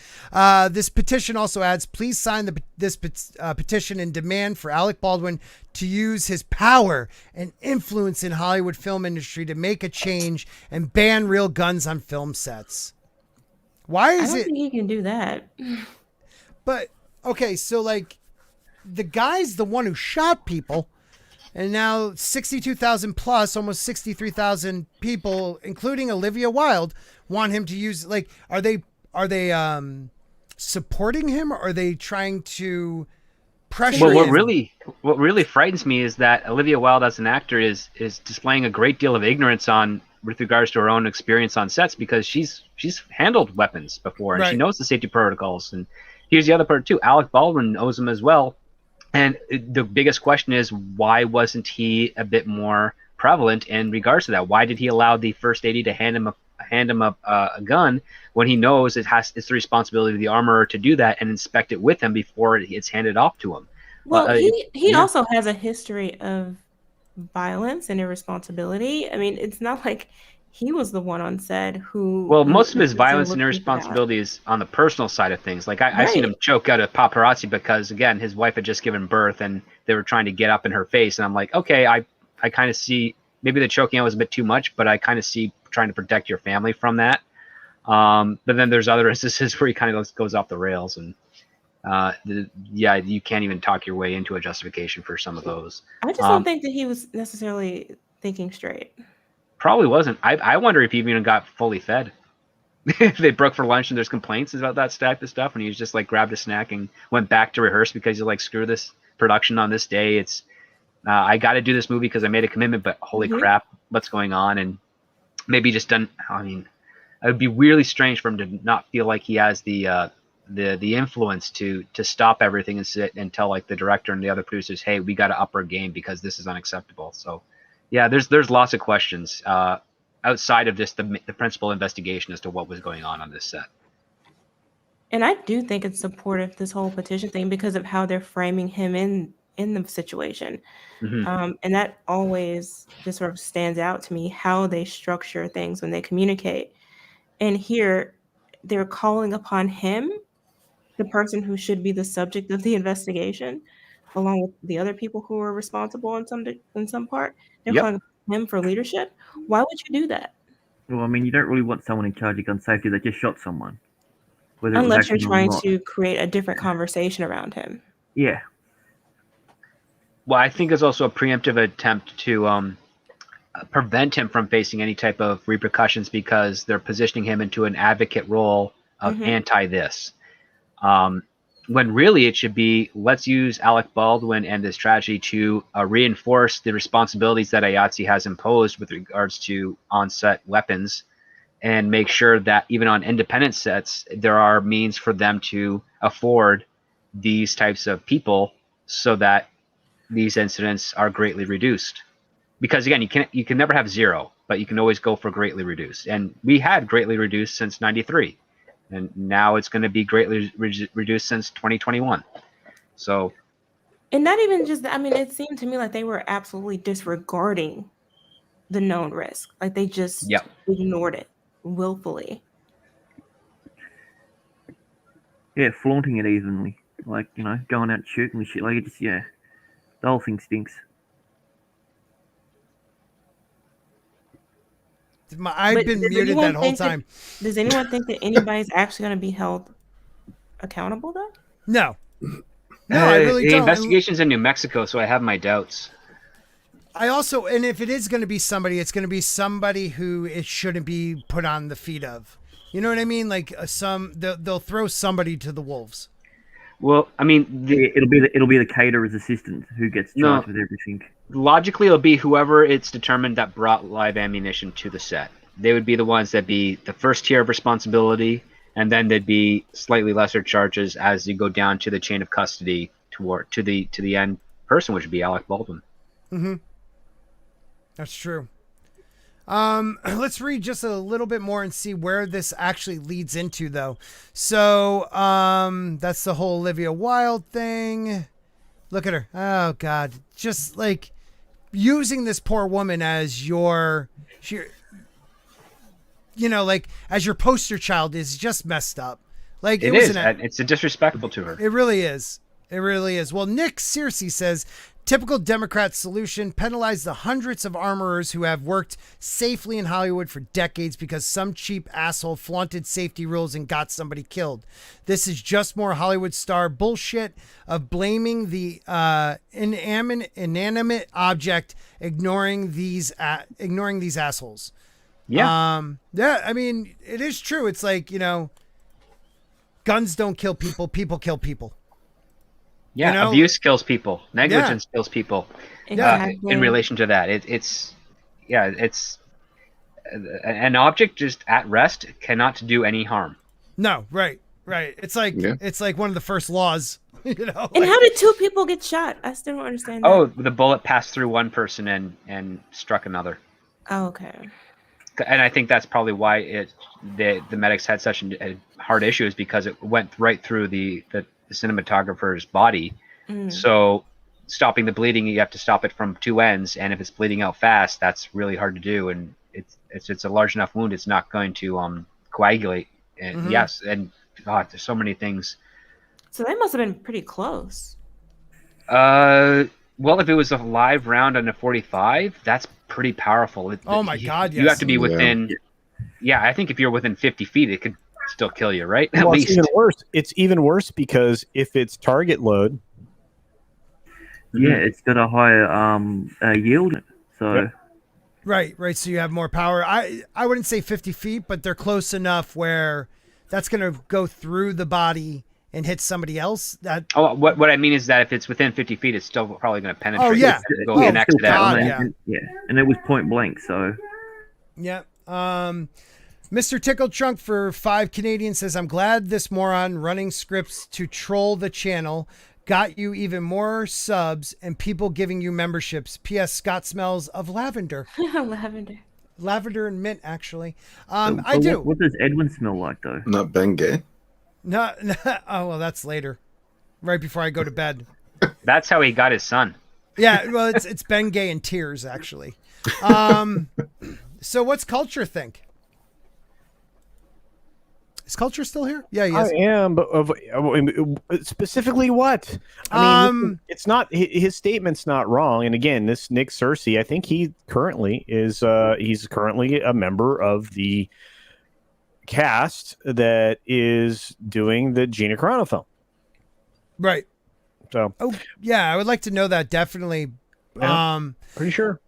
This petition also adds, please sign this petition and demand for Alec Baldwin to use his power and influence in Hollywood film industry to make a change and ban real guns on film sets. Why is I don't think he can do that. But okay, so the guy's the one who shot people, and now 62,000 plus, almost 63,000 people, including Olivia Wilde, want him to use. Are they supporting him, or are they trying to pressure him? What really frightens me is that Olivia Wilde, as an actor, is displaying a great deal of ignorance with regards to her own experience on sets, because she's handled weapons before, and she knows the safety protocols. And here's the other part too: Alec Baldwin knows them as well. And the biggest question is, why wasn't he a bit more prevalent in regards to that? Why did he allow the first AD to hand him a gun when he knows it's the responsibility of the armorer to do that and inspect it with him before it's handed off to him? Well, he also has a history of violence and irresponsibility. I mean, it's not like he was the one on set who... Well, most of his violence and irresponsibility is on the personal side of things. I've seen him choke out a paparazzi because, again, his wife had just given birth and they were trying to get up in her face. And I'm like, okay, I kind of see... Maybe the choking out was a bit too much, but I kind of see trying to protect your family from that. But then there's other instances where he kind of goes off the rails. And, you can't even talk your way into a justification for some of those. I just don't think that he was necessarily thinking straight. Probably wasn't. I wonder if he even got fully fed. If they broke for lunch and there's complaints about that type of stuff, and he was just grabbed a snack and went back to rehearse because he's screw this production on this day. It's I got to do this movie because I made a commitment, but holy crap, what's going on, and maybe just done. I mean, it would be really strange for him to not feel like he has the influence to stop everything and sit and tell like the director and the other producers, hey, we got to up our game because this is unacceptable. So yeah, there's lots of questions outside of just the principal investigation as to what was going on this set. And I do think it's supportive, this whole petition thing, because of how they're framing him in the situation. And that always just sort of stands out to me, how they structure things when they communicate. And here they're calling upon him, the person who should be the subject of the investigation, along with the other people who are responsible in some part. They're calling upon him for leadership. Why would you do that? Well, I mean, you don't really want someone in charge of gun safety that just shot someone. Unless you're trying to create a different conversation around him. Yeah. Well, I think it's also a preemptive attempt to prevent him from facing any type of repercussions because they're positioning him into an advocate role of anti-this. When really it should be, let's use Alec Baldwin and this tragedy to reinforce the responsibilities that IATSE has imposed with regards to on-set weapons, and make sure that even on independent sets, there are means for them to afford these types of people so that these incidents are greatly reduced. Because again, you can never have zero, but you can always go for greatly reduced. And we had greatly reduced since 93. And now it's going to be greatly reduced since 2021. So. And not even just, I mean, it seemed to me like they were absolutely disregarding the known risk. Like they just ignored it willfully. Yeah, flaunting it evenly. Like, you know, going out and shooting and shit. Like, it just, the whole thing stinks. I've been muted that whole time. Does anyone think that anybody's actually going to be held accountable, though? No. No, I really the don't. The investigation's in New Mexico, so I have my doubts. I also, and if it is going to be somebody, it's going to be somebody who it shouldn't be put on the feet of. You know what I mean? Like they'll throw somebody to the wolves. Well, I mean, it'll be the caterer's assistant who gets charged with everything. Logically, it'll be whoever it's determined that brought live ammunition to the set. They would be the ones that be the first tier of responsibility, and then there'd be slightly lesser charges as you go down to the chain of custody to the end person, which would be Alec Baldwin. Mm-hmm. That's true. Let's read just a little bit more and see where this actually leads into, though. So, that's the whole Olivia Wilde thing. Look at her. Oh, God. Just, like, using this poor woman as as your poster child is just messed up. Like, it's disrespectful to her. It really is. It really is. Well, Nick Searcy says, typical Democrat solution, penalize the hundreds of armorers who have worked safely in Hollywood for decades because some cheap asshole flaunted safety rules and got somebody killed. This is just more Hollywood star bullshit of blaming the inanimate object, ignoring these assholes. Yeah. I mean, it is true. It's like, guns don't kill people. People kill people. Yeah, abuse kills people. Negligence kills people. Exactly. In relation to that, it's an object just at rest cannot do any harm. No, right. It's like it's like one of the first laws. And how did two people get shot? I still don't understand that. Oh, the bullet passed through one person and struck another. Oh, okay. And I think that's probably why the medics had such a hard issue, is because it went right through the cinematographer's body. So stopping the bleeding, you have to stop it from two ends, and if it's bleeding out fast, that's really hard to do, and it's a large enough wound, it's not going to coagulate. And yes, and God, there's so many things. So that must have been pretty close. Well, if it was a live round on a 45, that's pretty powerful. Oh my God, yes. You have to be within I think if you're within 50 feet, it could still kill you, right? At least. It's even worse because if it's target load, it's got a higher yield. So right. So you have more power. I wouldn't say 50 feet, but they're close enough where that's going to go through the body and hits somebody else, that what I mean is that if it's within 50 feet, it's still probably going to penetrate. Oh, yeah. Go next to that. God, yeah, and it was point blank. So yeah. Mr. Tickled Trunk for 5 Canadian says, I'm glad this moron running scripts to troll the channel got you even more subs and people giving you memberships. P.S. Scott smells of lavender. Lavender and mint, actually. I do. What does Edwin smell like, though? Not Bengay. No, oh, well, that's later. Right before I go to bed. That's how he got his son. Yeah, well, it's Ben Gay in tears, actually. So what's Culture think? Is Culture still here? Yeah, he is. I am, but specifically what? I mean, it's not his statement's not wrong. And again, this Nick Cersei, I think he currently is. He's currently a member of the cast that is doing the Gina Carano film. Right. So. Oh yeah, I would like to know that definitely. Yeah, pretty sure.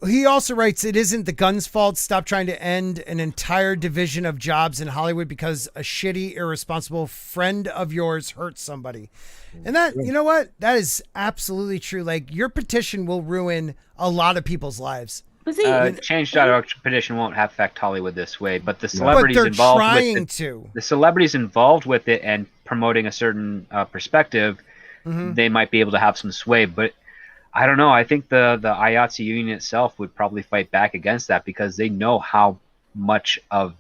He also writes, it isn't the gun's fault. Stop trying to end an entire division of jobs in Hollywood because a shitty, irresponsible friend of yours hurt somebody. And that, you know what? That is absolutely true. Like, your petition will ruin a lot of people's lives. Change.org petition won't affect Hollywood this way, but the celebrities involved with it, the celebrities involved with it and promoting a certain perspective, they might be able to have some sway. But I don't know. I think the IATSE union itself would probably fight back against that because they know how much of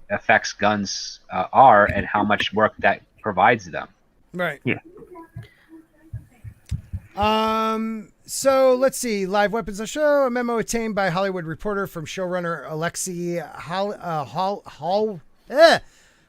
effects guns are and how much work that provides them. Right. Yeah. So let's see. Live Weapons of Show. A memo obtained by Hollywood Reporter from showrunner Alexi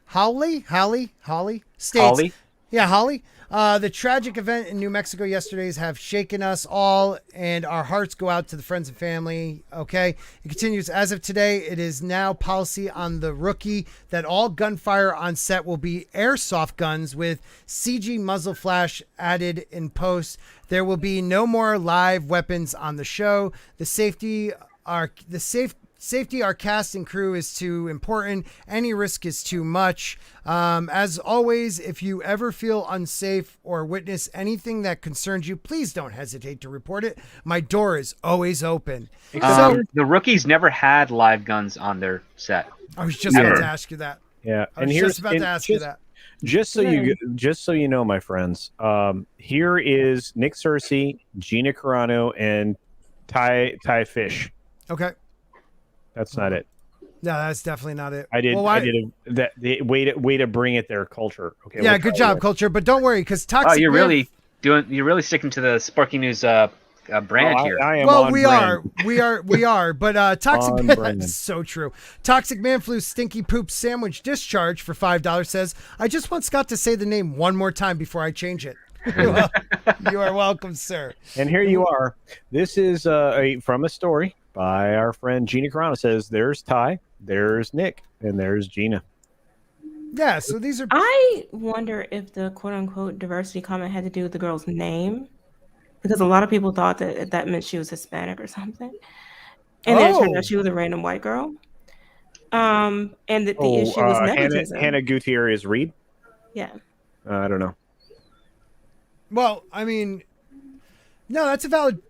Hawley states. Hawley? Yeah, Holly. The tragic event in New Mexico yesterday's have shaken us all, and our hearts go out to the friends and family. Okay. It continues. As of today, it is now policy on the rookie that all gunfire on set will be airsoft guns with CG muzzle flash added in post. There will be no more live weapons on the show. The safety our cast and crew is too important. Any risk is too much. As always, if you ever feel unsafe or witness anything that concerns you, please don't hesitate to report it. My door is always open. So the rookies never had live guns on their set. I was just about to ask you that. Yeah, I was just about to ask you that. Just so you know, my friends, here is Nick Cersei, Gina Carano, and Ty Fish. Okay. That's not it. No, that's definitely not it. I did way to bring it there, Culture. Okay. Yeah, good job, Culture. But don't worry, because Toxic. Oh, you're really sticking to the Sporking News brand here. I am. Well, on we brand. are. But Toxic On Man, brand. that's so true. Toxic Man Flu Stinky Poop Sandwich Discharge for $5 says, I just want Scott to say the name one more time before I change it. Well, you are welcome, sir. And here you are. This is from a story by our friend Gina Carano. Says there's Ty, there's Nick, and there's Gina. Yeah, so these are. I wonder if the quote unquote diversity comment had to do with the girl's name, because a lot of people thought that meant she was Hispanic or something, and then it turned out she was a random white girl. And the issue was nepotism. Hannah Gutierrez Reed. Yeah. I don't know. Well, I mean, no, that's a valid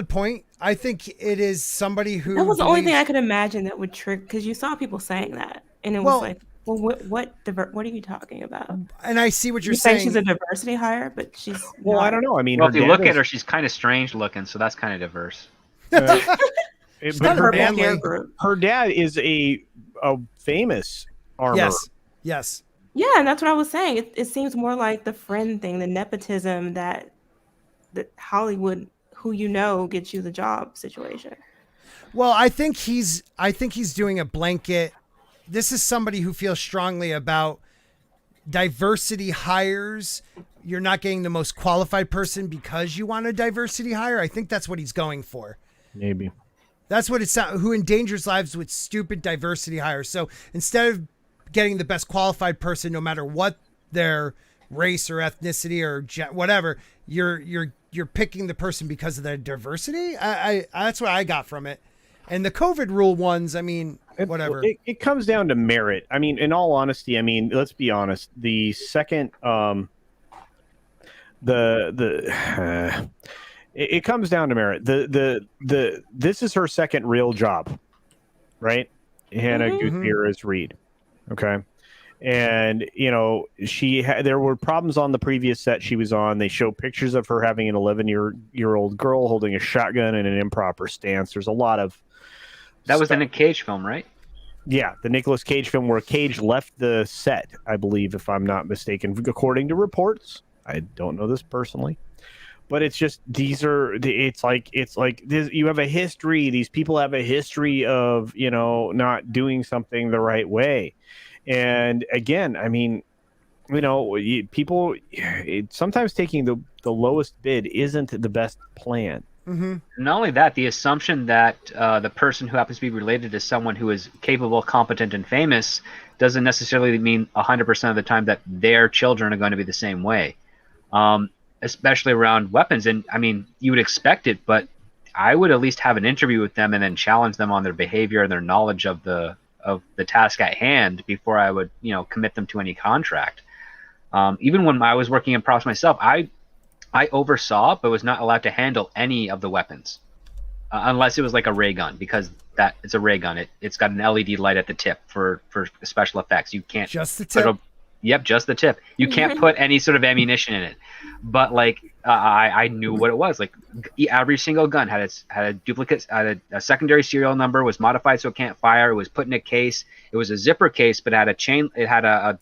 point. I think it is somebody who. That was the only thing I could imagine that would trigger, because you saw people saying that, and it was like, well, what are you talking about? And I see what you're saying. She's a diversity hire, but she's. Well, I don't know. I mean, if you look at her, she's kind of strange looking, so that's kind of diverse. But her dad is a famous armor. Yes. Yeah, and that's what I was saying. It seems more like the friend thing, the nepotism that Hollywood, who you know, gets you the job situation. Well, I think he's doing a blanket. This is somebody who feels strongly about diversity hires. You're not getting the most qualified person because you want a diversity hire. I think that's what he's going for. Maybe. That's what it's who endangers lives with stupid diversity hires. So instead of getting the best qualified person, no matter what their race or ethnicity or whatever, you're picking the person because of their diversity. I that's what I got from it. And the COVID rule ones, I mean, whatever. It comes down to merit. I mean, in all honesty, I mean, let's be honest. The second, it comes down to merit. This is her second real job, right? Hannah Gutierrez Reed. Okay. And, you know, there were problems on the previous set she was on. They show pictures of her having an 11-year-old girl holding a shotgun in an improper stance. There's a lot of that was in a Cage film, right? Yeah, the Nicolas Cage film where Cage left the set, I believe, if I'm not mistaken, according to reports. I don't know this personally. But it's just it's like this, you have a history. These people have a history of, you know, not doing something the right way. And again, I mean, you know, sometimes taking the lowest bid isn't the best plan. Mm-hmm. Not only that, the assumption that the person who happens to be related to someone who is capable, competent, and famous doesn't necessarily mean 100% of the time that their children are going to be the same way. Especially around weapons. And I mean, you would expect it, but I would at least have an interview with them and then challenge them on their behavior and their knowledge of the task at hand before I would, you know, commit them to any contract. Even when I was working in props myself, I oversaw but was not allowed to handle any of the weapons unless it was like a ray gun, because that it's a ray gun. It's got an LED light at the tip for special effects. You can't just the tip. Yep, just the tip. You can't put any sort of ammunition in it. But like I knew what it was. Like every single gun had a duplicate, had a secondary serial number, was modified so it can't fire. It was put in a case. It was a zipper case, but had a chain. It had a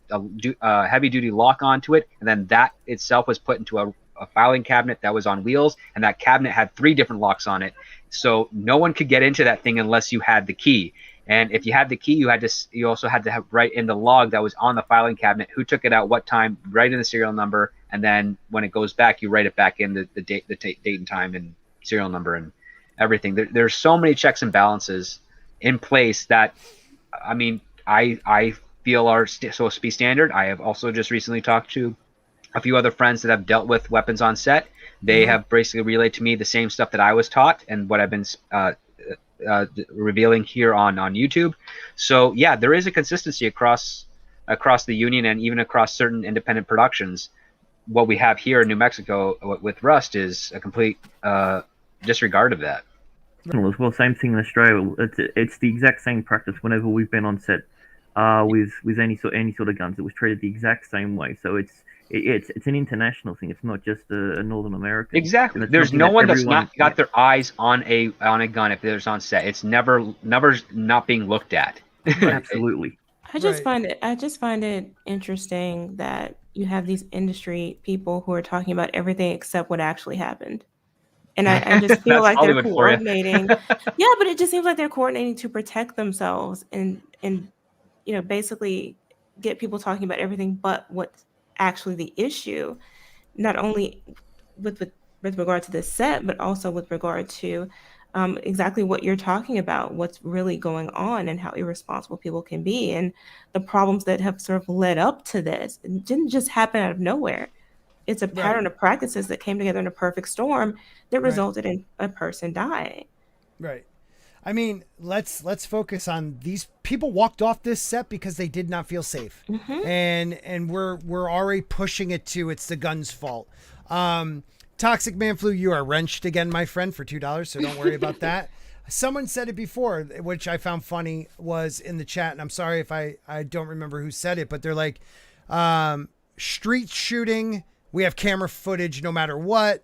heavy duty lock onto it, and then that itself was put into a filing cabinet that was on wheels, and that cabinet had 3 different locks on it. So no one could get into that thing unless you had the key. And if you had the key, you also had to write in the log that was on the filing cabinet who took it out, what time, write in the serial number, and then when it goes back, you write it back in the date and time and serial number and everything. There's so many checks and balances in place that, I mean, I feel are supposed to be standard. I have also just recently talked to a few other friends that have dealt with weapons on set. They have basically relayed to me the same stuff that I was taught and what I've been revealing here on YouTube. So yeah, there is a consistency across the union and even across certain independent productions. What we have here in New Mexico with Rust is a complete disregard of that. Well, same thing in Australia. It's the exact same practice whenever we've been on set with any sort of guns. It was treated the exact same way. So it's an international thing. It's not just a Northern American. Exactly. There's no one that's not got their eyes on a gun if there's on set. It's never not being looked at. Absolutely. I just find it interesting that you have these industry people who are talking about everything except what actually happened. And I just feel like they're coordinating. Yeah, but it just seems like they're coordinating to protect themselves and you know, basically get people talking about everything but what's actually the issue, not only with regard to this set, but also with regard to exactly what you're talking about, what's really going on and how irresponsible people can be and the problems that have sort of led up to this. It didn't just happen out of nowhere. It's a pattern of practices that came together in a perfect storm that resulted in a person dying. Right. I mean, let's focus on these people walked off this set because they did not feel safe. And we're already pushing it to it's the gun's fault. Toxic Man Flu, you are wrenched again, my friend, for $2, so don't worry about that. Someone said it before, which I found funny, was in the chat, and I'm sorry if I don't remember who said it, but they're like, street shooting, we have camera footage no matter what.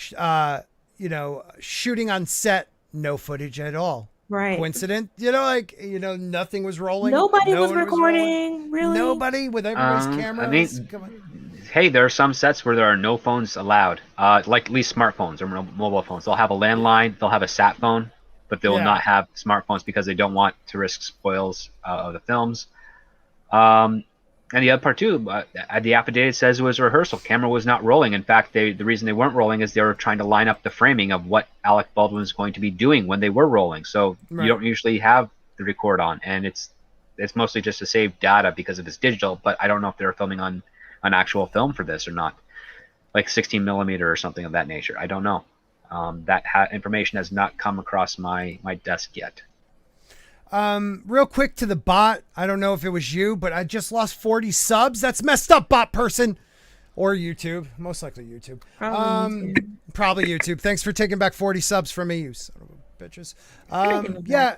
You know, shooting on set, no footage at all. Right. Coincident? You know, like, you know, nothing was rolling. Nobody was recording, really. Nobody with everybody's cameras. I mean, hey, there are some sets where there are no phones allowed, like at least smartphones or mobile phones. They'll have a landline, they'll have a sat phone, but they will not have smartphones because they don't want to risk spoils of the films. And the other part too, the affidavit says it was a rehearsal. Camera was not rolling. In fact, the reason they weren't rolling is they were trying to line up the framing of what Alec Baldwin was going to be doing when they were rolling. So you don't usually have the record on, and it's mostly just to save data because of it's digital. But I don't know if they were filming on an actual film for this or not, like 16 millimeter or something of that nature. I don't know. That information has not come across my desk yet. Real quick to the bot. I don't know if it was you, but I just lost 40 subs. That's messed up, bot person. Or YouTube. Most likely YouTube. Probably YouTube. Thanks for taking back 40 subs from me, you son of a bitches. Yeah.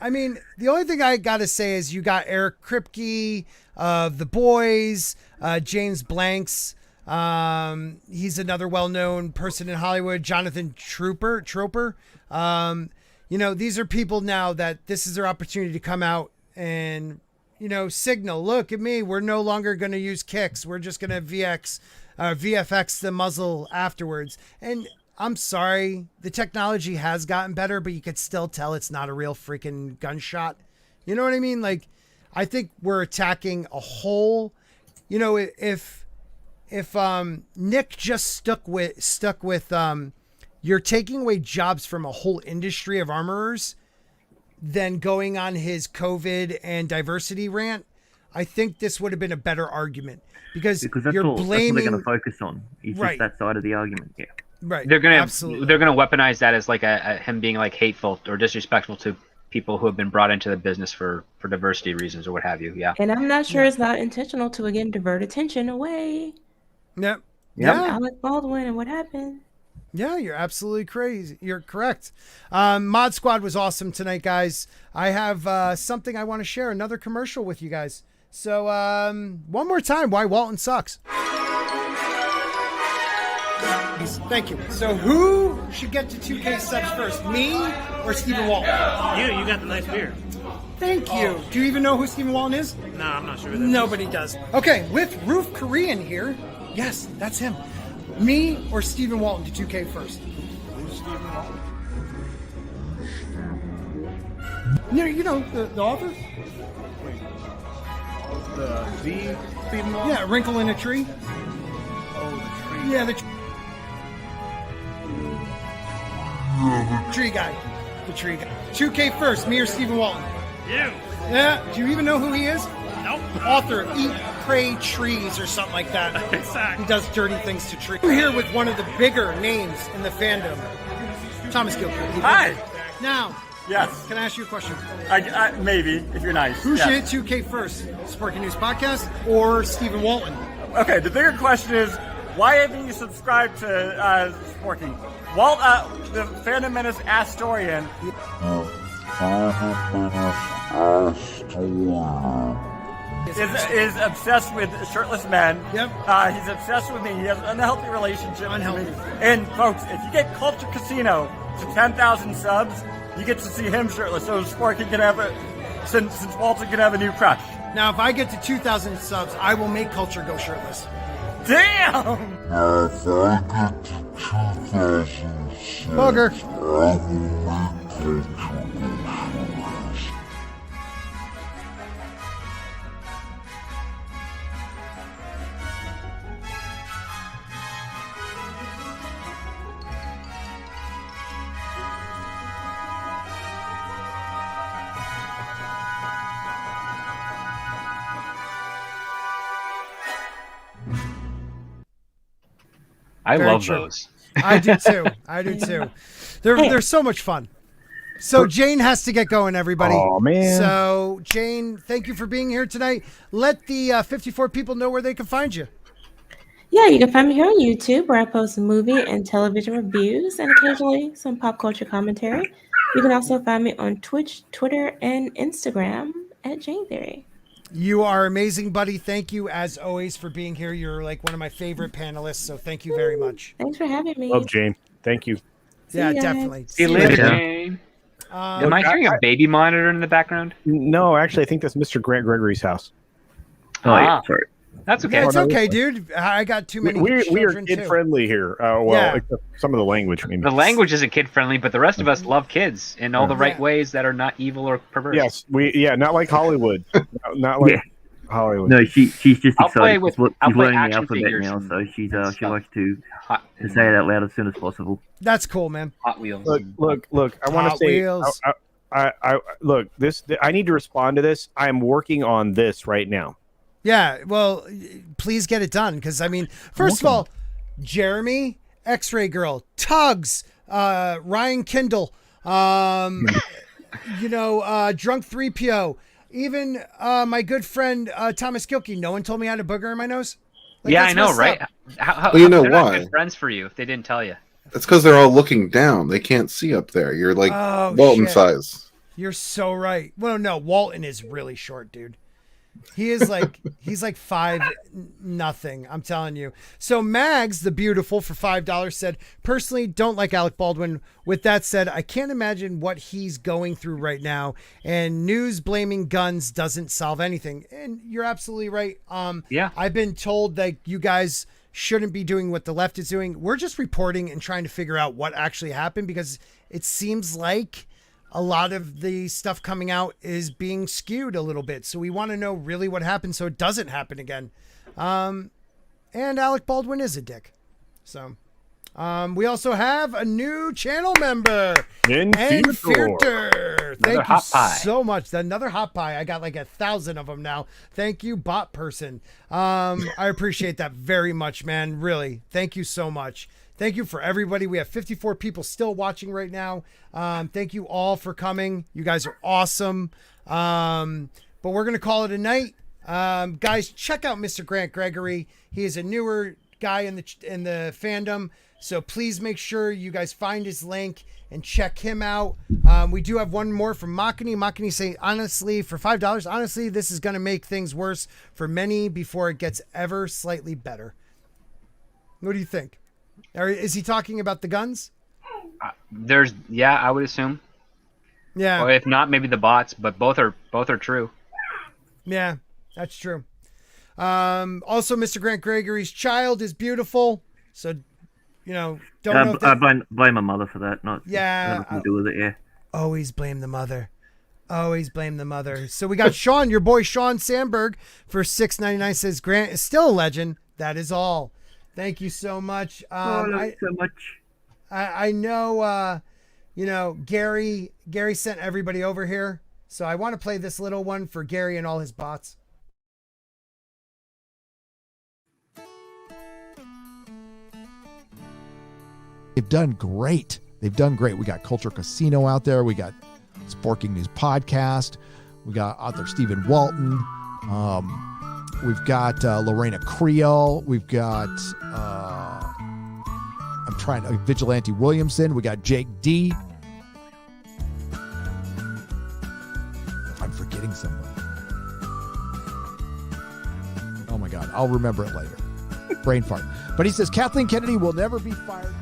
I mean, the only thing I got to say is you got Eric Kripke of The Boys, James Blanks. He's another well-known person in Hollywood, Jonathan Troper. You know, these are people now that this is their opportunity to come out and, you know, signal, look at me. We're no longer going to use kicks. We're just going to VFX the muzzle afterwards. And I'm sorry, the technology has gotten better, but you could still tell it's not a real freaking gunshot. You know what I mean? Like, I think we're attacking a whole, you know, if Nick just stuck with you're taking away jobs from a whole industry of armorers, then going on his COVID and diversity rant, I think this would have been a better argument because that's you're all, blaming. That's what they're going to focus on. Is just that side of the argument. Yeah. Right. They're gonna weaponize that as like a him being like hateful or disrespectful to people who have been brought into the business for diversity reasons or what have you. Yeah. And I'm not sure it's not intentional to again divert attention away. Yep. Yeah. Alec Baldwin and what happened. Yeah, you're absolutely crazy. You're correct. Mod Squad was awesome tonight, guys. I have something I want to share, another commercial with you guys. So one more time, why Walton sucks. Thank you. So who should get to 2K subs first, me or Stephen Walton? You got the nice beard. Thank you. Do you even know who Stephen Walton is? No, I'm not sure who that is. Nobody does. Okay, with Roof Korean here. Yes, that's him. Me or Stephen Walton to 2K first? Who's Stephen Walton? You know the author? Wait. The Stephen Walton? Yeah, Wrinkle in a Tree. Oh, the tree. Yeah, the tree guy. The tree guy. 2K first, me or Stephen Walton? You. Yeah, do you even know who he is? Nope. Author of Eat, Pray, Trees or something like that. Exactly. He does dirty things to trees. We're here with one of the bigger names in the fandom, Thomas Gilchrist. Hi. Now, yes. Can I ask you a question? Maybe, if you're nice. Who should hit 2K first? Sporking News Podcast or Stephen Walton? Okay, the bigger question is, why haven't you subscribed to Sporking? Walt, the Fandom Menace Astorian. Is obsessed with shirtless men. Yep. He's obsessed with me. He has an unhealthy relationship with me. And folks, if you get Culture Casino to 10,000 subs, you get to see him shirtless. So Sporking can have since Walton can have a new crush. Now, if I get to 2,000 subs, I will make Culture go shirtless. Damn! If I get to 2,000 subs, Booger. I will make Culture go shirtless. I Very love true. those. I do too. I do too. They're so much fun. So Jayne has to get going, everybody. Oh, man. So Jayne, thank you for being here tonight. Let the 54 people know where they can find you. Yeah, you can find me here on YouTube where I post movie and television reviews and occasionally some pop culture commentary. You can also find me on Twitch, Twitter, and Instagram at Jayne Theory. You are amazing, buddy. Thank you, as always, for being here. You're like one of my favorite panelists, so thank you very much. Thanks for having me. Love Jayne. Thank you. Yeah, ya. definitely. See you later, Jayne. Am I hearing a baby monitor in the background? No, actually, I think that's Mr. Grant Gregory's house. Oh, yeah, sorry. That's okay. Yeah, it's okay, dude. I got too many We are children, kid too. friendly here. Well, Yeah. except some of the language. Maybe. The language isn't kid friendly, but the rest of us love kids in all the right Yeah. ways that are not evil or perverse. Yes, not like Hollywood. not like Hollywood. No, she's just I'll play excited. with- She's I'll play learning the action alphabet figures now, and- so she stuff. likes to Hot, say it out loud as soon as possible. That's cool, man. Hot Wheels. Look. I want to Hot say. Wheels. I look. I need to respond to this. I am working on this right now. Yeah, well, please get it done because I mean, first of all, Jeremy, X-Ray Girl, Tugs, Ryan Kindle, Drunk 3PO. Even my good friend Thomas Gilkey. No one told me I had a booger in my nose. Yeah, I know, right? How, Well, you know they're not why? good friends for you if they didn't tell you. It's because they're all looking down. They can't see up there. You're like Walton shit. size. You're so right. Well, no, Walton is really short, dude. He is like he's like 5'0". I'm telling you. So Mags the Beautiful for $5 said, personally don't like Alec Baldwin. With that said, I can't imagine what he's going through right now. And news blaming guns doesn't solve anything. And you're absolutely right. Yeah. I've been told that you guys shouldn't be doing what the left is doing. We're just reporting and trying to figure out what actually happened, because it seems like a lot of the stuff coming out is being skewed a little bit. So we want to know really what happened so it doesn't happen again. And Alec Baldwin is a dick. So we also have a new channel member. Infilter. Thank you so much. Another hot pie. I got like 1,000 of them now. Thank you, bot person. I appreciate that very much, man. Really. Thank you so much. Thank you for everybody. We have 54 people still watching right now. Thank you all for coming. You guys are awesome. But we're going to call it a night. Guys, check out Mr. Grant Gregory. He is a newer guy in the fandom. So please make sure you guys find his link and check him out. We do have one more from Makani. Makani saying, honestly, for $5, honestly, this is going to make things worse for many before it gets ever slightly better. What do you think? Or is he talking about the guns? I would assume. Yeah. Or if not, maybe the bots, but both are true. Yeah, that's true. Also, Mr. Grant Gregory's child is beautiful. So, don't know. I blame my mother for that. Nothing to do with it. Yeah. Always blame the mother. Always blame the mother. So we got Sean, your boy Sean Sandberg for $6.99 says Grant is still a legend. That is all. Thank you so much. So much. I know, Gary sent everybody over here. So I want to play this little one for Gary and all his bots. They've done great. We got Culture Casino out there. We got Sporking News Podcast. We got author Stephen Walton. We've got Lorena Creole. We've got Vigilante Williamson. We got Jake D. I'm forgetting someone. Oh my God. I'll remember it later. Brain fart. But he says Kathleen Kennedy will never be fired.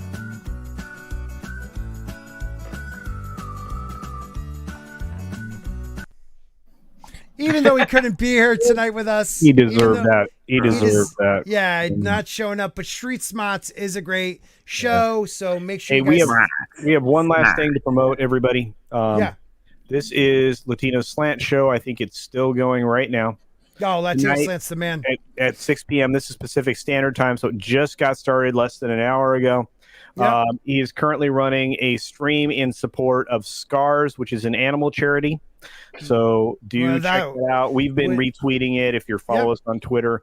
Even though he couldn't be here tonight with us. He deserved that. He deserved that. Yeah, not showing up. But Street Smarts is a great show, so make sure you we guys... have one last thing to promote, everybody. This is Latino's Slant Show. I think it's still going right now. Oh, Latino Slant's the man. At 6 p.m. This is Pacific Standard Time, so it just got started less than an hour ago. Yep. He is currently running a stream in support of Scars, which is an animal charity. So check it out. We've been retweeting it. If you follow us on Twitter,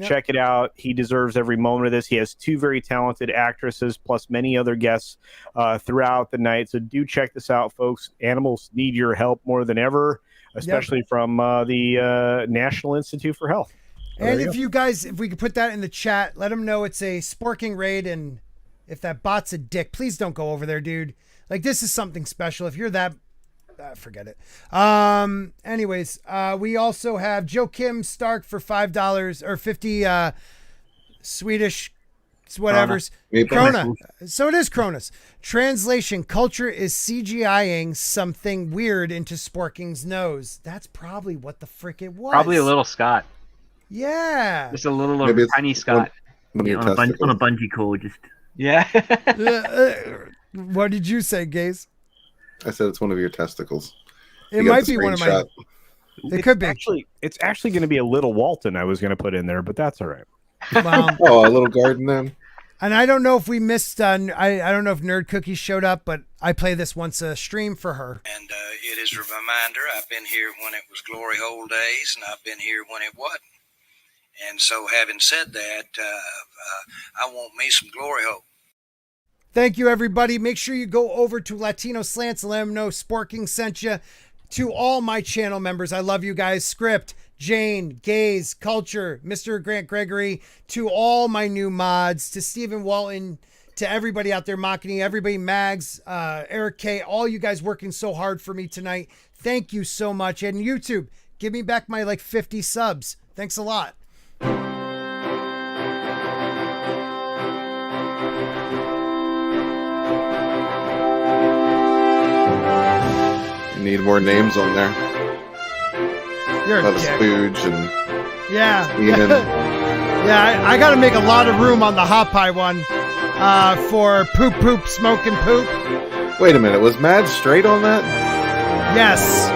check it out. He deserves every moment of this. He has 2 very talented actresses plus many other guests throughout the night. So do check this out, folks. Animals need your help more than ever, especially from the National Institute for Health. And if we could put that in the chat, let them know it's a Sporking raid, and if that bot's a dick, please don't go over there, dude. Like, this is something special. If you're that, forget it. Anyways, we also have Joakim Stark for $5 or 50 Swedish whatever's Krona. So it is Kronas. Translation: culture is CGIing something weird into Sporking's nose. That's probably what the frick it was. Probably a little Scott. Yeah. Just a little tiny Scott. On a bungee cord, just. Yeah. What did you say, Gaze? I said it's one of your testicles. It might be one of my. It could be. It's actually going to be a little Walton I was going to put in there, but that's all right. A little garden then. And I don't know if we missed. I don't know if Nerd Cookie showed up, but I play this once a stream for her. And it is a reminder. I've been here when it was glory hole days, and I've been here when it wasn't. And so, having said that, I want me some glory hole. Thank you, everybody. Make sure you go over to Latino Slants and let them know Sporking sent you. To all my channel members, I love you guys. Script, Jane, Gaze, Culture, Mr. Grant Gregory, to all my new mods, to Stephen Walton, to everybody out there mocking, everybody, Mags, Eric K, all you guys working so hard for me tonight. Thank you so much. And YouTube, give me back my 50 subs. Thanks a lot. Need more names on there. You're a Spooge and yeah. Steven. Yeah, I got to make a lot of room on the Hot Pie one for Poop Smoke and Poop. Wait a minute, was Mad straight on that? Yes.